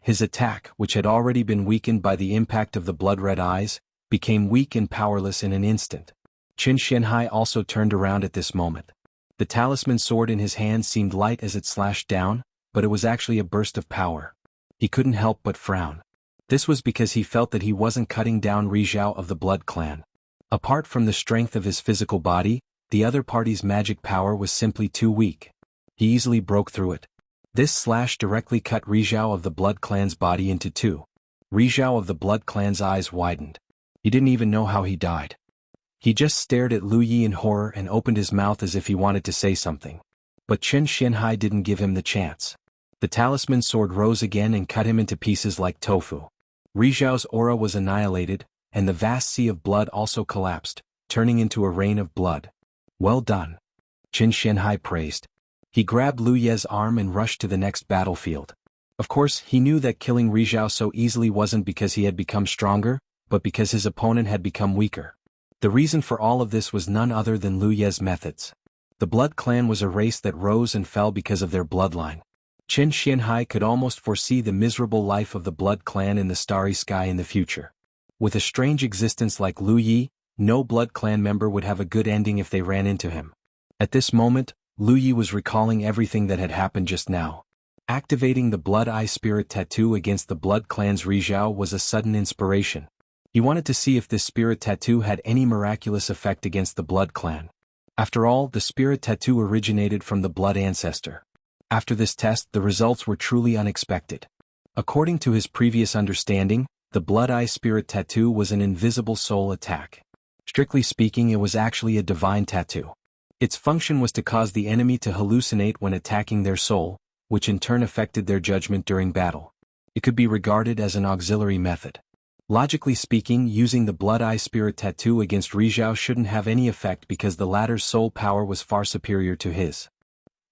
His attack, which had already been weakened by the impact of the blood-red eyes, became weak and powerless in an instant. Qin Xianhai also turned around at this moment. The talisman sword in his hand seemed light as it slashed down, but it was actually a burst of power. He couldn't help but frown. This was because he felt that he wasn't cutting down Rizhao of the Blood Clan. Apart from the strength of his physical body, the other party's magic power was simply too weak. He easily broke through it. This slash directly cut Rizhao of the Blood Clan's body into two. Rizhao of the Blood Clan's eyes widened. He didn't even know how he died. He just stared at Lu Yi in horror and opened his mouth as if he wanted to say something. But Qin Xianhai didn't give him the chance. The talisman sword rose again and cut him into pieces like tofu. Rizhao's aura was annihilated, and the vast sea of blood also collapsed, turning into a rain of blood. Well done. Qin Xianhai praised. He grabbed Lu Yi's arm and rushed to the next battlefield. Of course, he knew that killing Rizhao so easily wasn't because he had become stronger, but because his opponent had become weaker. The reason for all of this was none other than Lu Yi's methods. The Blood Clan was a race that rose and fell because of their bloodline. Qin Xianhai could almost foresee the miserable life of the Blood Clan in the starry sky in the future. With a strange existence like Lu Yi, no Blood Clan member would have a good ending if they ran into him. At this moment, Lu Yi was recalling everything that had happened just now. Activating the Blood Eye Spirit Tattoo against the Blood Clan's Rizhao was a sudden inspiration. He wanted to see if this Spirit Tattoo had any miraculous effect against the Blood Clan. After all, the Spirit Tattoo originated from the Blood Ancestor. After this test, the results were truly unexpected. According to his previous understanding, the Blood Eye Spirit Tattoo was an invisible soul attack. Strictly speaking, it was actually a divine tattoo. Its function was to cause the enemy to hallucinate when attacking their soul, which in turn affected their judgment during battle. It could be regarded as an auxiliary method. Logically speaking, using the Blood Eye Spirit Tattoo against Rizhao shouldn't have any effect because the latter's soul power was far superior to his.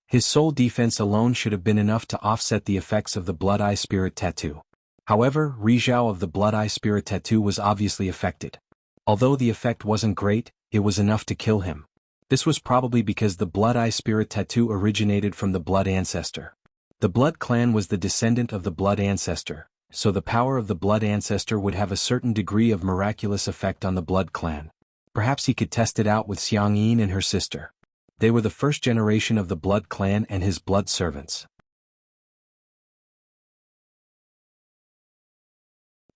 His soul defense alone should have been enough to offset the effects of the Blood Eye Spirit Tattoo. However, Rizhao of the Blood Eye Spirit Tattoo was obviously affected. Although the effect wasn't great, it was enough to kill him. This was probably because the Blood Eye Spirit Tattoo originated from the Blood Ancestor. The Blood Clan was the descendant of the Blood Ancestor, so the power of the Blood Ancestor would have a certain degree of miraculous effect on the Blood Clan. Perhaps he could test it out with Xiang Yin and her sister. They were the first generation of the Blood Clan and his blood servants.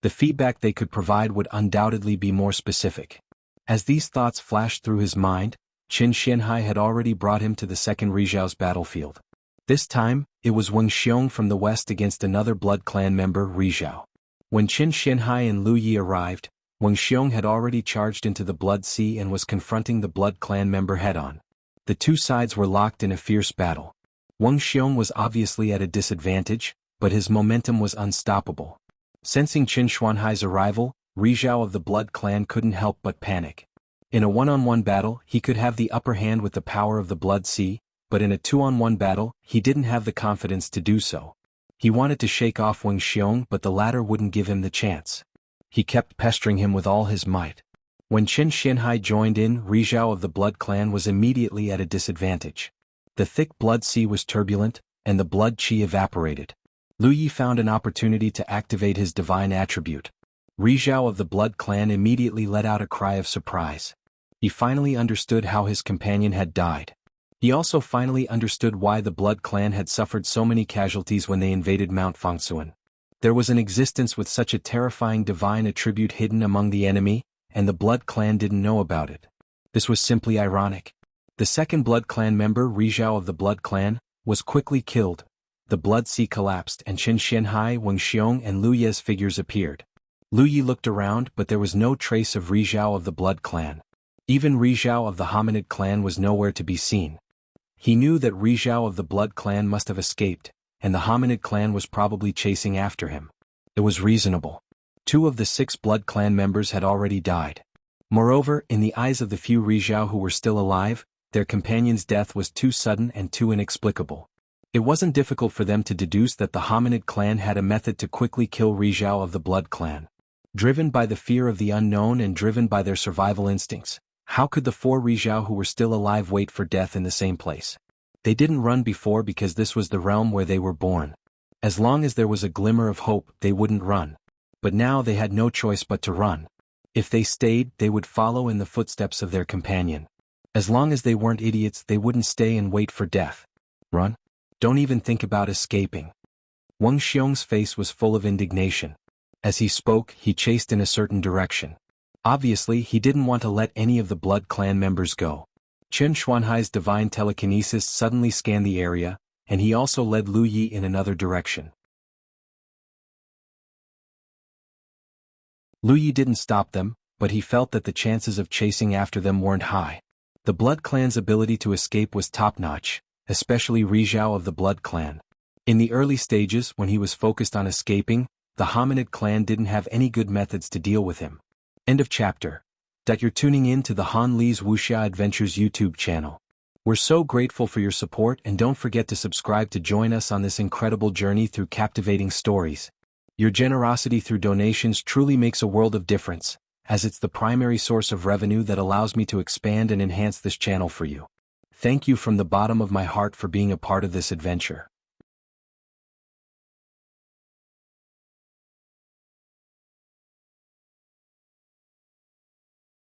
The feedback they could provide would undoubtedly be more specific. As these thoughts flashed through his mind, Qin Xianhai had already brought him to the second Rizhao's battlefield. This time, it was Wang Xiong from the west against another Blood Clan member, Rizhao. When Qin Xianhai and Lu Yi arrived, Wang Xiong had already charged into the Blood Sea and was confronting the Blood Clan member head-on. The two sides were locked in a fierce battle. Wang Xiong was obviously at a disadvantage, but his momentum was unstoppable. Sensing Qin Xianhai's arrival, Rizhao of the Blood Clan couldn't help but panic. In a one-on-one battle, he could have the upper hand with the power of the Blood Sea, but in a 2-on-1 battle, he didn't have the confidence to do so. He wanted to shake off Wuxia, but the latter wouldn't give him the chance. He kept pestering him with all his might. When Qin Xianhai joined in, Rizhao of the Blood Clan was immediately at a disadvantage. The thick blood sea was turbulent, and the blood qi evaporated. Lu Yi found an opportunity to activate his divine attribute. Rizhao of the Blood Clan immediately let out a cry of surprise. He finally understood how his companion had died. He also finally understood why the Blood Clan had suffered so many casualties when they invaded Mount Fangsuan. There was an existence with such a terrifying divine attribute hidden among the enemy, and the Blood Clan didn't know about it. This was simply ironic. The second Blood Clan member, Rizhao of the Blood Clan, was quickly killed. The blood sea collapsed and Qin Xianhai, Wuxia, and Lu Ye's figures appeared. Lu Yi looked around, but there was no trace of Rizhao of the Blood Clan. Even Rizhao of the Hominid Clan was nowhere to be seen. He knew that Rizhao of the Blood Clan must have escaped, and the Hominid Clan was probably chasing after him. It was reasonable. 2 of the 6 Blood Clan members had already died. Moreover, in the eyes of the few Rizhao who were still alive, their companion's death was too sudden and too inexplicable. It wasn't difficult for them to deduce that the Hominid Clan had a method to quickly kill Rizhao of the Blood Clan. Driven by the fear of the unknown and driven by their survival instincts, how could the 4 Rizhao who were still alive wait for death in the same place? They didn't run before because this was the realm where they were born. As long as there was a glimmer of hope, they wouldn't run. But now they had no choice but to run. If they stayed, they would follow in the footsteps of their companion. As long as they weren't idiots, they wouldn't stay and wait for death. Run? Don't even think about escaping. Wuxia's face was full of indignation. As he spoke, he chased in a certain direction. Obviously, he didn't want to let any of the Blood Clan members go. Qin Xianhai's divine telekinesis suddenly scanned the area, and he also led Lu Yi in another direction. Lu Yi didn't stop them, but he felt that the chances of chasing after them weren't high. The Blood Clan's ability to escape was top-notch, especially Rizhao of the Blood Clan. In the early stages, when he was focused on escaping, the Hominid Clan didn't have any good methods to deal with him. End of chapter. You're tuning in to the Han Li's Wuxia Adventures YouTube channel. We're so grateful for your support, and don't forget to subscribe to join us on this incredible journey through captivating stories. Your generosity through donations truly makes a world of difference, as it's the primary source of revenue that allows me to expand and enhance this channel for you. Thank you from the bottom of my heart for being a part of this adventure.